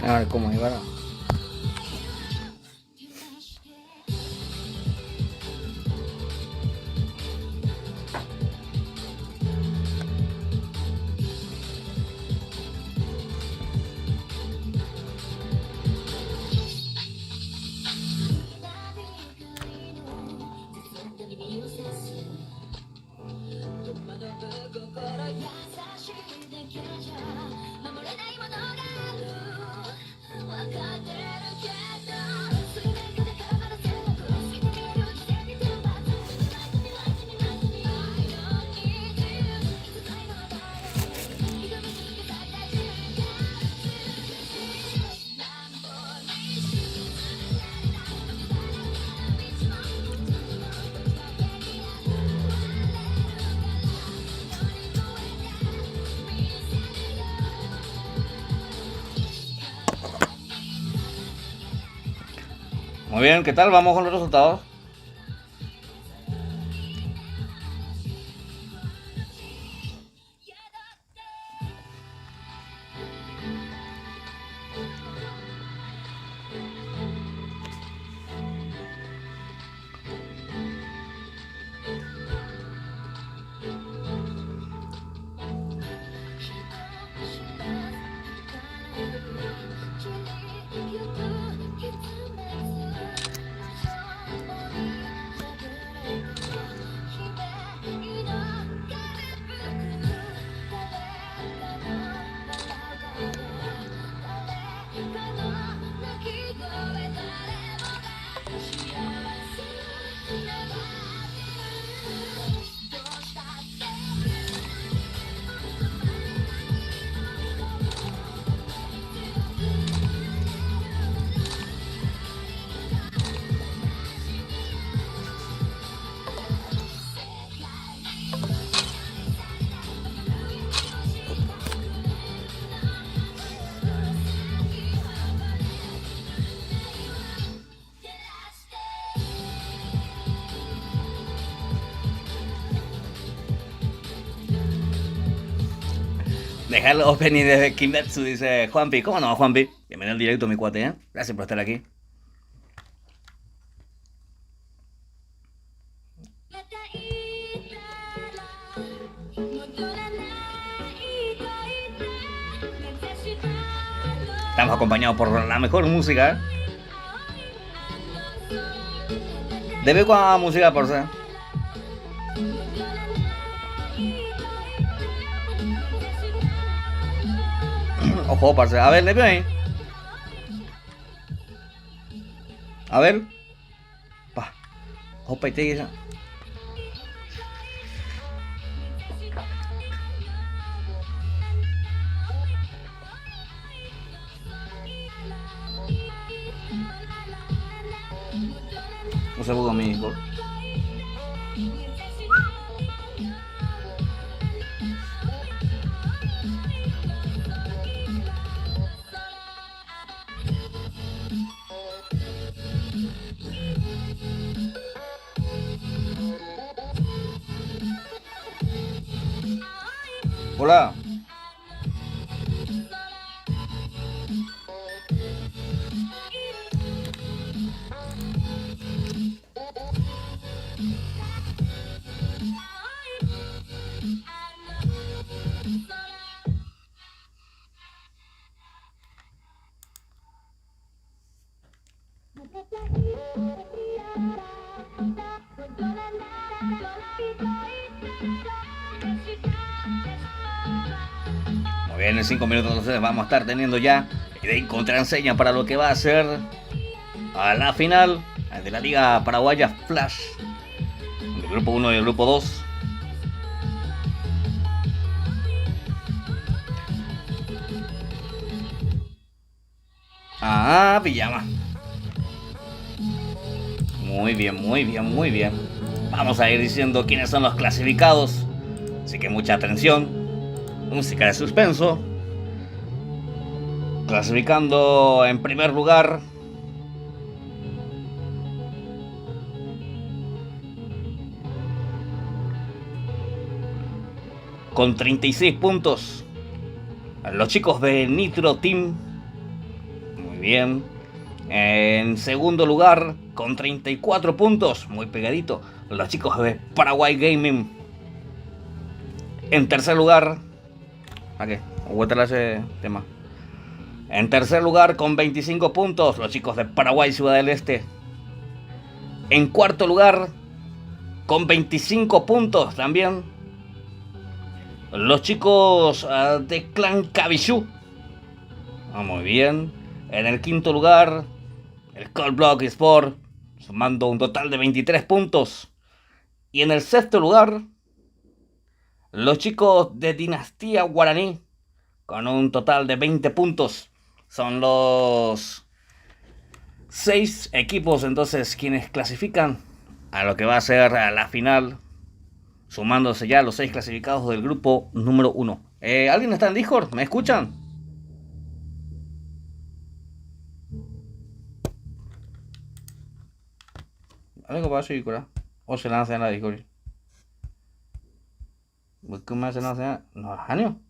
A ver cómo iba. Muy bien, ¿qué tal? Vamos con los resultados. Dejar el opening de Kimetsu, dice Juanpi. ¿Cómo no, Juanpi? Bienvenido al directo, mi cuate, ¿eh? Gracias por estar aquí. Estamos acompañados por la mejor música, ¿eh? Debe con música por ser. Ojo, parce. A ver, le veo ahí. A ver. Pa. Opa, y te dice. No se buga mi gol. Hola. Muy bien, en 5 minutos entonces vamos a estar teniendo ya de contraseña para lo que va a ser a la final de la Liga Paraguaya Flash del grupo 1 y el grupo 2. Ah, pijama. Muy bien, muy bien, muy bien. Vamos a ir diciendo quiénes son los clasificados. Así que mucha atención. Música de suspenso. Clasificando en primer lugar. Con 36 puntos. Los chicos de Nitro Team. Muy bien. En segundo lugar, con 34 puntos. Muy pegadito. Los chicos de Paraguay Gaming. En tercer lugar. ¿A qué? Aguántala ese tema. En tercer lugar, con 25 puntos, los chicos de Paraguay Ciudad del Este. En cuarto lugar, con 25 puntos también, los chicos de Clan Cabillú. Muy bien. En el quinto lugar, el Cold Block Sport, sumando un total de 23 puntos. Y en el sexto lugar, los chicos de Dinastía Guaraní, con un total de 20 puntos. Son los 6 equipos entonces quienes clasifican a lo que va a ser a la final, sumándose ya los 6 clasificados del grupo número 1. ¿Alguien está en Discord? ¿Me escuchan? Algo para subir, o se lanza en la Discord. ¿Cómo se lanza? No, Janio.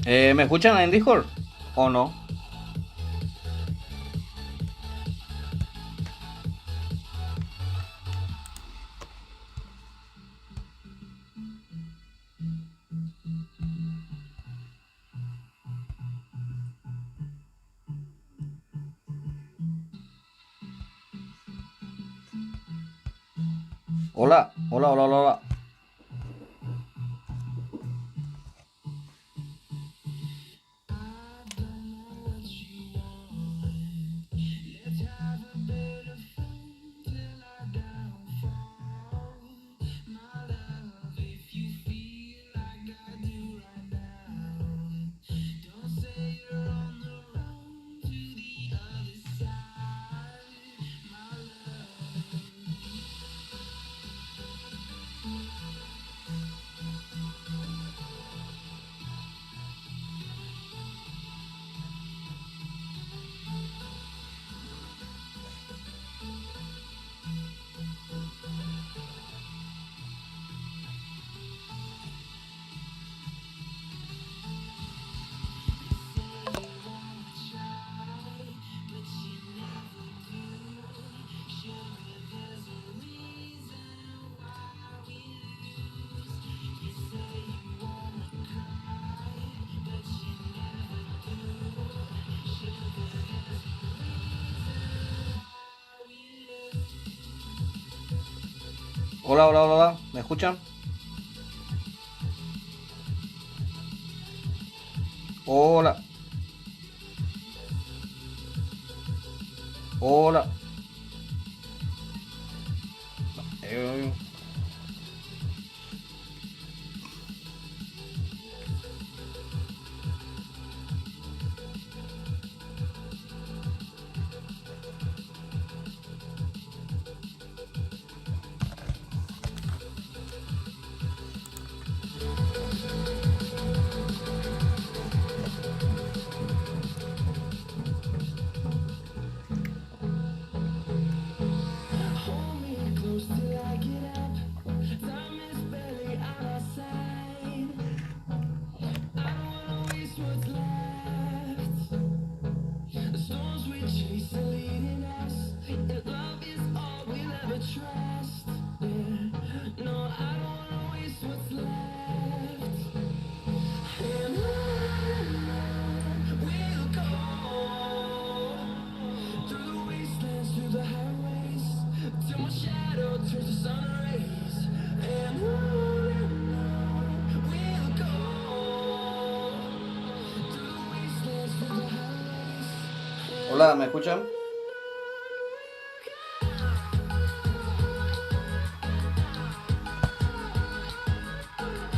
¿Me escuchan en Discord? ¿O no? Hola, hola, hola, hola, hola. Hola, hola, hola, hola. ¿Me escuchan? Hola. Hola. Eh, Hola, ¿me escuchan?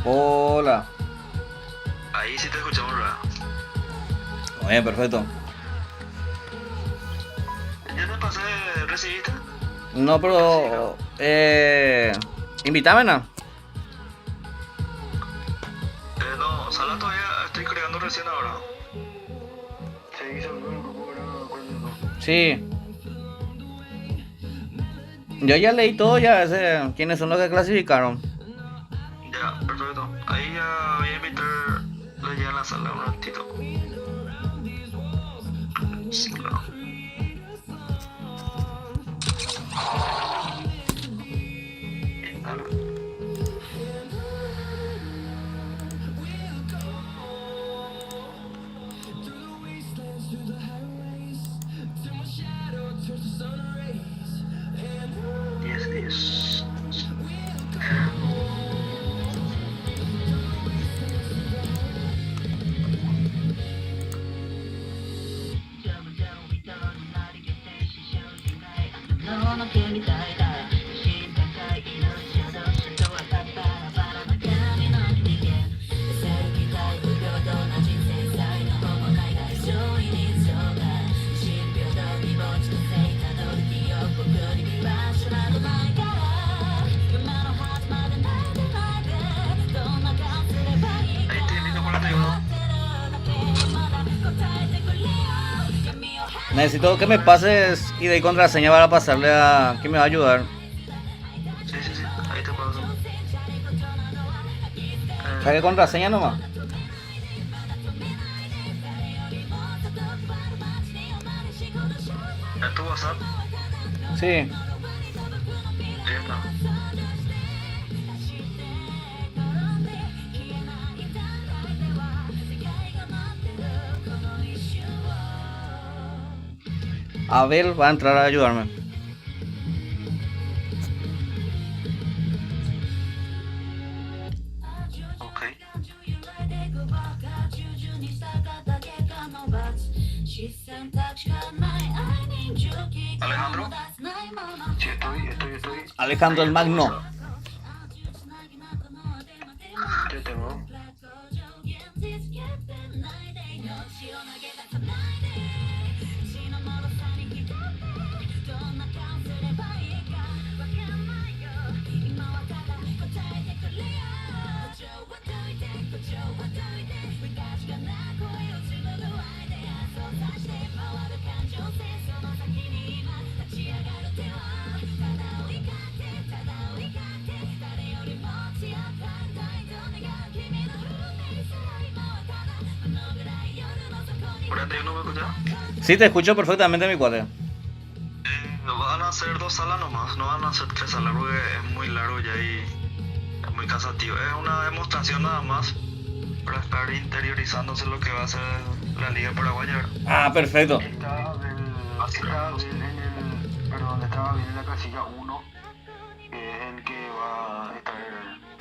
Hola. Ahí sí te escuchamos, ¿verdad? Bien, perfecto. ¿Ya te pasé, recibiste? No, pero... invítame, ¿no? No, sala todavía estoy creando recién ahora. Se hizo el grupo ahora cuando Sí. Yo ya leí todo, ya sé quiénes son los que clasificaron. Ya, perfecto. Ahí ya voy a invitar ya a la sala un ratito. Sala. Ahí te invito por la ayuda. Necesito que me pases ID y contraseña para pasarle a... ¿Quién me va a ayudar? Sí, ahí te paso. ¿Sabe contraseña nomás? ¿En tu WhatsApp? Sí. Ya está. Abel va a entrar a ayudarme. Ok. Alejandro. Sí, estoy. Alejandro el Magno. Yo tengo. ¿41 me escuchas? Sí, te escucho perfectamente, mi cuate. Van a ser 2 salas nomás, no van a ser 3 salas porque es muy largo ya y es muy cansativo. Es una demostración nada más para estar interiorizándose lo que va a ser la Liga Paraguaya, ¿verdad? Ah, perfecto. Estaba bien en la casilla 1, que es el que va a estar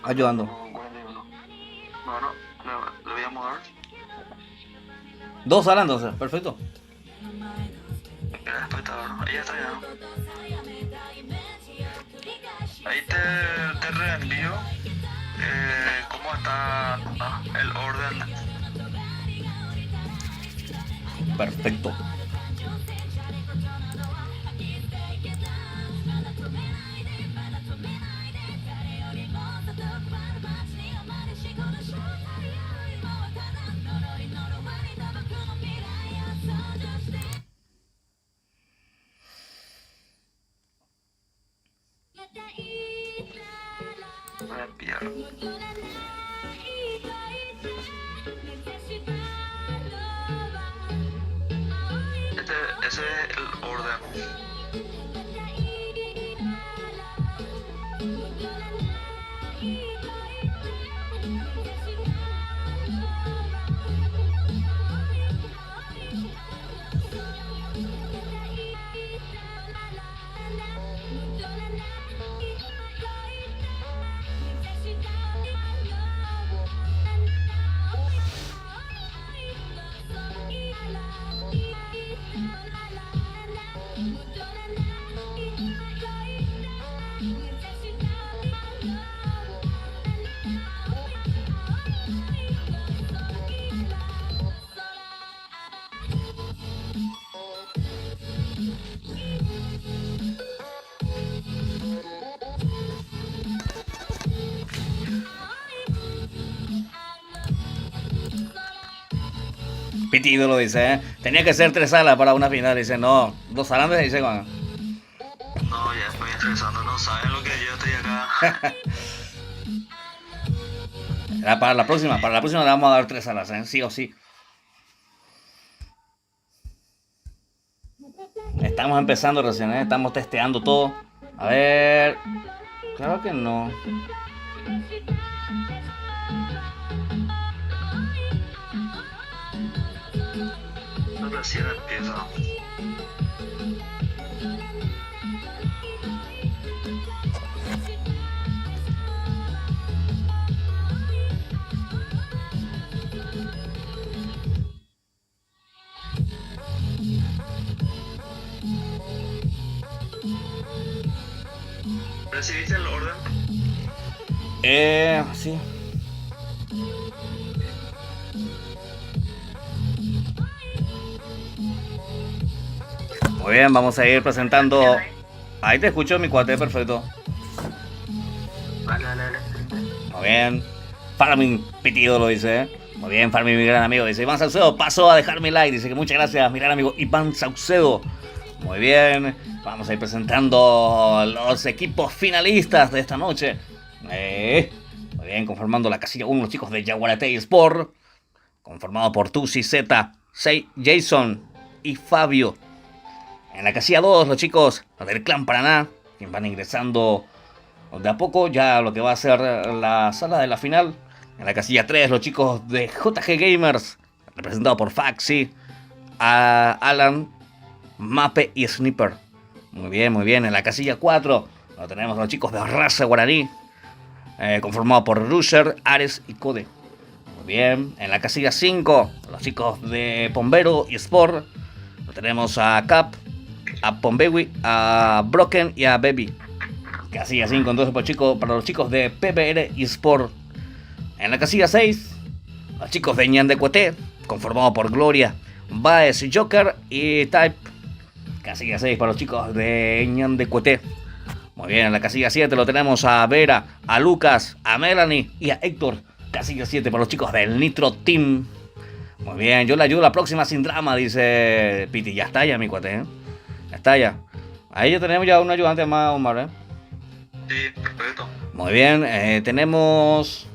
Ayudando. con 41. Bueno, le voy a mudar. 2 salas entonces, perfecto. Era espectador, ahí está ya. Ahí te reenvío cómo está el orden. Perfecto. Voy a enviar. Ese es el orden. Pitido lo dice, ¿eh? Tenía que ser 3 salas para una final. Dice, no, 2 salas me dice, bueno. No, ya estoy estresando, no saben lo que yo estoy acá. Para la próxima le vamos a dar 3 salas, ¿eh? Sí o sí. Estamos empezando recién, ¿eh? Estamos testeando todo. A ver. Claro que no. Recién empieza. ¿Recibiste el orden? Sí. Muy bien, vamos a ir presentando. Ahí te escucho, mi cuate, perfecto. Dale. Muy bien. Farming Pitido lo dice, ¿eh? Muy bien, Farming, mi gran amigo. Dice Iván Saucedo, paso a dejar mi like. Dice que muchas gracias, mi gran amigo Iván Saucedo. Muy bien. Vamos a ir presentando los equipos finalistas de esta noche. Muy bien, conformando la casilla 1, los chicos de Yaguaratey Sport. Conformado por Tusi, Z, Jason y Fabio. En la casilla 2, los chicos del Clan Paraná, quien van ingresando de a poco ya lo que va a ser la sala de la final. En la casilla 3, los chicos de JG Gamers, representados por Faxi, Alan, Mape y Sniper. Muy bien, muy bien. En la casilla 4, lo tenemos los chicos de Raza Guaraní, conformados por Rusher, Ares y Code. Muy bien. En la casilla 5, los chicos de Pombero y Sport, lo tenemos a Cap, a Pombewi, a Broken y a Baby. Casilla 5 entonces para los chicos de PBR y Sport. En la casilla 6, los chicos de Ñandecueté, conformados por Gloria, Baez, Joker y Type. Casilla 6 para los chicos de Ñandecueté. Muy bien, en la casilla 7 lo tenemos a Vera, a Lucas, a Melanie y a Héctor. Casilla 7 para los chicos del Nitro Team. Muy bien, yo le ayudo la próxima sin drama, dice Piti. Ya está ya, mi cuate, ¿eh? Ya está ya. Ahí ya tenemos ya un ayudante más, Omar, ¿eh? Sí, perfecto. Muy bien, tenemos...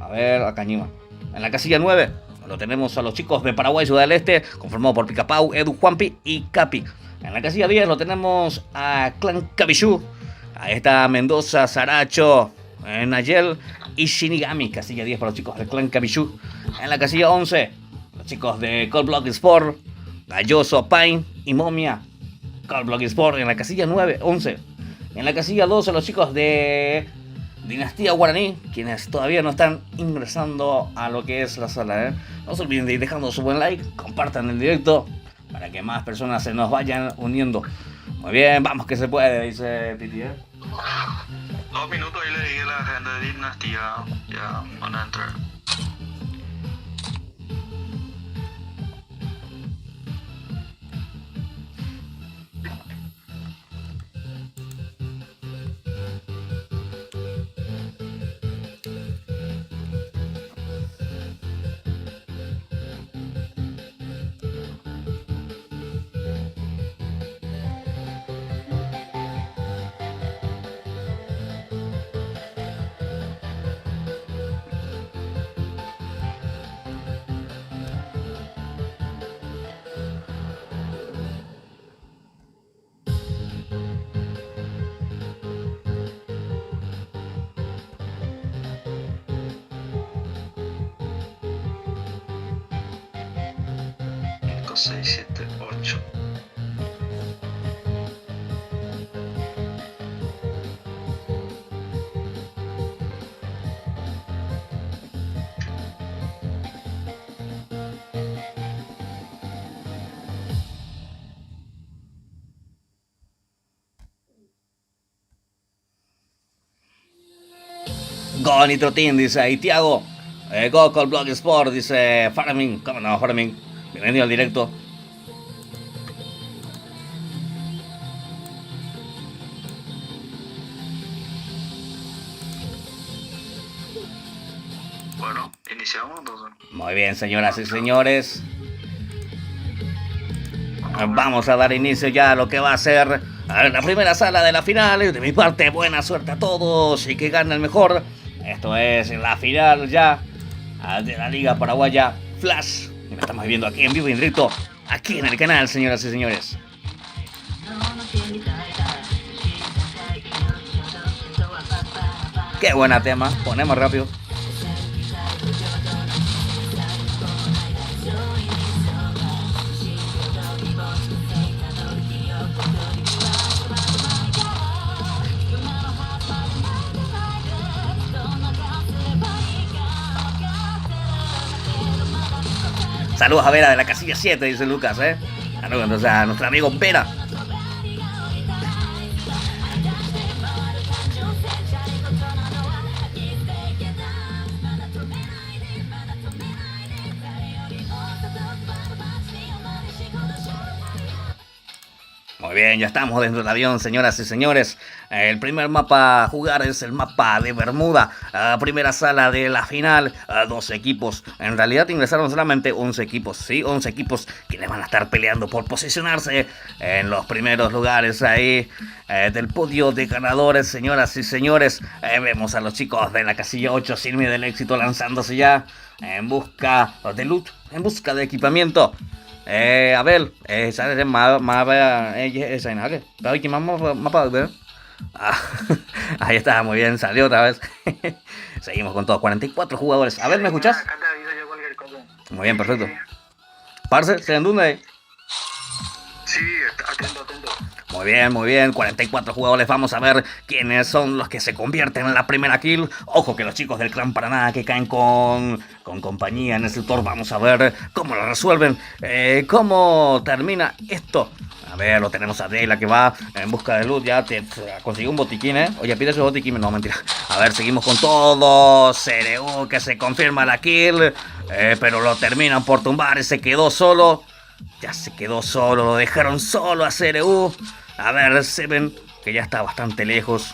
A ver, a Cañima. En la casilla 9 lo tenemos a los chicos de Paraguay, Ciudad del Este, conformados por Picapau, Edu, Juanpi y Capi. En la casilla 10 lo tenemos a Clan Kabishu. Ahí está Mendoza, Saracho, Nayel y Shinigami. Casilla 10 para los chicos del Clan Kabishu. En la casilla 11, los chicos de Cold Block Sport, Galloso, Pine y Momia. Cold Block Sport en la casilla 11. En la casilla 12, los chicos de Dinastía Guaraní, quienes todavía no están ingresando a lo que es la sala, ¿eh? No se olviden de ir dejando su buen like, compartan el directo para que más personas se nos vayan uniendo. Muy bien, vamos que se puede, dice Titi, ¿eh? 2 minutos y le dije a la gente de Dinastía, ya van a entrar. Cinco, 6, 7, 8. Go Nitro Team, dice ahí Tiago. Go Cold Block Sport, dice Farming. ¿Cómo no, Farming? Bienvenido al directo. Bueno, iniciamos entonces. Muy bien, señoras y señores. Vamos a dar inicio ya a lo que va a ser la primera sala de la final. De mi parte, buena suerte a todos y que gane el mejor. Esto es la final ya de la Liga Paraguaya Flash. Y la estamos viendo aquí en vivo y en directo, aquí en el canal, señoras y señores. Qué buena tema, ponemos rápido. Saludos a Vera de la casilla 7, dice Lucas, ¿eh? Entonces a nuestro amigo Vera. Muy bien, ya estamos dentro del avión, señoras y señores. El primer mapa a jugar es el mapa de Bermuda. Primera sala de la final. 12 equipos. En realidad ingresaron solamente 11 equipos. Sí, 11 equipos que le van a estar peleando por posicionarse en los primeros lugares ahí del podio de ganadores, señoras y señores. Vemos a los chicos de la casilla 8, Silmi del éxito, lanzándose ya en busca de loot, en busca de equipamiento. A ver, ¿sabes? Ahí está, muy bien, salió otra vez. Seguimos con todos, 44 jugadores. A ver, ¿me escuchás? Acá te aviso yo cualquier cosa. Muy bien, perfecto. Parce, ¿se dónde? Sí, atento. Muy bien, 44 jugadores. Vamos a ver quiénes son los que se convierten en la primera kill. Ojo que los chicos del Clan Paraná que caen con compañía en el sector. Vamos a ver cómo lo resuelven, cómo termina esto. A ver, lo tenemos a Dela que va en busca de loot. Ya te consiguió un botiquín, Oye, pide ese botiquín. No, mentira. A ver, seguimos con todo. CRU que se confirma la kill, pero lo terminan por tumbar y se quedó solo. Ya se quedó solo, lo dejaron solo a CRU. A ver, Seven, que ya está bastante lejos.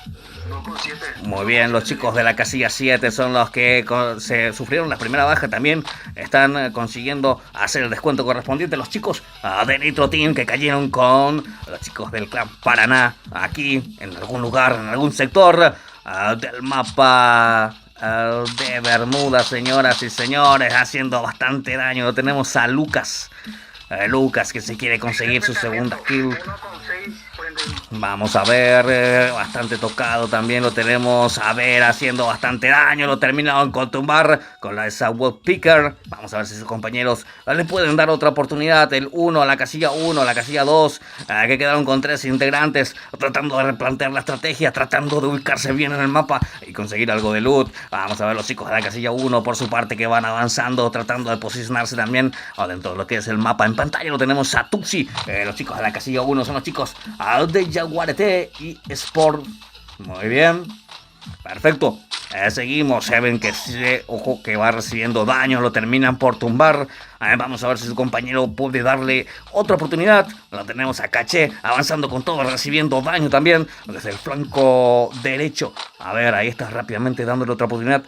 Muy bien, los chicos de la casilla 7 son los que se sufrieron la primera baja también. Están consiguiendo hacer el descuento correspondiente. Los chicos de Nitro Team que cayeron con los chicos del Clan Paraná. Aquí, en algún lugar, en algún sector del mapa de Bermuda, señoras y señores. Haciendo bastante daño. Lo tenemos a Lucas. Lucas que se quiere conseguir su segunda kill. Vamos a ver, bastante tocado también lo tenemos. A ver, haciendo bastante daño. Lo terminaron con tumbar con la esa Picker. Vamos a ver si sus compañeros le pueden dar otra oportunidad. El 1, la casilla 1, la casilla 2, que quedaron con 3 integrantes. Tratando de replantear la estrategia, tratando de ubicarse bien en el mapa y conseguir algo de loot. Vamos a ver los chicos de la casilla 1 por su parte que van avanzando, tratando de posicionarse también dentro de lo que es el mapa. En pantalla lo tenemos a Tuxi. Los chicos de la casilla 1 son los chicos de Jaguarete y Sport. Muy bien, perfecto. Seguimos. Seven que sigue, ojo que va recibiendo daño, lo terminan por tumbar. Vamos a ver si su compañero puede darle otra oportunidad. Lo tenemos a Caché avanzando con todo, recibiendo daño también desde el flanco derecho. A ver, ahí está rápidamente dándole otra oportunidad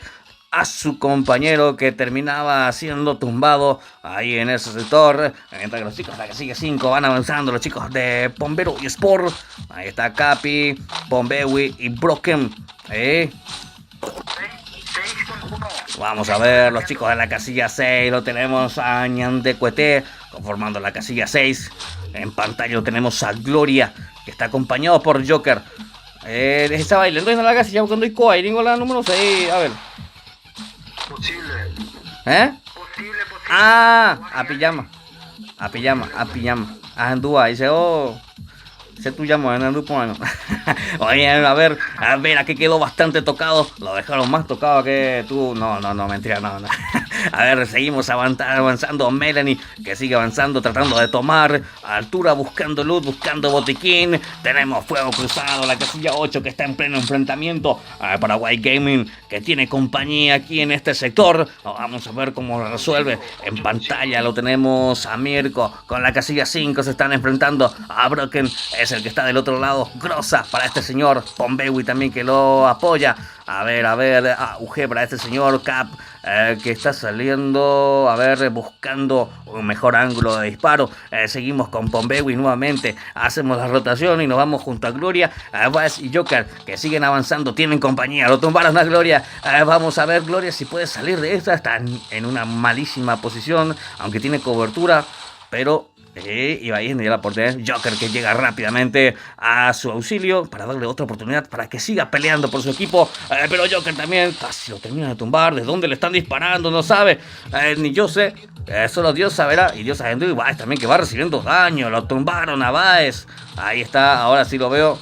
a su compañero que terminaba siendo tumbado ahí en ese sector. Mientras que los chicos de la casilla 5 van avanzando, los chicos de Pombero y Sport. Ahí está Capi, Pombewi y Broken. Vamos a ver los chicos de la casilla 6. Lo tenemos a Ñandecuete conformando la casilla 6. En pantalla lo tenemos a Gloria, que está acompañado por Joker. Está bailando en la casilla cuando hay coa y tengo la número 6. A ver. Posible. Posible. A pijama. Andúa, dice, ese tú llamas en el grupo, mano. Oye, a ver, aquí quedó bastante tocado. Lo dejaron más tocado que tú. No, mentira, no. A ver, seguimos avanzando. Melanie, que sigue avanzando, tratando de tomar altura, buscando loot, buscando botiquín. Tenemos fuego cruzado, la casilla 8 que está en pleno enfrentamiento. Paraguay Gaming, que tiene compañía aquí en este sector. Vamos a ver cómo lo resuelve. En pantalla lo tenemos a Mirko con la casilla 5. Se están enfrentando a Broken. Es el que está del otro lado. Grosa para este señor. Pombewi también que lo apoya. A ver, UG para este señor. Cap, que está saliendo, a ver, buscando un mejor ángulo de disparo. Seguimos con Pombewi nuevamente. Hacemos la rotación y nos vamos junto a Gloria, Bass y Joker, que siguen avanzando. Tienen compañía. Lo tumbaron a Gloria. Vamos a ver, Gloria, si puede salir de esta. Está en una malísima posición, aunque tiene cobertura, pero y ahí en la oportunidad Joker que llega rápidamente a su auxilio para darle otra oportunidad para que siga peleando por su equipo, pero Joker también casi lo termina de tumbar. ¿De dónde le están disparando? No sabe, ni yo sé, solo Dios saberá. Y Dios sabe, y Baez también que va recibiendo daño. Lo tumbaron a Baez. Ahí está, ahora sí lo veo.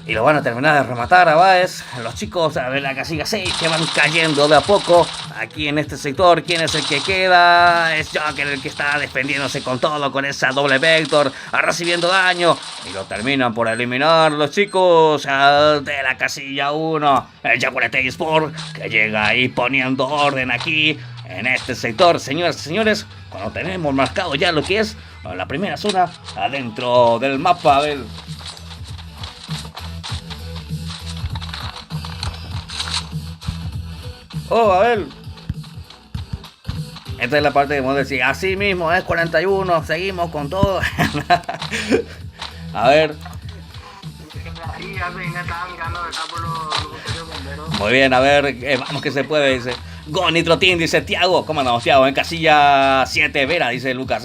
Y lo van a terminar de rematar a Baez. Los chicos de la casilla 6 que van cayendo de a poco aquí en este sector. ¿Quién es el que queda? Es Joker el que está defendiéndose con todo, con esa doble vector, recibiendo daño. Y lo terminan por eliminar los chicos de la casilla 1. El Jaguarete Sport que llega ahí poniendo orden aquí en este sector. Señoras y señores, cuando tenemos marcado ya lo que es la primera zona adentro del mapa del... Oh, a ver. Esta es la parte que vamos a decir, así mismo es 41, seguimos con todo. A ver. Muy bien, a ver, vamos que se puede, dice. Go Nitrotin, dice Tiago. ¿Cómo andamos, Tiago? En casilla 7, Vera, dice Lucas,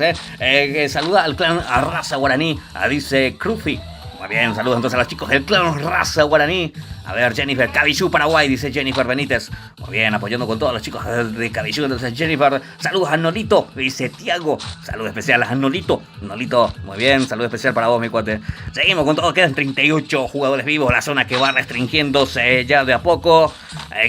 saluda al clan a Raza Guaraní, dice Crufi. Muy bien, saludos entonces a los chicos del clan Raza Guaraní. A ver, Jennifer, Cabillú, Paraguay, dice Jennifer Benítez. Muy bien, apoyando con todos los chicos de Cabillú. Entonces, Jennifer, saludos a Nolito, dice Tiago. Saludo especial a Nolito. Nolito, muy bien, saludo especial para vos, mi cuate. Seguimos con todo, quedan 38 jugadores vivos. La zona que va restringiéndose ya de a poco.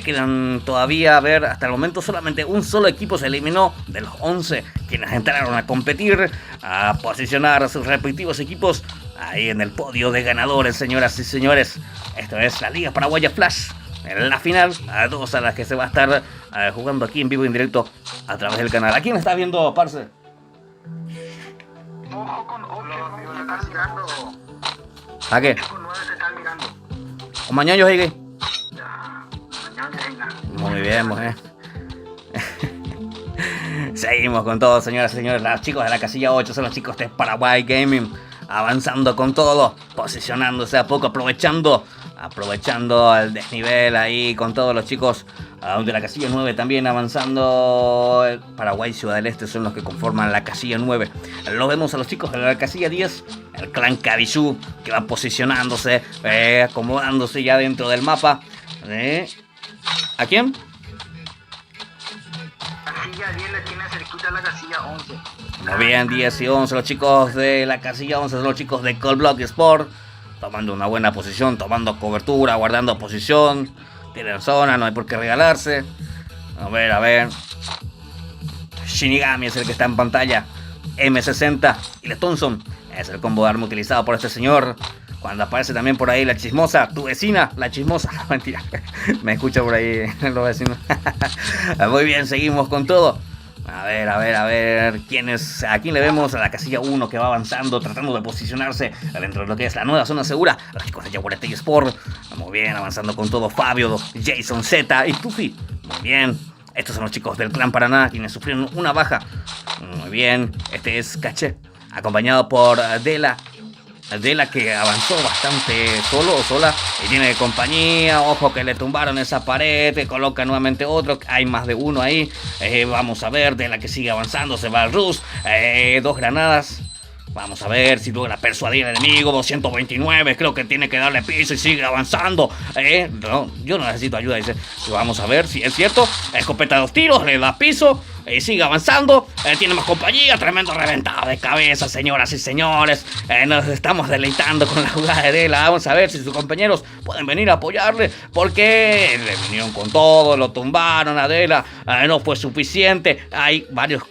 Quedan todavía, a ver, hasta el momento solamente un solo equipo se eliminó de los 11 quienes entraron a competir, a posicionar a sus respectivos equipos ahí en el podio de ganadores, señoras y señores. Esto es la Liga Paraguaya Flash, en la final, a dos a las que se va a estar jugando aquí en vivo y en directo a través del canal. ¿A quién está viendo, parce? Ojo con 8, se están mirando. ¿A qué? 8 con 9 se están mirando. ¿O mañana llegué? Mañana venga. Muy bien, muy bien. Seguimos con todo, señoras y señores. Los chicos de la casilla 8 son los chicos de Paraguay Gaming, avanzando con todo, posicionándose a poco, aprovechando el desnivel ahí con todos los chicos de la casilla 9 también avanzando. Paraguay Ciudad del Este son los que conforman la casilla 9. Lo vemos a los chicos de la casilla 10, el clan Cabillú, que va posicionándose, acomodándose ya dentro del mapa. ¿A quién? Casilla 10 le tiene cerquita a la casilla 11. Muy bien, 10 y 11, los chicos de la casilla 11 son los chicos de Cold Block Sport, tomando una buena posición, tomando cobertura, guardando posición. Tienen zona, no hay por qué regalarse. A ver. Shinigami es el que está en pantalla. M60 y la Thompson es el combo de arma utilizado por este señor. Cuando aparece también por ahí la chismosa, tu vecina, la chismosa. Mentira, me escucha por ahí los vecinos. Muy bien, seguimos con todo. A ver, ¿a quién le vemos? A la casilla 1 que va avanzando, tratando de posicionarse dentro de lo que es la nueva zona segura. Los chicos de Yaguareté Sport, muy bien, avanzando con todo. Fabio, Jason Z y Tufi, muy bien. Estos son los chicos del clan Paraná, quienes sufrieron una baja. Muy bien, este es Caché, acompañado por Dela, que avanzó bastante solo o sola y tiene compañía. Ojo que le tumbaron esa pared, que coloca nuevamente otro, hay más de uno ahí. Vamos a ver, de la que sigue avanzando, se va al Rus, 2 granadas. Vamos a ver si logra persuadir al enemigo. 229, creo que tiene que darle piso y sigue avanzando. No, yo no necesito ayuda, dice. Vamos a ver si es cierto. Escopeta de 2 tiros, le da piso y sigue avanzando. Tiene más compañía, tremendo reventado de cabeza, señoras y señores. Nos estamos deleitando con la jugada de Dela. Vamos a ver si sus compañeros pueden venir a apoyarle, porque le vinieron con todo, lo tumbaron a Dela. No fue suficiente. Hay varios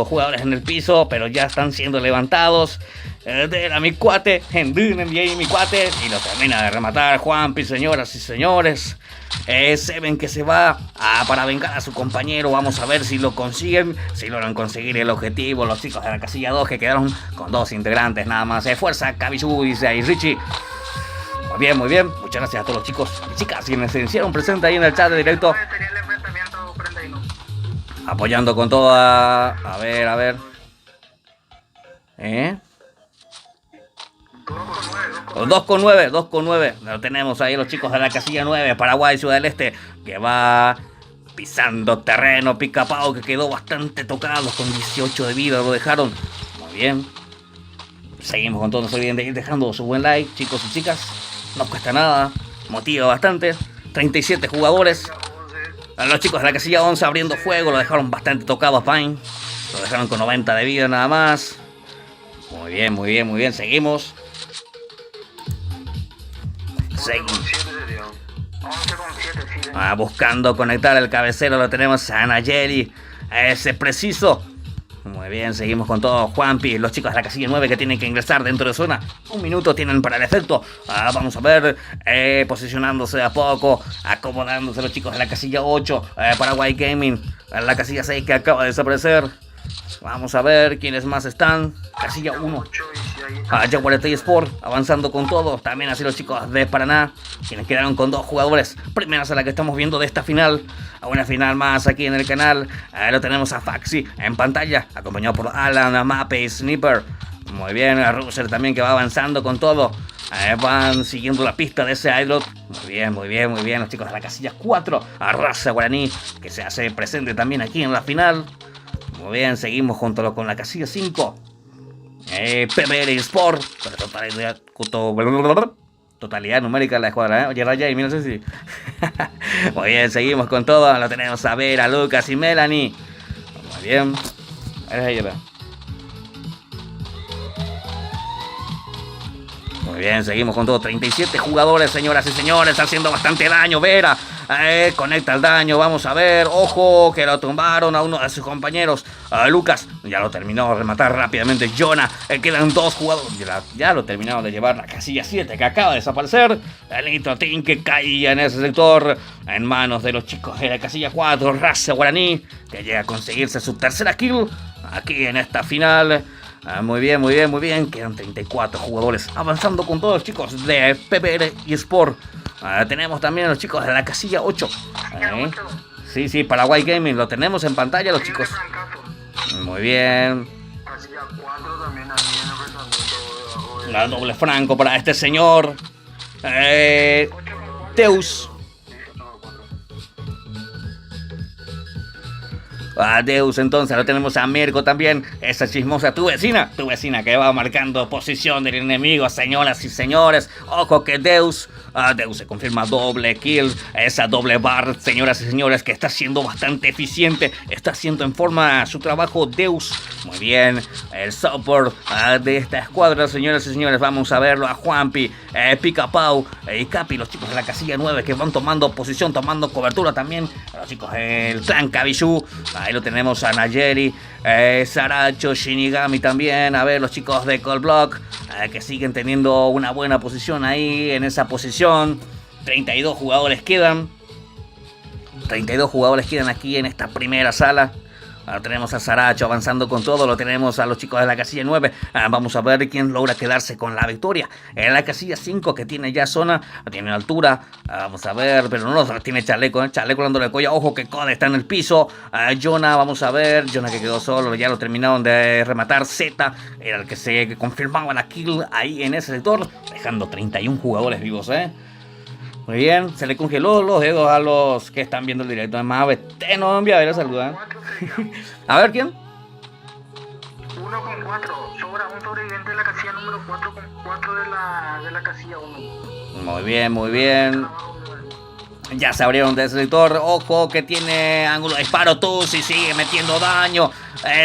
jugadores en el piso, pero ya están siendo levantados. Dela, mi cuate, y ahí mi cuate, y lo termina de rematar Juanpi, señoras y señores. Seven que se va para vengar a su compañero. Vamos a ver si lo consiguen, si logran conseguir el objetivo. Los chicos de la casilla 2 que quedaron con 2 integrantes nada más. Fuerza, Cabillú, dice ahí Richie. Muy bien. Muchas gracias a todos los chicos y chicas quienes se hicieron presentes ahí en el chat de directo, apoyando con toda. A ver. 2 con 9. Lo tenemos ahí los chicos de la casilla 9, Paraguay Ciudad del Este, que va pisando terreno, Pica-Pau, que quedó bastante tocado con 18 de vida, lo dejaron. Muy bien. Seguimos con todo, no se olviden de ir dejando su buen like, chicos y chicas. No cuesta nada, motiva bastante. 37 jugadores. Los chicos de la casilla 11 abriendo fuego, lo dejaron bastante tocado a Pine. Lo dejaron con 90 de vida nada más. Muy bien, seguimos. Buscando conectar el cabecero, lo tenemos a Nayeli. Ese preciso. Muy bien, seguimos con todo. Juanpi, los chicos de la casilla 9 que tienen que ingresar dentro de zona. 1 minuto tienen para el efecto. Vamos a ver, posicionándose de a poco, acomodándose los chicos de la casilla 8. Paraguay Gaming, la casilla 6 que acaba de desaparecer. Vamos a ver quiénes más están. Casilla 1. Jaguareté Sport avanzando con todo. También así los chicos de Paraná, quienes quedaron con 2 jugadores. Primeras a la que estamos viendo de esta final. A una final más aquí en el canal. Lo tenemos a Faxi en pantalla, acompañado por Alan, Mape y Sniper. Muy bien, a Ruser también que va avanzando con todo. Van siguiendo la pista de ese Idlot. Muy bien, muy bien, muy bien. Los chicos de la casilla 4. A Raza Guaraní, que se hace presente también aquí en la final. Muy bien, seguimos junto con la casilla 5. PBR Sport. Totalidad numérica de la escuadra, ¿eh? Oye, Raya, y mira, no sé si. Muy bien, seguimos con todo. Lo tenemos a Vera, Lucas y Melanie. Muy bien. Muy bien, seguimos con todo. 37 jugadores, señoras y señores, haciendo bastante daño. Vera conecta el daño. Vamos a ver. Ojo, que lo tumbaron a uno de sus compañeros. Lucas ya lo terminó de rematar rápidamente. Jonah, quedan 2 jugadores. Ya lo terminaron de llevar la casilla 7, que acaba de desaparecer. El Nitrotin que caía en ese sector, en manos de los chicos de la casilla 4. Raza Guaraní, que llega a conseguirse su tercera kill aquí en esta final. Muy bien, muy bien, muy bien. Quedan 34 jugadores avanzando con todos los chicos de PBR y Sport. Tenemos también a los chicos de la casilla 8. Sí, Paraguay Gaming. Lo tenemos en pantalla, los chicos. Muy bien. Casilla 4 también aquí en el enfrentamiento. La doble franco para este señor. Deus. Deus, entonces lo tenemos a Mirko también. Esa chismosa, tu vecina que va marcando posición del enemigo, señoras y señores. Ojo que Deus se confirma doble kill. Esa doble bar, señoras y señores, que está siendo bastante eficiente. Está haciendo en forma su trabajo Deus. Muy bien, el support de esta escuadra, señoras y señores. Vamos a verlo a Juanpi, Picapau y Capi, los chicos de la casilla 9 que van tomando posición, tomando cobertura también. Los chicos del clan Kabishu. Ahí lo tenemos a Nayeri, Saracho, Shinigami también. A ver, los chicos de Cold Block, que siguen teniendo una buena posición ahí en esa posición. 32 jugadores quedan. 32 jugadores quedan aquí en esta primera sala. Ahora tenemos a Saracho avanzando con todo. Lo tenemos a los chicos de la casilla 9. Vamos a ver quién logra quedarse con la victoria. En la casilla 5, que tiene ya zona, tiene altura. Vamos a ver, pero no tiene chaleco. Chaleco dándole cuello. Ojo que Code está en el piso. Jonah, vamos a ver. Jonah que quedó solo. Ya lo terminaron de rematar. Z era el que se confirmaba la kill ahí en ese sector. Dejando 31 jugadores vivos, Muy bien, se le congeló los dedos a los que están viendo el directo. Además, no envía a ver a saludar. A ver, ¿quién? 1 con 4. Sobra un sobreviviente de la casilla número 4 con 4 de la casilla 1. Muy bien, muy bien. Ya se abrieron de ese sector. Ojo que tiene ángulo de disparo. Tusi sigue metiendo daño.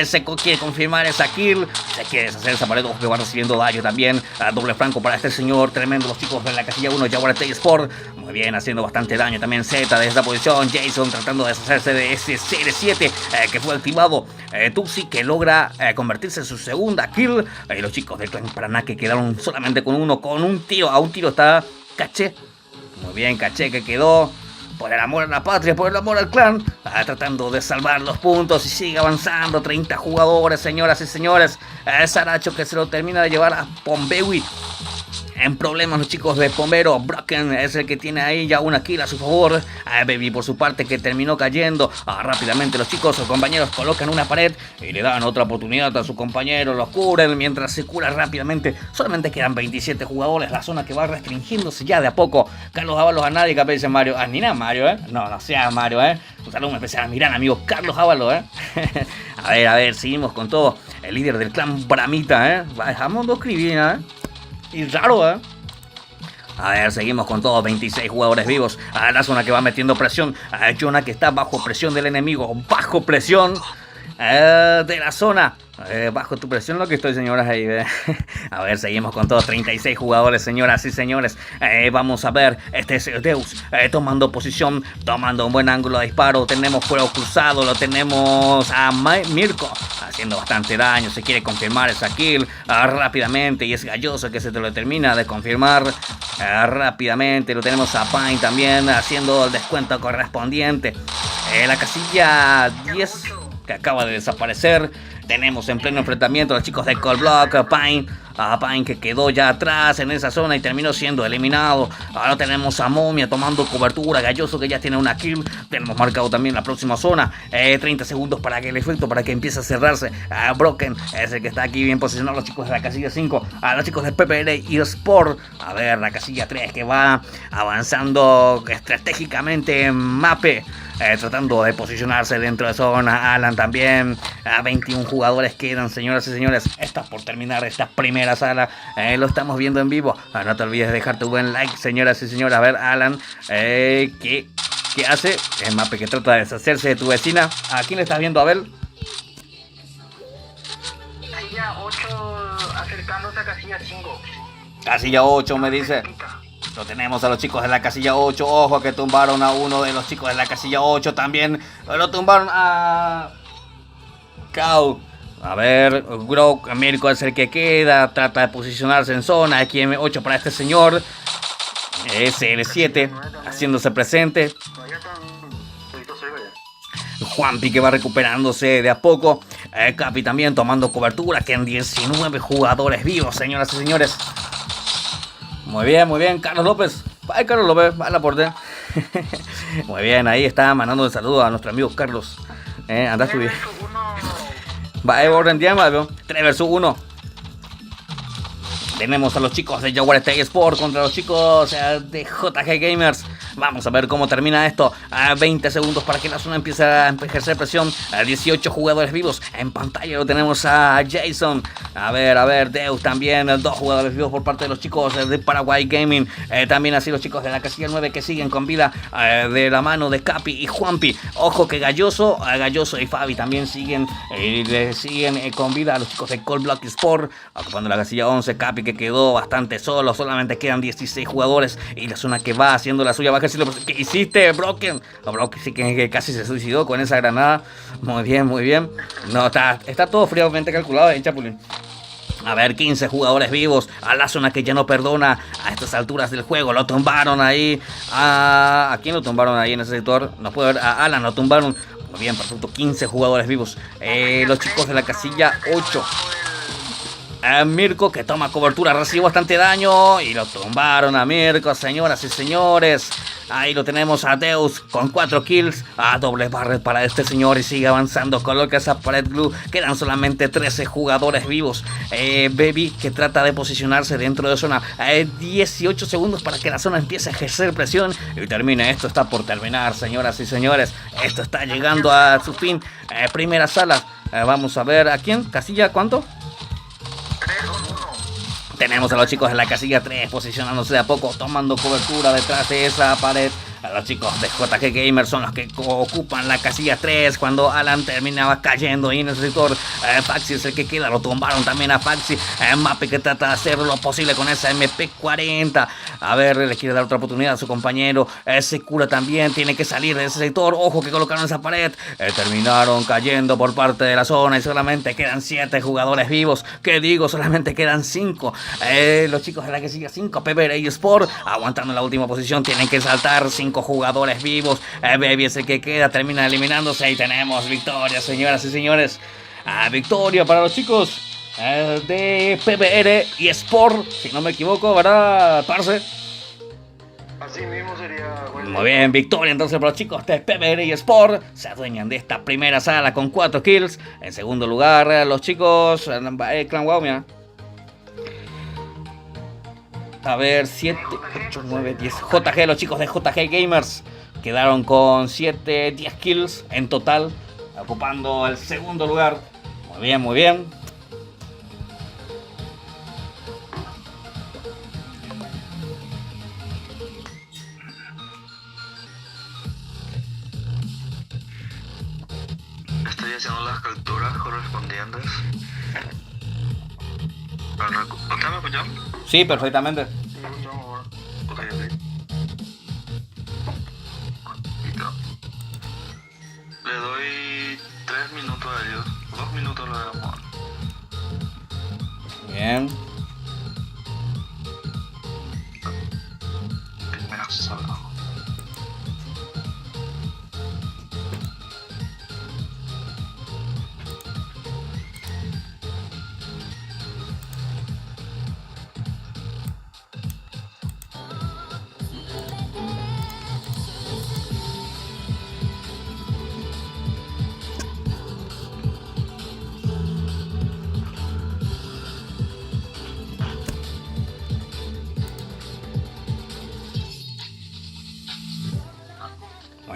Se quiere confirmar esa kill. Se quiere deshacer esa pared. Ojo que va recibiendo daño también. Doble franco para este señor. Tremendo los chicos de la casilla 1. Jaguareté Sport. Muy bien, haciendo bastante daño también. Z de esta posición. Jason tratando de deshacerse de ese CR7 que fue activado. Tusi que logra convertirse en su segunda kill. Los chicos del clan Paraná que quedaron solamente con uno. Con un tiro. A un tiro está Caché. Muy bien, Caché que quedó por el amor a la patria, por el amor al clan, tratando de salvar los puntos y sigue avanzando. 30 jugadores, señoras y señores. Saracho que se lo termina de llevar a Pombewi. En problemas los chicos de Pombero. Broken es el que tiene ahí ya una kill a su favor. Baby por su parte que terminó cayendo. Rápidamente los chicos, sus compañeros colocan una pared y le dan otra oportunidad a su compañero. Los cubren mientras se cura rápidamente. Solamente quedan 27 jugadores. La zona que va restringiéndose ya de a poco. Carlos Ábalos a nadie que dice Mario. Ni nada Mario, No sea Mario, Un saludo especial a mi gran amigo Carlos Ábalos, A ver, seguimos con todo. El líder del clan Bramita, Dejamos dos cribinas, Y raro, A ver, seguimos con todos. 26 jugadores vivos. La zona que va metiendo presión. Jonah que está bajo presión del enemigo. Bajo presión de la zona. Bajo tu presión lo que estoy, señoras. Ahí, A ver, seguimos con todos. 36 jugadores, señoras y señores. Vamos a ver. Este es Deus tomando posición. Tomando un buen ángulo de disparo. Tenemos fuego cruzado. Lo tenemos a Mirko haciendo bastante daño. Se quiere confirmar esa kill rápidamente. Y es Galloso que se te lo termina de confirmar rápidamente. Lo tenemos a Pine también haciendo el descuento correspondiente. La casilla 10. que acaba de desaparecer. Tenemos en pleno enfrentamiento a los chicos de Cold Block, Pine que quedó ya atrás en esa zona y terminó siendo eliminado. Ahora tenemos a Momia tomando cobertura, Galloso que ya tiene una kill. Tenemos marcado también la próxima zona, 30 segundos para que el efecto, para que empiece a cerrarse. Broken es el que está aquí bien posicionado, los chicos de la casilla 5, a los chicos de PPR y Sport. A ver, la casilla 3 que va avanzando estratégicamente en Mape. Tratando de posicionarse dentro de zona. Alan también. 21 jugadores quedan, señoras y señores. Está por terminar esta primera sala. Lo estamos viendo en vivo. No te olvides de dejar tu buen like, señoras y señores. A ver, Alan, ¿qué hace? El Mape que trata de deshacerse de tu vecina. ¿A quién le estás viendo, Abel? Casilla 8 acercándose a casilla 5. Casilla 8 me dice. Lo tenemos a los chicos de la casilla 8. Ojo que tumbaron a uno de los chicos de la casilla 8 también. Lo tumbaron a Cow. A ver, Grok, Mirko es el que queda. Trata de posicionarse en zona. Aquí M8 para este señor. SL7 haciéndose presente. Juanpi que va recuperándose de a poco. Capi también tomando cobertura. Quedan 19 jugadores vivos, señoras y señores. Muy bien, Carlos López. Ay, Carlos López, va al aporte. Muy bien, ahí está mandando un saludo a nuestro amigo Carlos. Anda subiendo. Va, orden de 3 versus 1. Tenemos a los chicos de Jaguar State Sport contra los chicos de JG Gamers. Vamos a ver cómo termina esto. 20 segundos para que la zona empiece a ejercer presión. 18 jugadores vivos. En pantalla lo tenemos a Jason. A ver, Deus también. 2 jugadores vivos por parte de los chicos de Paraguay Gaming. También así los chicos de la casilla 9 que siguen con vida de la mano de Capi y Juanpi. Ojo que Galloso y Fabi también siguen con vida a los chicos de Cold Block Sport. Ocupando la casilla 11. Capi que quedó bastante solo. Solamente quedan 16 jugadores. Y la zona que va haciendo la suya. ¿Qué hiciste, Broken? Broken sí que casi se suicidó con esa granada. Muy bien. No, está todo fríamente calculado, Chapulín. A ver, 15 jugadores vivos. A la zona que ya no perdona a estas alturas del juego. Lo tumbaron ahí. ¿A quién lo tumbaron ahí en ese sector? No puedo ver. A Alan lo tumbaron. Muy bien, perfecto. 15 jugadores vivos. Los chicos de la casilla 8. Mirko que toma cobertura, recibe bastante daño y lo tumbaron a Mirko, señoras y señores. Ahí lo tenemos a Deus con 4 kills. Doble barret para este señor y sigue avanzando. Coloca esa pared glue. Quedan solamente 13 jugadores vivos. Baby que trata de posicionarse dentro de zona. 18 segundos para que la zona empiece a ejercer presión. Y termine. Esto está por terminar, señoras y señores. Esto está llegando a su fin. Primera sala. Vamos a ver a quién. ¿Casilla cuánto? Tenemos a los chicos de la casilla 3 posicionándose de a poco, tomando cobertura detrás de esa pared. A los chicos de JG Gamer son los que ocupan la casilla 3 cuando Alan terminaba cayendo ahí en el sector. Faxi es el que queda, lo tumbaron también a Faxi. Mape que trata de hacer lo posible con esa MP40. A ver, le quiere dar otra oportunidad a su compañero. Se cura también, tiene que salir de ese sector. Ojo que colocaron esa pared. Terminaron cayendo por parte de la zona y solamente quedan 7 jugadores vivos. ¿Qué digo? Solamente quedan 5. Los chicos de la casilla 5, PPR y Sport, aguantando la última posición, tienen que saltar 5 jugadores vivos. Baby es el que queda, termina eliminándose y tenemos victoria, señoras y señores. Victoria para los chicos de PPR y Sport, si no me equivoco, ¿verdad, Parce? Así mismo sería. Bueno. Muy bien, victoria entonces para los chicos de PPR y Sport. Se adueñan de esta primera sala con 4 kills. En segundo lugar, los chicos Clan Wow, mira. A ver, 7, 8, 9, 10. JG, los chicos de JG Gamers quedaron con 7, 10 kills en total, ocupando el segundo lugar. Muy bien. Estoy haciendo las capturas correspondientes. ¿Usted me escuchó? Sí, perfectamente. Ok. Listo. Le doy 3 minutos a ellos. 2 minutos le damos. Bien. Primera sala.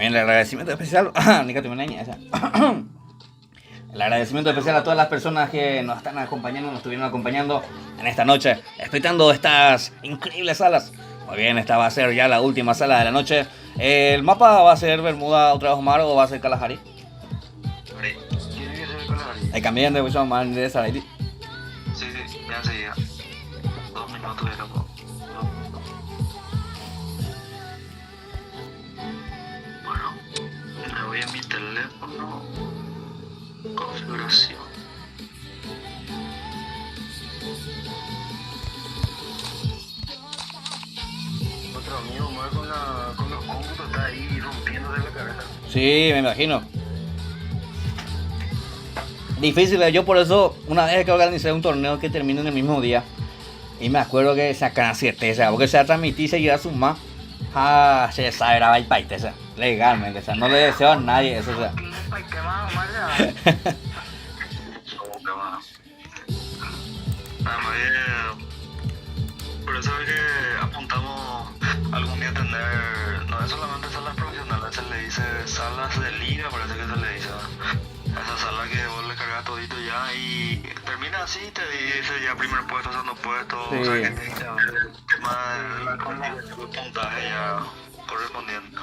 Muy bien, el agradecimiento especial. Nica, tu menaña, esa. El agradecimiento especial a todas las personas que nos están acompañando, nos estuvieron acompañando en esta noche, explicando estas increíbles salas. Muy bien, esta va a ser ya la última sala de la noche. ¿El mapa va a ser Bermuda otra vez Omar o va a ser Kalahari? Tiene que ser Kalahari. Hay cambian de mucho más de esa. Sí, ya enseguida. 2 minutos de loco. Bueno, me voy a mi teléfono. Configuración. Otro amigo Omar con los cómputos está ahí rompiéndose la cabeza. Sí, me imagino. Difícil, yo por eso una vez que organicé un torneo que termina en el mismo día y me acuerdo que sacan 7, o sea, porque se va a transmitir y se irá a sumar. Se sabe, va el país, o sea, legalmente, o sea, no le deseo a nadie eso, o sea. ¿Qué más, Omar? Por eso es que apuntamos algún día a tener, no es solamente salas profesionales, se le dice salas de liga, parece que se le dice. Esa sala que vos le cargas todito ya y termina así, te dice ya primer puesto, segundo puesto, Sí. o sea que el tema del puntaje ya correspondiente.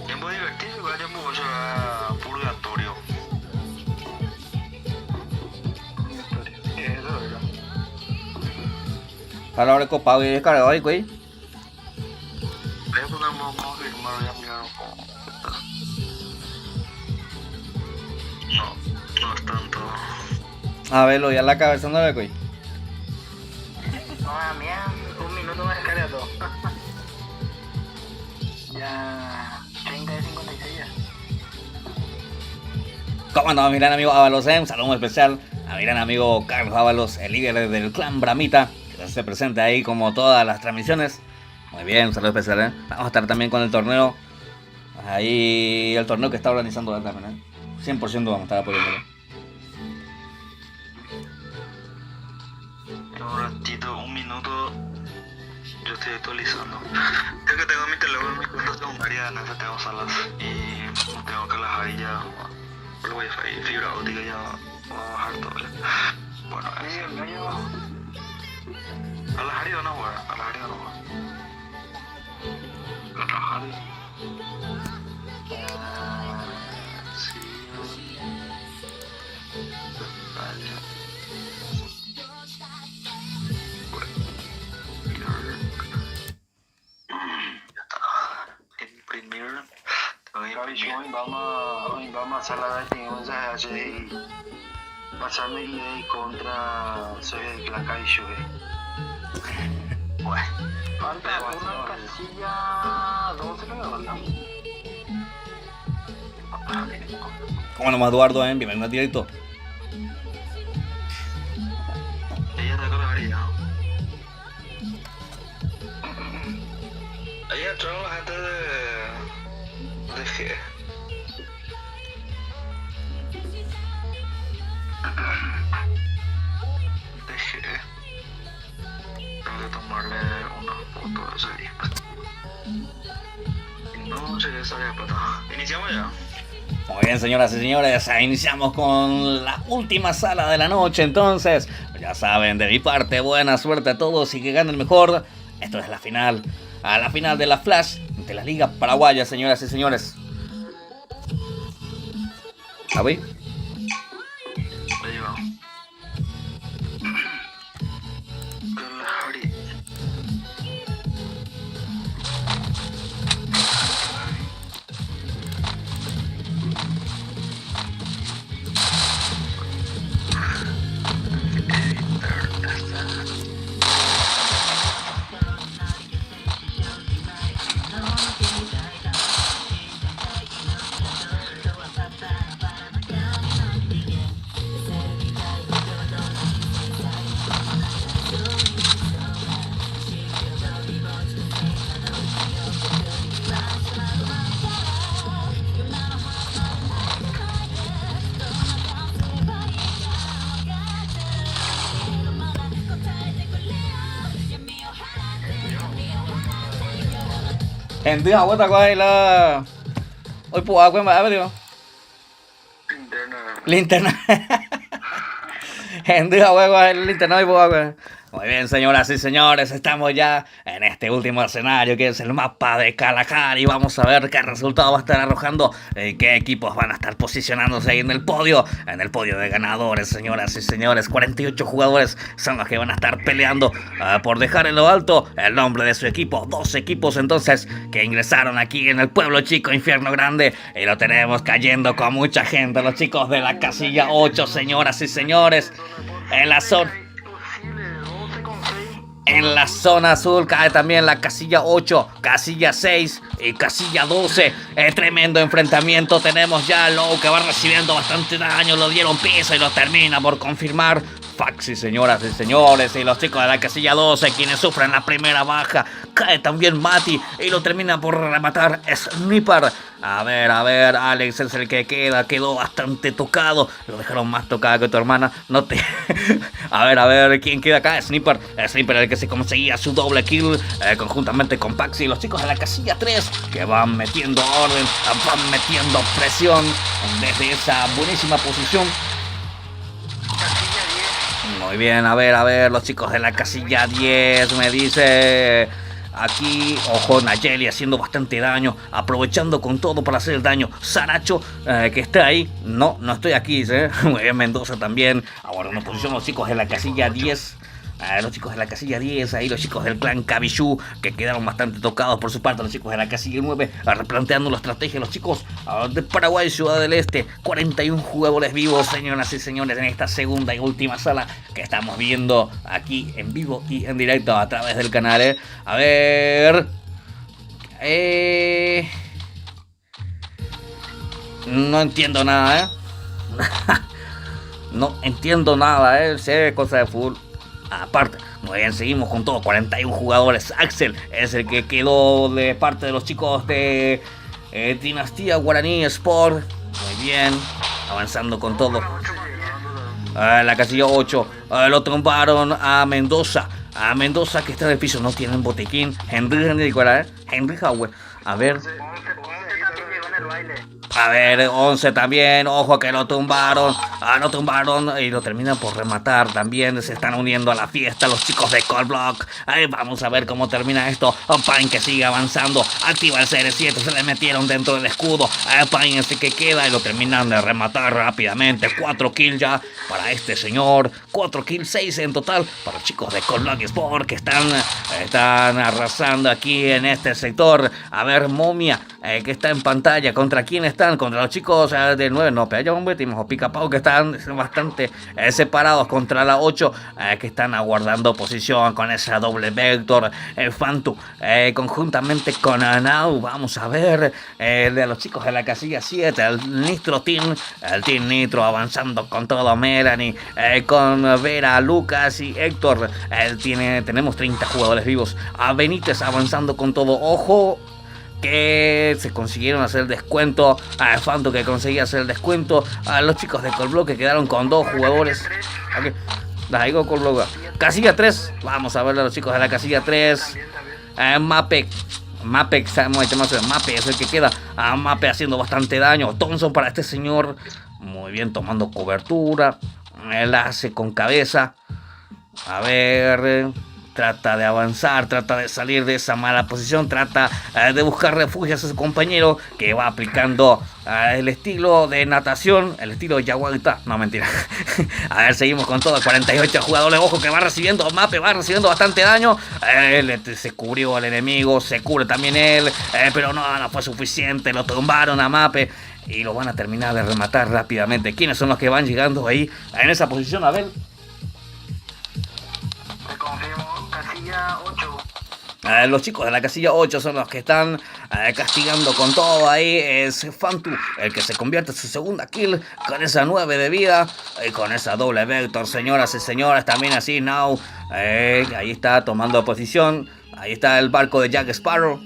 Es muy divertido, igual ya mucho era purgatorio. Eso, ¿verdad? Para ahora copado y descargado ahí, güey. Voy a poner un confirmar, voy a mirar un poco. No es tanto. A verlo, ya la cabeza no ve, güey. No, a mí en 1 minuto me descarga todo. Ya 30 de 56 ya. ¿Cómo andamos, mi gran amigo Ábalos? Un saludo muy especial a mi gran amigo Carlos Ábalos, el líder del clan Bramita, que se presenta ahí como todas las transmisiones. Muy bien, un saludo especial, Vamos a estar también con el torneo. Ahí el torneo que está organizando él también, 100% vamos a estar apoyándolo. Un ratito, 1 minuto. Yo estoy actualizando. Yo que tengo mi teléfono en mi cuenta secundaria, en ese tengo salas y tengo que las ahí ya. Por el wifi, fibra óptica ya va a bajar todo. Bueno, Sí, eso. el mío. A las áreas no jugar, a las áreas no jugar. A las áreas. Sí. Vale. Ya está. Imprimir. Tengo que Gaby, imprimir. hoy vamos a hacer la de y pasarme idea contra soy de la Gaby Shuhei. Bueno. Falta una casilla 12 que me falta. ¿Cómo nomás, Eduardo? Bienvenido al directo. Ella está con la varilla. Ahí entraron la gente de G. De G. Tengo que tomarle una foto de ese día. No llegué a esa plata. Iniciamos ya. Muy bien, señoras y señores, iniciamos con la última sala de la noche. Entonces, ya saben, de mi parte, buena suerte a todos y que ganen mejor. Esto es la final, a la final de la Flash de la Liga Paraguaya, señoras y señores. ¿Ahí? Ahí va. Kalahari. Hình thứ học ta coi là ôi phụ quên bà điều linterna. Hình thứ học coi linterna ôi phụ quên. Muy bien, señoras y señores, estamos ya en este último escenario que es el mapa de Kalahari. Vamos a ver qué resultado va a estar arrojando, qué equipos van a estar posicionándose ahí en el podio de ganadores, señoras y señores. 48 jugadores son los que van a estar peleando por dejar en lo alto el nombre de su equipo. 2 equipos entonces que ingresaron aquí en el pueblo chico, infierno grande, y lo tenemos cayendo con mucha gente. Los chicos de la casilla 8, señoras y señores, en la zona. En la zona azul cae también la casilla 8, casilla 6 y casilla 12. Tremendo enfrentamiento. Tenemos ya a Low que va recibiendo bastante daño. Lo dieron piso y lo termina por confirmar Faxi, señoras y señores. Y los chicos de la casilla 12 quienes sufren la primera baja. Cae también Mati y lo termina por rematar Sniper. A ver, Alex es el que quedó bastante tocado. Lo dejaron más tocado que tu hermana. No te... a ver, ¿quién queda acá? Sniper el que se conseguía su doble kill conjuntamente con Paxi. Los chicos de la casilla 3 que van metiendo orden, van metiendo presión desde esa buenísima posición. Muy bien, a ver, los chicos de la casilla 10 me dice... Aquí, ojo, Nayeli haciendo bastante daño, aprovechando con todo para hacer el daño. Saracho, que está ahí. No estoy aquí, ¿eh? Muy bien, Mendoza también. Ahora nos posición los chicos de la casilla 10. Los chicos de la casilla 10, ahí los chicos del clan Kabishu, que quedaron bastante tocados por su parte. Los chicos de la casilla 9, replanteando la estrategia. Los chicos de Paraguay, Ciudad del Este, 41 jugadores vivos, señoras y señores, en esta segunda y última sala que estamos viendo aquí en vivo y en directo a través del canal. A ver... No entiendo nada, No entiendo nada, Sé cosa de fútbol. Aparte, muy bien, seguimos con todo, 41 jugadores. Axel es el que quedó de parte de los chicos de Dinastía Guaraní Sport. Muy bien, avanzando con todo. La casilla 8, lo tumbaron a Mendoza. A Mendoza que está en el piso, no tienen botiquín. Henry Howard. A ver, 11 también, ojo que lo tumbaron y lo terminan por rematar también. Se están uniendo a la fiesta los chicos de Cold Block. Vamos a ver cómo termina esto. Pine que sigue avanzando, activa el CR7, se le metieron dentro del escudo. Pine ese que queda y lo terminan de rematar rápidamente. 4 kills ya para este señor, 4 kills, 6 en total para los chicos de Cold Block Sport que están arrasando aquí en este sector. A ver, Momia, que está en pantalla, ¿contra quién están? Contra los chicos del 9, no, pero ya un metimos o Picapau que están bastante separados contra la 8, que están aguardando posición con esa doble vector. Fantu conjuntamente con Anau, vamos a ver de los chicos de la casilla 7, el Nitro Team, el Team Nitro avanzando con todo. Melanie con Vera, Lucas y Héctor. Tenemos 30 jugadores vivos. A Benítez avanzando con todo. Ojo que se consiguieron hacer el descuento. A Fanto que conseguía hacer el descuento. A los chicos de Colblock que quedaron con 2 jugadores. Aquí. Las digo Colblock. Casilla 3. Vamos a ver a los chicos de la casilla 3. Mape es el que queda. Mape haciendo bastante daño. Thompson para este señor. Muy bien, tomando cobertura. Él hace con cabeza. A ver... Trata de avanzar, trata de salir de esa mala posición, trata de buscar refugios a su compañero que va aplicando el estilo de natación, el estilo de Yaguaita. No, mentira. A ver, seguimos con todo, 48 jugadores. Ojo que va recibiendo Mape, va recibiendo bastante daño. Se cubrió al enemigo, se cubre también él, pero no fue suficiente, lo tumbaron a Mape. Y lo van a terminar de rematar rápidamente. ¿Quiénes son los que van llegando ahí en esa posición? A ver. Te confirmo, casilla 8. Los chicos de la casilla 8 son los que están castigando con todo ahí. Es Fantu el que se convierte en su segunda kill con esa 9 de vida y con esa doble vector, señoras y señores. También así Now, ahí está tomando posición. Ahí está el barco de Jack Sparrow,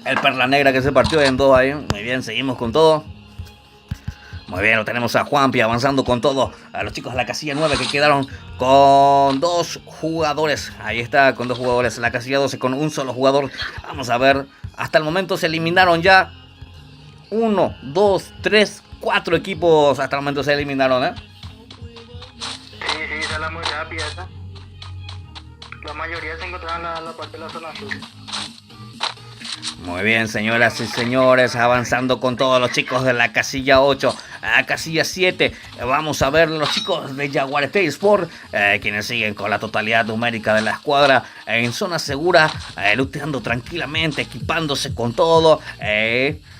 el Perla Negra que se partió en 2 ahí. Muy bien, seguimos con todo. Muy bien, lo tenemos a Juanpi avanzando con todo. A los chicos de la casilla 9 que quedaron con 2 jugadores. Ahí está, con 2 jugadores. La casilla 12 con un solo jugador. Vamos a ver. Hasta el momento se eliminaron ya 1, 2, 3, 4 equipos. Hasta el momento se eliminaron, ¿eh? Sí, sale muy rápida esa. La mayoría se encontraban en la parte de la zona sur. Muy bien, señoras y señores, avanzando con todos los chicos de la casilla 8 a casilla 7. Vamos a ver los chicos de Jaguar State Sport, quienes siguen con la totalidad numérica de la escuadra en zona segura, luteando tranquilamente, equipándose con todo,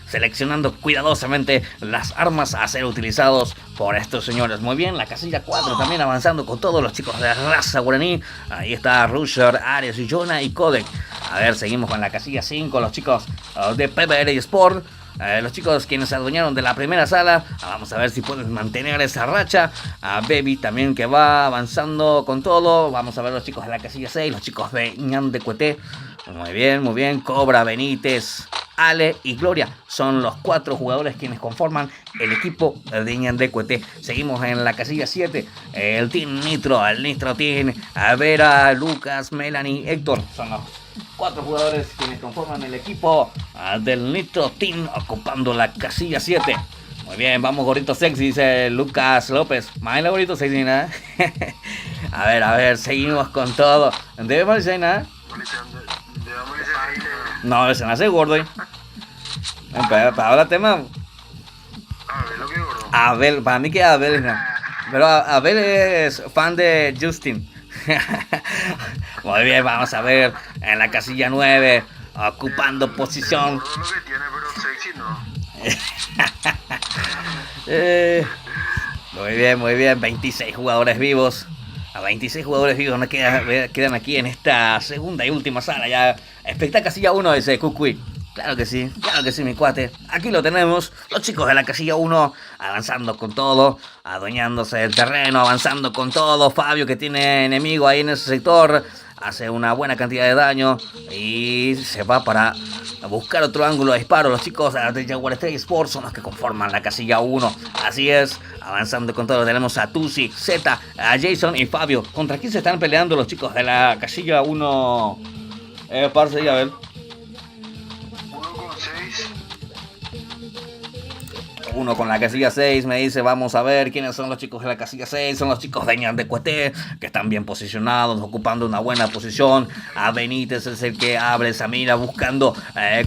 seleccionando cuidadosamente las armas a ser utilizados por estos señores. Muy bien, la casilla 4 también avanzando con todos los chicos de la raza guaraní. Ahí está Rusher, Ares, Jonah y Codec. A ver, seguimos con la casilla 5, los chicos de PBR Sport. Los chicos quienes se adueñaron de la primera sala. Vamos a ver si pueden mantener esa racha. Baby también que va avanzando con todo. Vamos a ver los chicos de la casilla 6, los chicos de Ñan de Cueté. Muy bien, muy bien. Cobra, Benítez, Ale y Gloria son los 4 jugadores quienes conforman el equipo de Ñan de Cueté. Seguimos en la casilla 7. El Team Nitro, el Nitro Team. Vera, Lucas, Melanie, Héctor. Son los 4 jugadores quienes conforman el equipo del Nitro Team, ocupando la casilla 7. Muy bien, vamos Gorrito Sexy, dice Lucas López. Maila Gorrito Sexy, ¿nada? A ver, seguimos con todo. ¿Debe parecer nada? No, se me hace gordo. Para hablar tema. Abel, para mí que Abel, ¿no? Pero Abel es fan de Justin. Muy bien, vamos a ver en la casilla 9, ocupando posición. Muy bien, 26 jugadores vivos. A 26 jugadores vivos nos quedan aquí en esta segunda y última sala. Ya especta casilla 1 ese Cucuy. Claro que sí, mi cuate. Aquí lo tenemos, los chicos de la casilla 1 avanzando con todo, adueñándose del terreno, avanzando con todo. Fabio, que tiene enemigo ahí en ese sector, hace una buena cantidad de daño y se va para buscar otro ángulo de disparo. Los chicos de Jaguar State Sports son los que conforman la casilla 1. Así es, avanzando con todo. Tenemos a Tusi, Z, a Jason y Fabio. ¿Contra quién se están peleando los chicos de la casilla 1? Parce, a ver. 1 con la casilla 6, me dice, vamos a ver quiénes son los chicos de la casilla 6, son los chicos de Ñan de Cueté, que están bien posicionados, ocupando una buena posición. A Benítez es el que abre esa mira, buscando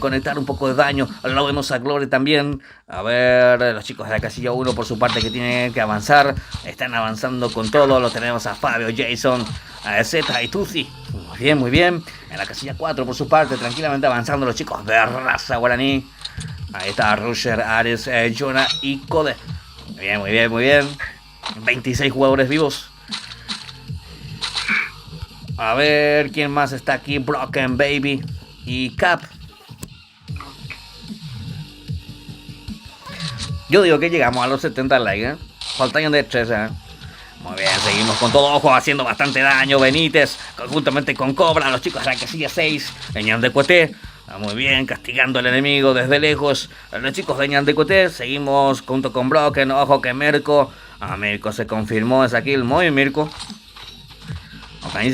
conectar un poco de daño. Lo vemos a Glory también. A ver, los chicos de la casilla 1 por su parte que tienen que avanzar, están avanzando con todo. Lo tenemos a Fabio, Jason, Z y Tusi. Muy bien. En la casilla 4 por su parte, tranquilamente avanzando los chicos de raza guaraní. Ahí está Rusher, Ares, Jonah y Code. Muy bien. 26 jugadores vivos. A ver quién más está aquí. Broken Baby y Cap. Yo digo que llegamos a los 70 likes, ¿eh? Faltan de 3, ¿eh? Muy bien, seguimos con todo. Ojo, haciendo bastante daño. Benítez, conjuntamente con Cobra, los chicos de la casilla 6, Ñan de Cueté. Muy bien, castigando al enemigo desde lejos. Los chicos de Ñan de Cueté. Seguimos junto con Broken. Ojo que Mirko. Mirko se confirmó esa kill. Muy bien, Mirko.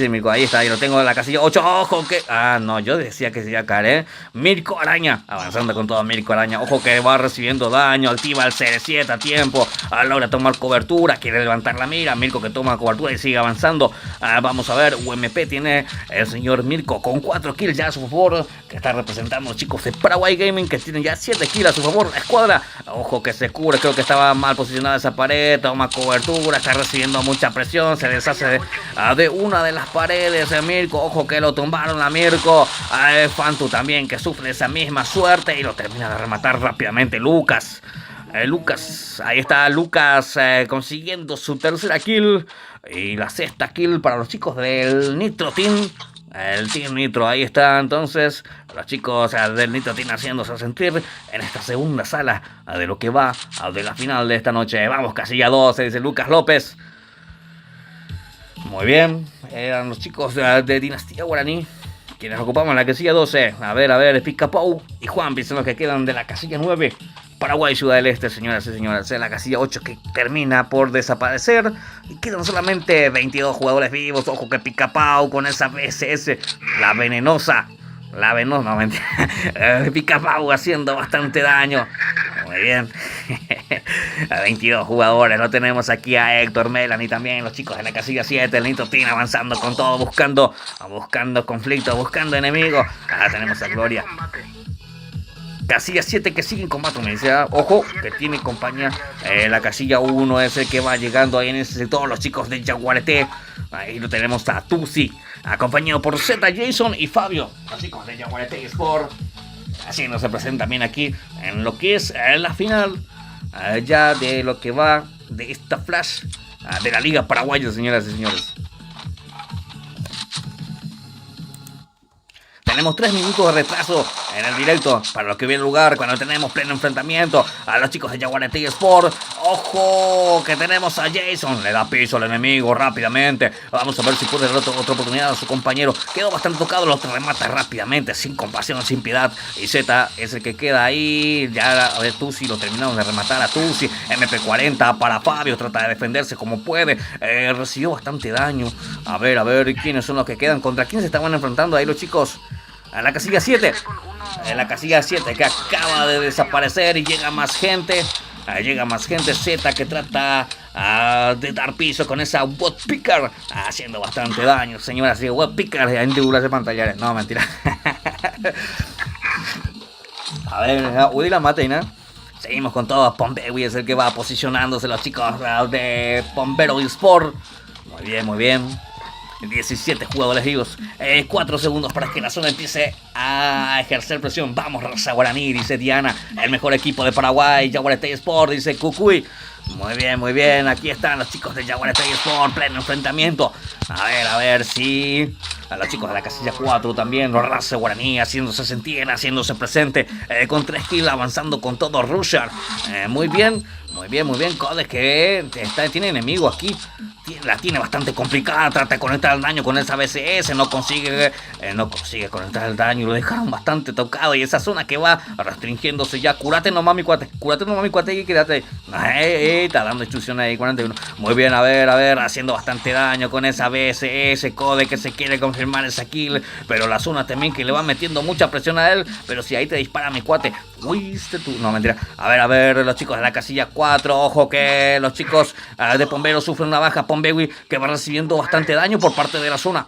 Mirko, ahí está, ahí lo tengo en la casilla 8. Ojo que... no, yo decía que se iba a caer, ¿eh? Mirko Araña, avanzando con todo Mirko Araña. Ojo que va recibiendo daño, activa el CR7 a tiempo, logra tomar cobertura, quiere levantar la mira. Mirko que toma cobertura y sigue avanzando. Vamos a ver, UMP tiene el señor Mirko con 4 kills ya a su favor, que está representando a los chicos de Paraguay Gaming, que tienen ya 7 kills a su favor. La escuadra, ojo que se cubre, creo que estaba mal posicionada esa pared, toma cobertura, está recibiendo mucha presión, se deshace de una de las paredes. Mirko, ojo que lo tumbaron a Mirko. Fantu también, que sufre esa misma suerte y lo termina de rematar rápidamente Lucas. Ahí está Lucas consiguiendo su tercera kill y la sexta kill para los chicos del Nitro Team. El Team Nitro, ahí está entonces los chicos del Nitro Team haciéndose sentir en esta segunda sala de lo que va de la final de esta noche. Vamos, casilla 12, dice Lucas López. Muy bien, eran los chicos de Dinastía Guaraní quienes ocupaban la casilla 12. A ver, Picapau y Juanpi son los que quedan de la casilla 9. Paraguay Ciudad del Este, señoras y señores. La casilla 8 que termina por desaparecer. Y quedan solamente 22 jugadores vivos. Ojo que Picapau con esa VSS, la venenosa. No, mentira. Picapau haciendo bastante daño. Muy bien. A 22 jugadores. Lo tenemos aquí a Héctor, Melanie también. Los chicos de la casilla 7. El Nito Team avanzando con todo. Buscando conflicto. Buscando enemigos. Ahora tenemos a Gloria. Casilla 7 que sigue en combate, me dice, ojo, que tiene compañía. La casilla 1 es el que va llegando ahí en ese sector. Los chicos de Jaguarete. Ahí lo tenemos a Tusi, acompañado por Z, Jason y Fabio. Los chicos de Jaguarete Sport. Así nos se presentan también aquí en lo que es la final. Ya de lo que va de esta flash de la Liga Paraguaya, señoras y señores. Tenemos 3 minutos de retraso en el directo para lo que viene lugar cuando tenemos pleno enfrentamiento a los chicos de Jaguarete Sport. ¡Ojo! Que tenemos a Jason. Le da piso al enemigo rápidamente. Vamos a ver si puede dar otra oportunidad a su compañero. Quedó bastante tocado, lo remata rápidamente, sin compasión, sin piedad. Y Z es el que queda ahí. Ya a ver, Tusi lo terminaron de rematar a Tusi. MP40 para Fabio. Trata de defenderse como puede. Recibió bastante daño. A ver, ¿quiénes son los que quedan? ¿Contra quién se estaban enfrentando ahí los chicos? A la casilla 7. En la casilla 7 que acaba de desaparecer y llega más gente. Z que trata de dar piso con esa Webpicker. Haciendo bastante daño, señoras y Webpicker en titulas de pantallares. No, mentira. A ver, Udi la Matena. Seguimos con todo. Pombewi es el que va posicionándose. Los chicos de Pombero Sport. Muy bien. 17 jugadores vivos, 4 segundos para que la zona empiece a ejercer presión. Vamos, raza guaraní, dice Diana. El mejor equipo de Paraguay, Jaguarete Sport, dice Cucuy. Muy bien, aquí están los chicos de Jaguarete Sport, pleno enfrentamiento. A ver si a los chicos de la casilla 4 también, los raza guaraní haciéndose sentir, haciéndose presente, con 3 kills avanzando con todo Rusher. Muy bien, Codes que tiene enemigo aquí. La tiene bastante complicada, trata de conectar el daño con esa BCS, no consigue conectar el daño, lo dejaron bastante tocado y esa zona que va restringiéndose ya. Curate nomás mi cuate y quédate ahí. Está dando instrucciones ahí, 41. Muy bien, a ver, haciendo bastante daño con esa BCS, Code que se quiere confirmar esa kill, pero la zona también que le va metiendo mucha presión a él, pero si ahí te dispara mi cuate, fuiste tú, no mentira. A ver, los chicos de la casilla 4, ojo que los chicos de Pombero sufren una baja. Pombewi que va recibiendo bastante daño por parte de la zona.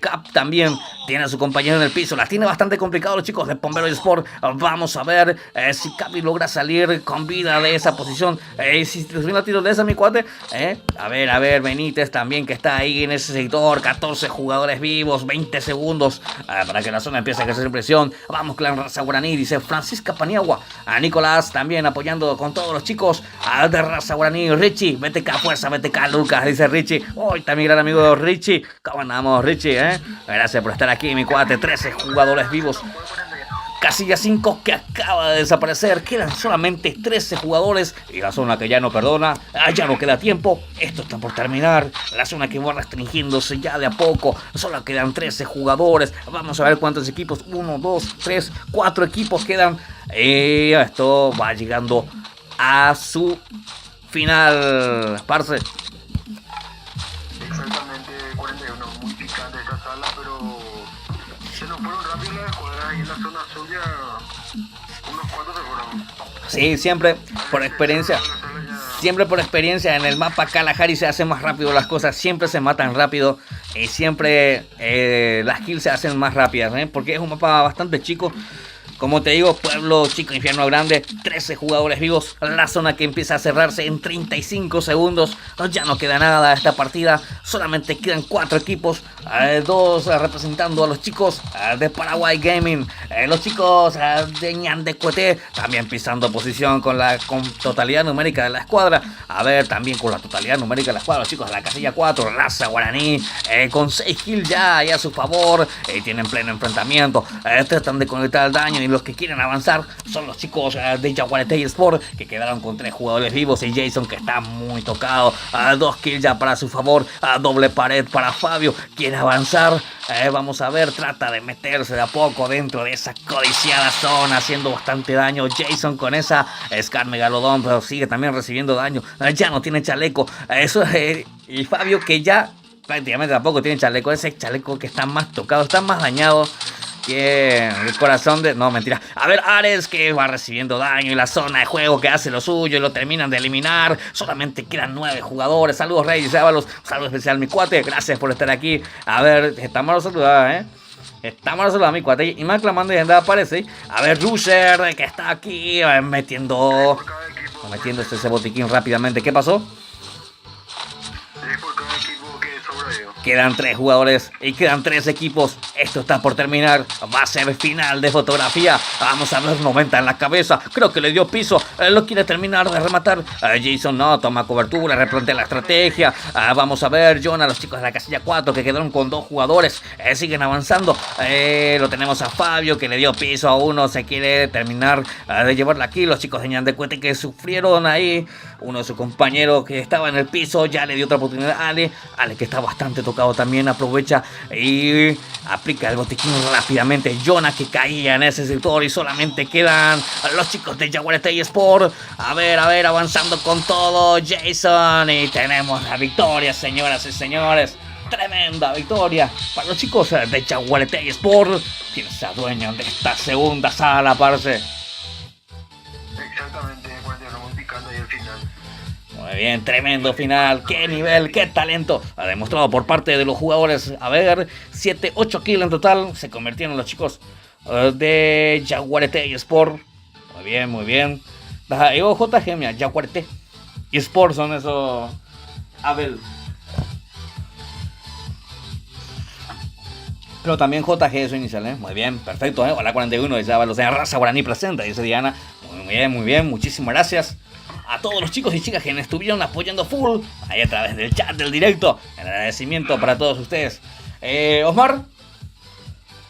Cap también tiene a su compañero en el piso. La tiene bastante complicado los chicos de Pombero Sport. Vamos a ver si Capi logra salir con vida de esa posición. Si termina tiro de esa, mi cuate. A ver, Benítez también que está ahí en ese sector. 14 jugadores vivos, 20 segundos para que la zona empiece a ejercer presión. Vamos, clan raza guaraní, dice Francisca Paniagua. A Nicolás también apoyando con todos los chicos de raza guaraní. Richie, vete acá, fuerza, vete acá, Lucas, dice Richie. Hoy también gran amigo Richie. ¿Cómo andamos, Richie? Gracias por estar aquí, mi cuate. 13 jugadores vivos. Casilla 5 que acaba de desaparecer. Quedan solamente 13 jugadores. Y la zona que ya no perdona. Ya no queda tiempo. Esto está por terminar. La zona que va restringiéndose ya de a poco. Solo quedan 13 jugadores. Vamos a ver cuántos equipos. 1, 2, 3, 4 equipos quedan. Esto va llegando a su final. Parce. Exactamente, 41. Muy picante esta sala, pero se nos fueron rápido las cuadras ahí en la zona suya. Unos cuantos se fueron. Sí, siempre por experiencia. Siempre por experiencia en el mapa Kalahari se hacen más rápido las cosas. Siempre se matan rápido. Y siempre las kills se hacen más rápidas, porque es un mapa bastante chico. Como te digo, pueblo chico, infierno grande, 13 jugadores vivos, la zona que empieza a cerrarse en 35 segundos, ya no queda nada de esta partida, solamente quedan 4 equipos, 2 representando a los chicos de Paraguay Gaming, los chicos de Ñandecuete, también pisando posición con totalidad numérica de la escuadra, también con la totalidad numérica de la escuadra, los chicos de la casilla 4, raza guaraní, con 6 kills ya a su favor, tienen pleno enfrentamiento, tratan de conectar el daño y los que quieren avanzar son los chicos de Jaguarete Sport, que quedaron con 3 jugadores vivos, y Jason, que está muy tocado. 2 kills ya para su favor, doble pared para Fabio, quiere avanzar. Vamos a ver, trata de meterse de a poco dentro de esa codiciada zona, haciendo bastante daño. Jason con esa Scar Megalodon, pero sigue también recibiendo daño. Ya no tiene chaleco. Y Fabio, que ya prácticamente tampoco tiene chaleco. Ese chaleco que está más tocado, está más dañado que el corazón de... No, mentira. A ver, Ares, que va recibiendo daño, y la zona de juego que hace lo suyo y lo terminan de eliminar. Solamente quedan 9 jugadores. Saludos, Rey, dice Ábalos. Saludos especial, mi cuate. Gracias por estar aquí. A ver, estamos saludados, Estamos saludados, mi cuate. Y más clamando y anda aparece. A ver, Rusher, que está aquí metiéndose ese botiquín rápidamente. ¿Qué pasó? Quedan 3 jugadores y quedan 3 equipos. Esto está por terminar. Va a ser final de fotografía. Vamos a ver, 90 en la cabeza. Creo que le dio piso. Lo quiere terminar de rematar. Jason no toma cobertura, replantea la estrategia. Vamos a ver, Jonah, los chicos de la casilla 4 que quedaron con 2 jugadores. Siguen avanzando. Lo tenemos a Fabio, que le dio piso a uno. Se quiere terminar de llevarla aquí. Los chicos de Ñandecuete, que sufrieron ahí. Uno de sus compañeros que estaba en el piso ya le dio otra oportunidad a Ale. Ale, que está bastante tocado también, aprovecha y aplica el botiquín rápidamente. Jonah, que caía en ese sector, y solamente quedan los chicos de Jaguarete Sport. A ver, avanzando con todo Jason, y tenemos la victoria, señoras y señores. Tremenda victoria para los chicos de Jaguarete Sport, quienes se adueñan de esta segunda sala, parce. Exactamente, cuando lo vamos picando ahí al final. Muy bien, tremendo final, qué nivel, qué talento ha demostrado por parte de los jugadores. A ver, 8 kills en total se convirtieron los chicos de Jaguarete Sport. Muy bien. Digo JG, mira, Jaguarete y Sport son esos. Abel. Pero también JG es su inicial, Muy bien, perfecto, Hola 41, dice Ábalos, raza guaraní presente, dice Diana. Muy bien, muchísimas gracias a todos los chicos y chicas que me estuvieron apoyando full ahí a través del chat del directo. El agradecimiento para todos ustedes. Osmar.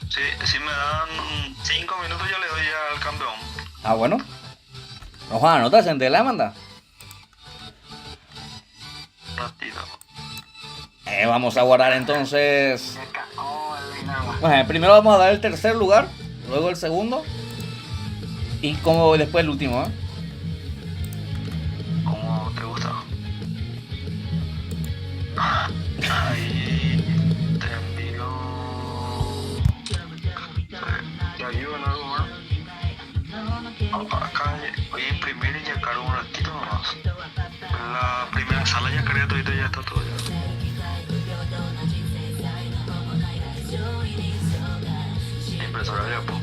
Sí, si me dan 5 minutos yo le doy al campeón. Bueno. Juan, ¿no te hacen de la manda? Ratito. Vamos a guardar entonces. Bueno, primero vamos a dar el tercer lugar, luego el segundo y como después el último, Como te gusta. Ahí te envío. ¿Te ayudan algo más? Acá voy a imprimir y sacar un ratito nomás. La primera sala ya creé todo y ya está todo ya. Impresora de Apple.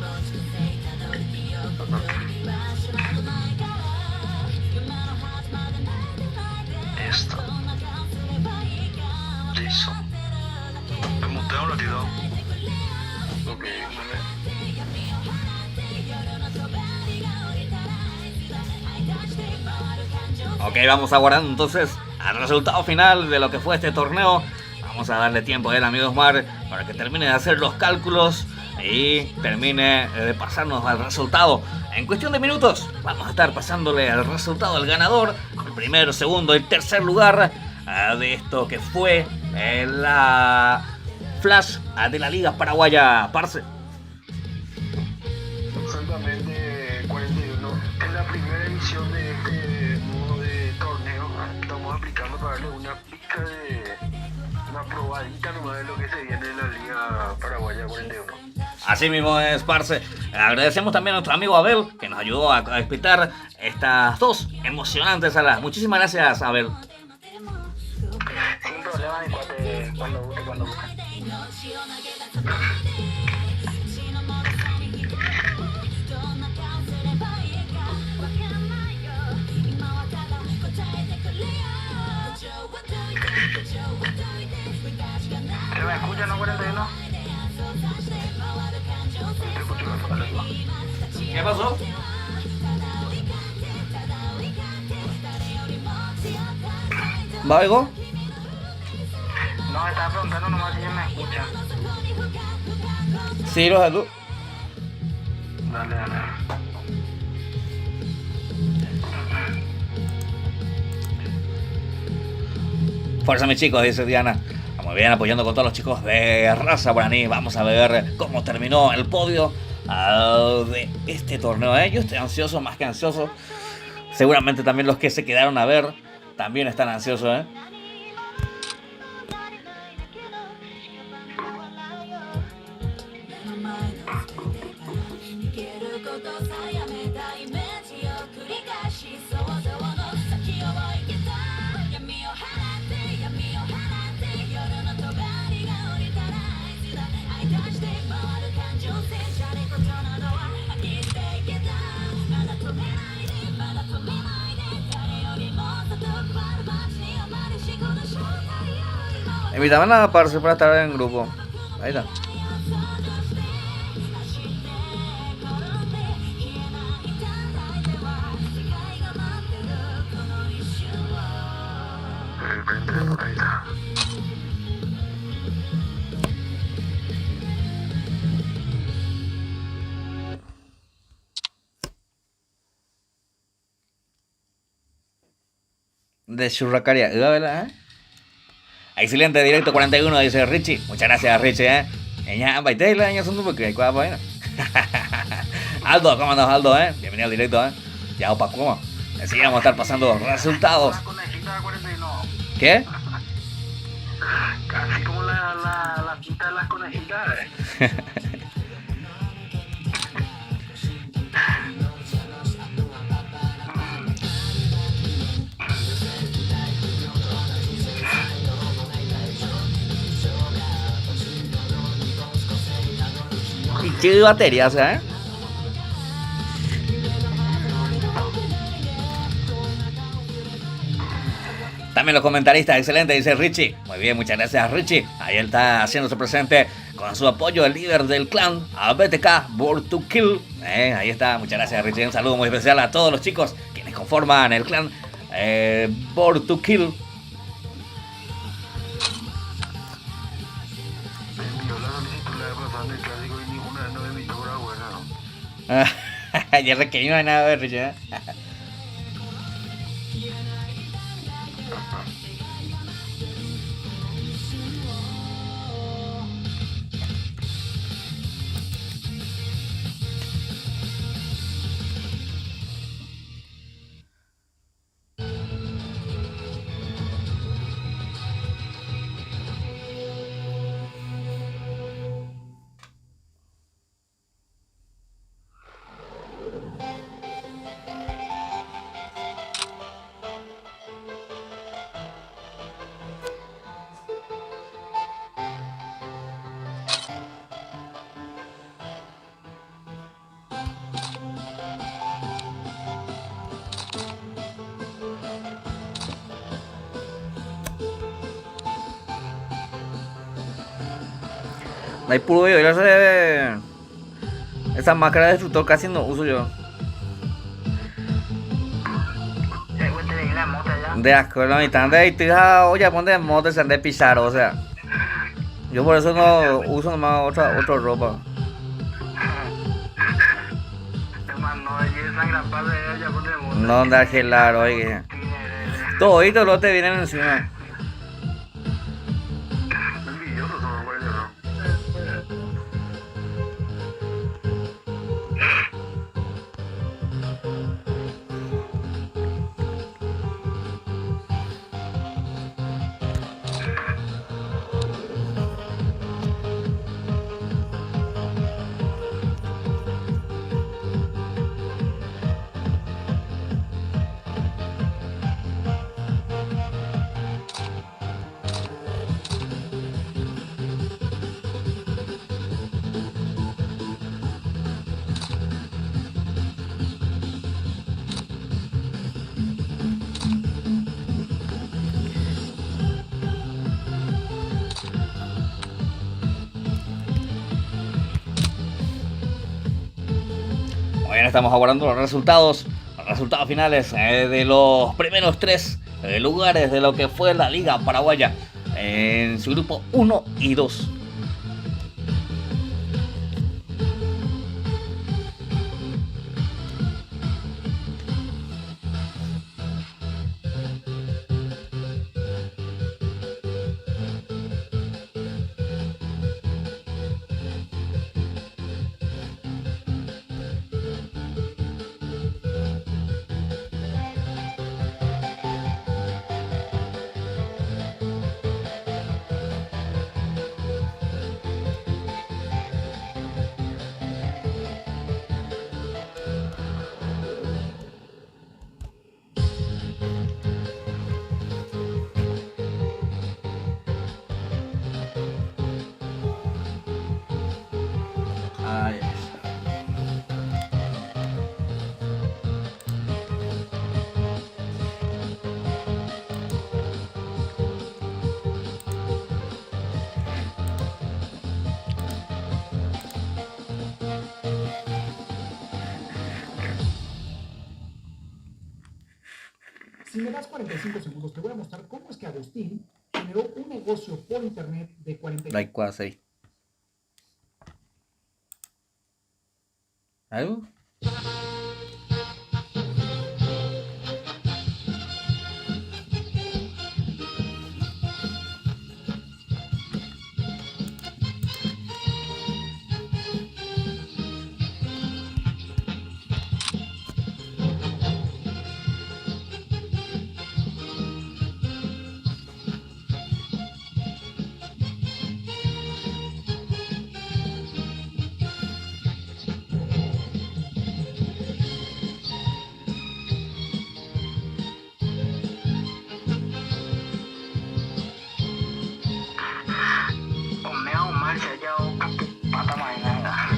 Esta. Listo. Me muteo un ratito. Ok, Ok, vamos aguardando entonces al resultado final de lo que fue este torneo. Vamos a darle tiempo a él, amigo Osmar, para que termine de hacer los cálculos y termine de pasarnos al resultado. En cuestión de minutos vamos a estar pasándole el resultado al ganador, el primero, segundo y tercer lugar de esto que fue la Flash de la Liga Paraguaya, parce. Exactamente, 41. Es la primera edición de este modo de torneo. Estamos aplicando para darle una pizca una probadita nomás de lo que se viene en la Liga Paraguaya 41. Así mismo es, parce. Agradecemos también a nuestro amigo Abel, que nos ayudó a explicar estas dos emocionantes salas. Muchísimas gracias, Abel. Sin problema, mi cuate, cuando guste. ¿Se me escucha, no, 41? Te escucho la foto. ¿Qué pasó? ¿Va algo? No, estaba preguntando nomás si ella me escucha. Sí, los saludos. Dale, dale. Fuerza mis chicos, dice Diana. Muy bien, apoyando con todos los chicos de Raza Guaraní. Vamos a ver cómo terminó el podio de este torneo. Yo estoy ansioso, más que ansioso. Seguramente también los que se quedaron a ver también están ansiosos. Invitaban a Parce para estar en grupo. Ahí está. Ahí está. De Churracaria, ¿verdad? Excelente, directo 41, dice Richie. Muchas gracias, Richie, Ella, baitela, ella son super que bueno. Aldo, ¿cómo andas, Aldo, Bienvenido al directo, Ya, opa, ¿cómo? Así vamos a estar pasando resultados. La conejita de 41. ¿Qué? Así como la quinta de las conejitas. Y qué batería, También los comentaristas, excelente, dice Richie. Muy bien, muchas gracias, Richie. Ahí él está haciéndose presente con su apoyo, el líder del clan, a BTK, Born to Kill. Ahí está, muchas gracias, Richie. Un saludo muy especial a todos los chicos quienes conforman el clan Born to Kill. Ya requerí no hay nada de Richie, No hay puro yo, esa máscara de destructor casi no uso yo. De asco, la mitad de ahí, oye, ponte en moto y se han de pisar, o sea. Yo por eso no uso nomás otra ropa. No andar gelar, oye. Todo esto lo te vienen encima. Estamos aguardando los resultados finales de los primeros 3 lugares de lo que fue la Liga Paraguaya en su grupo 1 y 2. si me das 45 segundos, te voy a mostrar cómo es que Agustín generó un negocio por internet de 45. Like quasi ahí. ¿Algo? Omeo mal se halló pata mañana.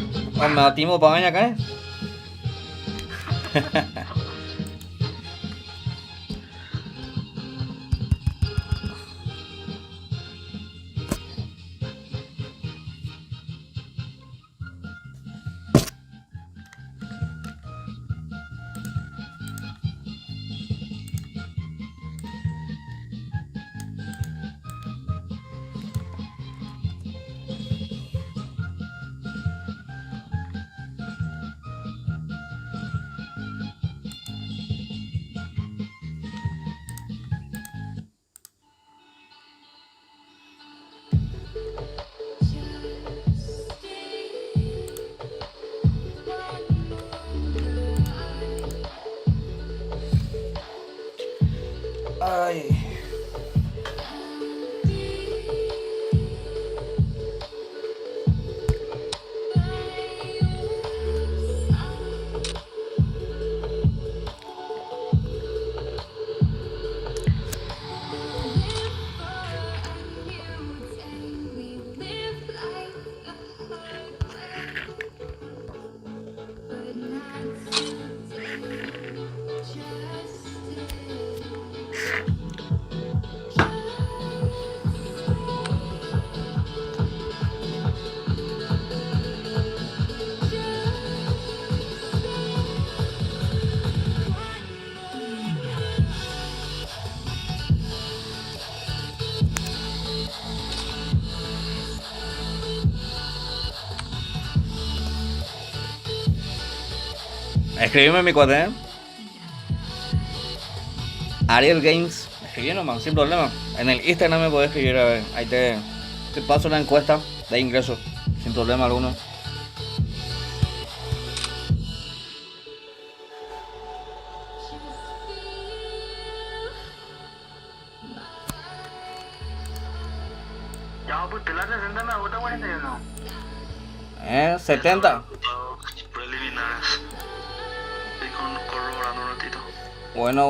Me batimos para bañar acá, Ay. Escribime en mi cuate, Ariel Games. Escribí nomás, sin problema. En el Instagram me podés escribir, a ver. Ahí te paso la encuesta de ingresos, sin problema alguno. Ya, pues te la 60 me gusta 41. 70. Resultados preliminares. Estoy corroborando un ratito. Bueno.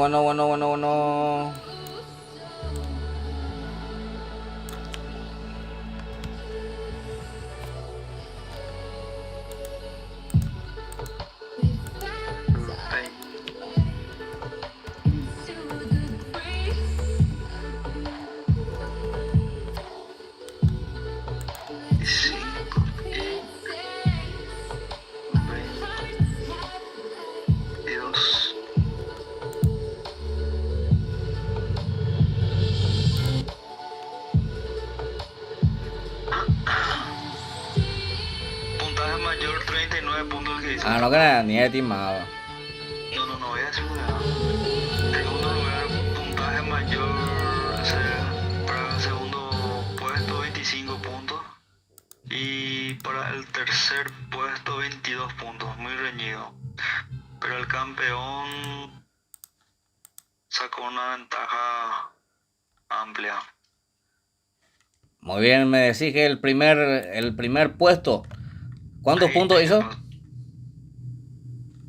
Ahí. Y 5 y 22. Puntaje mayor 39 puntos que dice. No creas, ni estimado. No voy a decir nada. Segundo lugar, puntaje mayor, para el segundo puesto 25 puntos. Y para el tercer puesto 22 puntos, muy reñido. Pero el campeón sacó una ventaja amplia. Muy bien, me decís que el primer puesto. ¿Cuántos puntos hizo?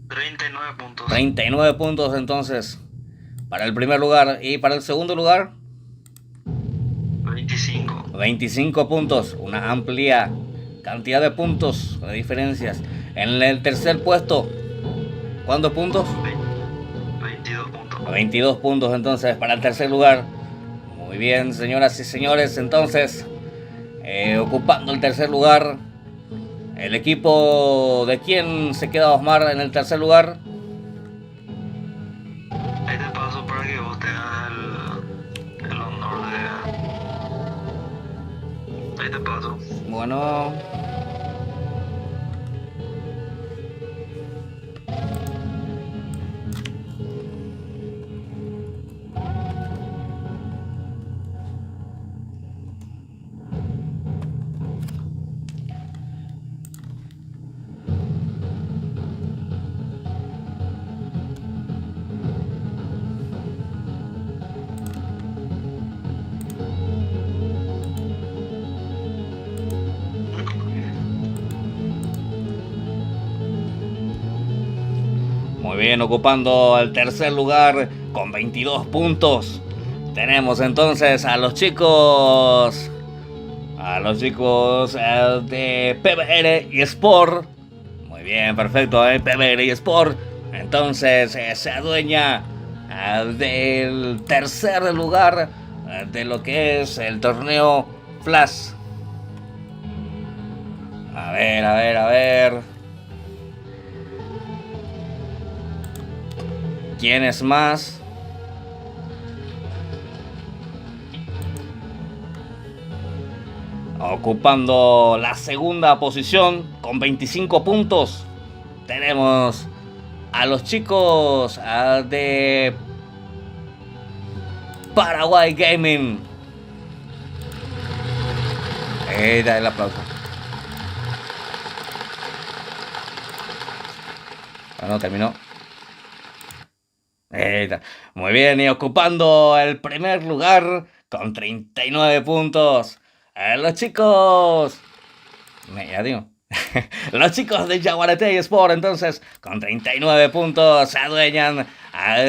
39 puntos. 39 puntos entonces para el primer lugar. Y para el segundo lugar, 25. 25 puntos. Una amplia cantidad de puntos de diferencias. En el tercer puesto, ¿cuántos puntos? 22 puntos. 22 puntos entonces para el tercer lugar. Muy bien, señoras y señores, entonces ocupando el tercer lugar, el equipo de quién se queda, Osmar, en el tercer lugar. Ahí te paso para que vos tengas te paso. Bueno. Muy bien, ocupando el tercer lugar con 22 puntos. Tenemos entonces a los chicos de PBR y Sport. Muy bien, perfecto, PBR y Sport. Entonces se adueña del tercer lugar de lo que es el torneo Flash. A ver. ¿Quién es más? Ocupando la segunda posición con 25 puntos. Tenemos a los chicos de Paraguay Gaming. Dale el aplauso. Bueno, terminó. Muy bien, y ocupando el primer lugar con 39 puntos. Los chicos... Ya digo. Los chicos de Jaguarete Sport, entonces, con 39 puntos, se adueñan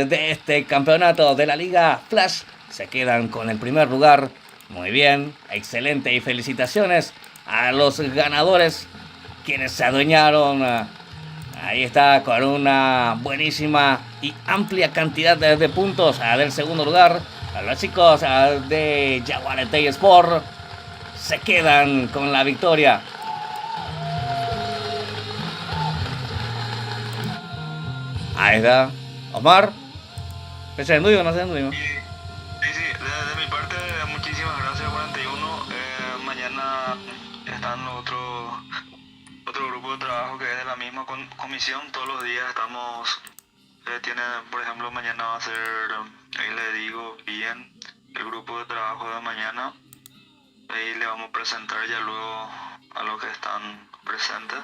de este campeonato de la Liga Flash. Se quedan con el primer lugar. Muy bien, excelente, y felicitaciones a los ganadores, quienes se adueñaron... Ahí está, con una buenísima y amplia cantidad de puntos del segundo lugar. Los chicos de Jaguarete Sport se quedan con la victoria. Ahí está. Osmar, ¿se enduyo o no se enduyo? Sí, de mi parte, muchísimas gracias, 41. Mañana están otro grupo de trabajo que es de la misma comisión. Todos los días estamos, por ejemplo, mañana va a ser, ahí le digo bien, el grupo de trabajo de mañana. Ahí le vamos a presentar ya luego a los que están presentes.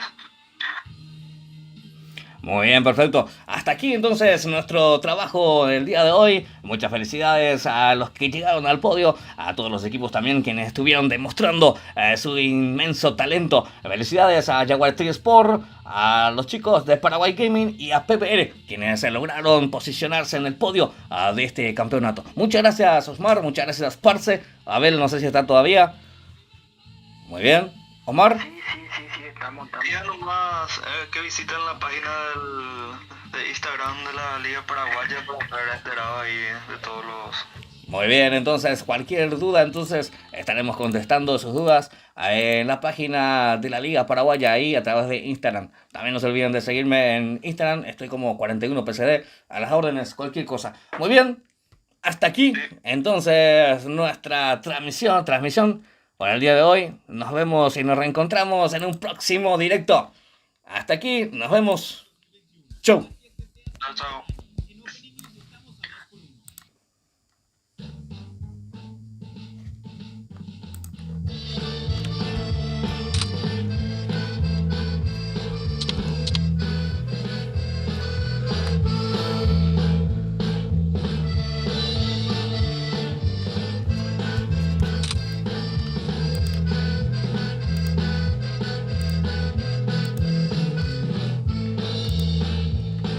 Muy bien, perfecto. Hasta aquí entonces nuestro trabajo del día de hoy. Muchas felicidades a los que llegaron al podio, a todos los equipos también quienes estuvieron demostrando su inmenso talento. Felicidades a Jaguarete Sport, a los chicos de Paraguay Gaming y a PPR, quienes lograron posicionarse en el podio de este campeonato. Muchas gracias, Osmar, muchas gracias, Parce. Abel, no sé si está todavía. Muy bien. Omar. Sí, estamos. Ya nomás que visiten la página de Instagram de la Liga Paraguaya para estar enterado ahí de todos los... Muy bien, entonces cualquier duda, entonces estaremos contestando sus dudas en la página de la Liga Paraguaya ahí a través de Instagram. También no se olviden de seguirme en Instagram, estoy como 41PCD, a las órdenes, cualquier cosa. Muy bien, hasta aquí entonces nuestra transmisión por el día de hoy. Nos vemos y nos reencontramos en un próximo directo. Hasta aquí, nos vemos. Chau. Chao.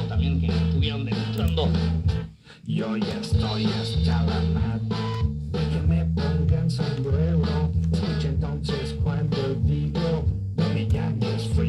También que estuvieron demostrando. Yo ya estoy hasta la madre.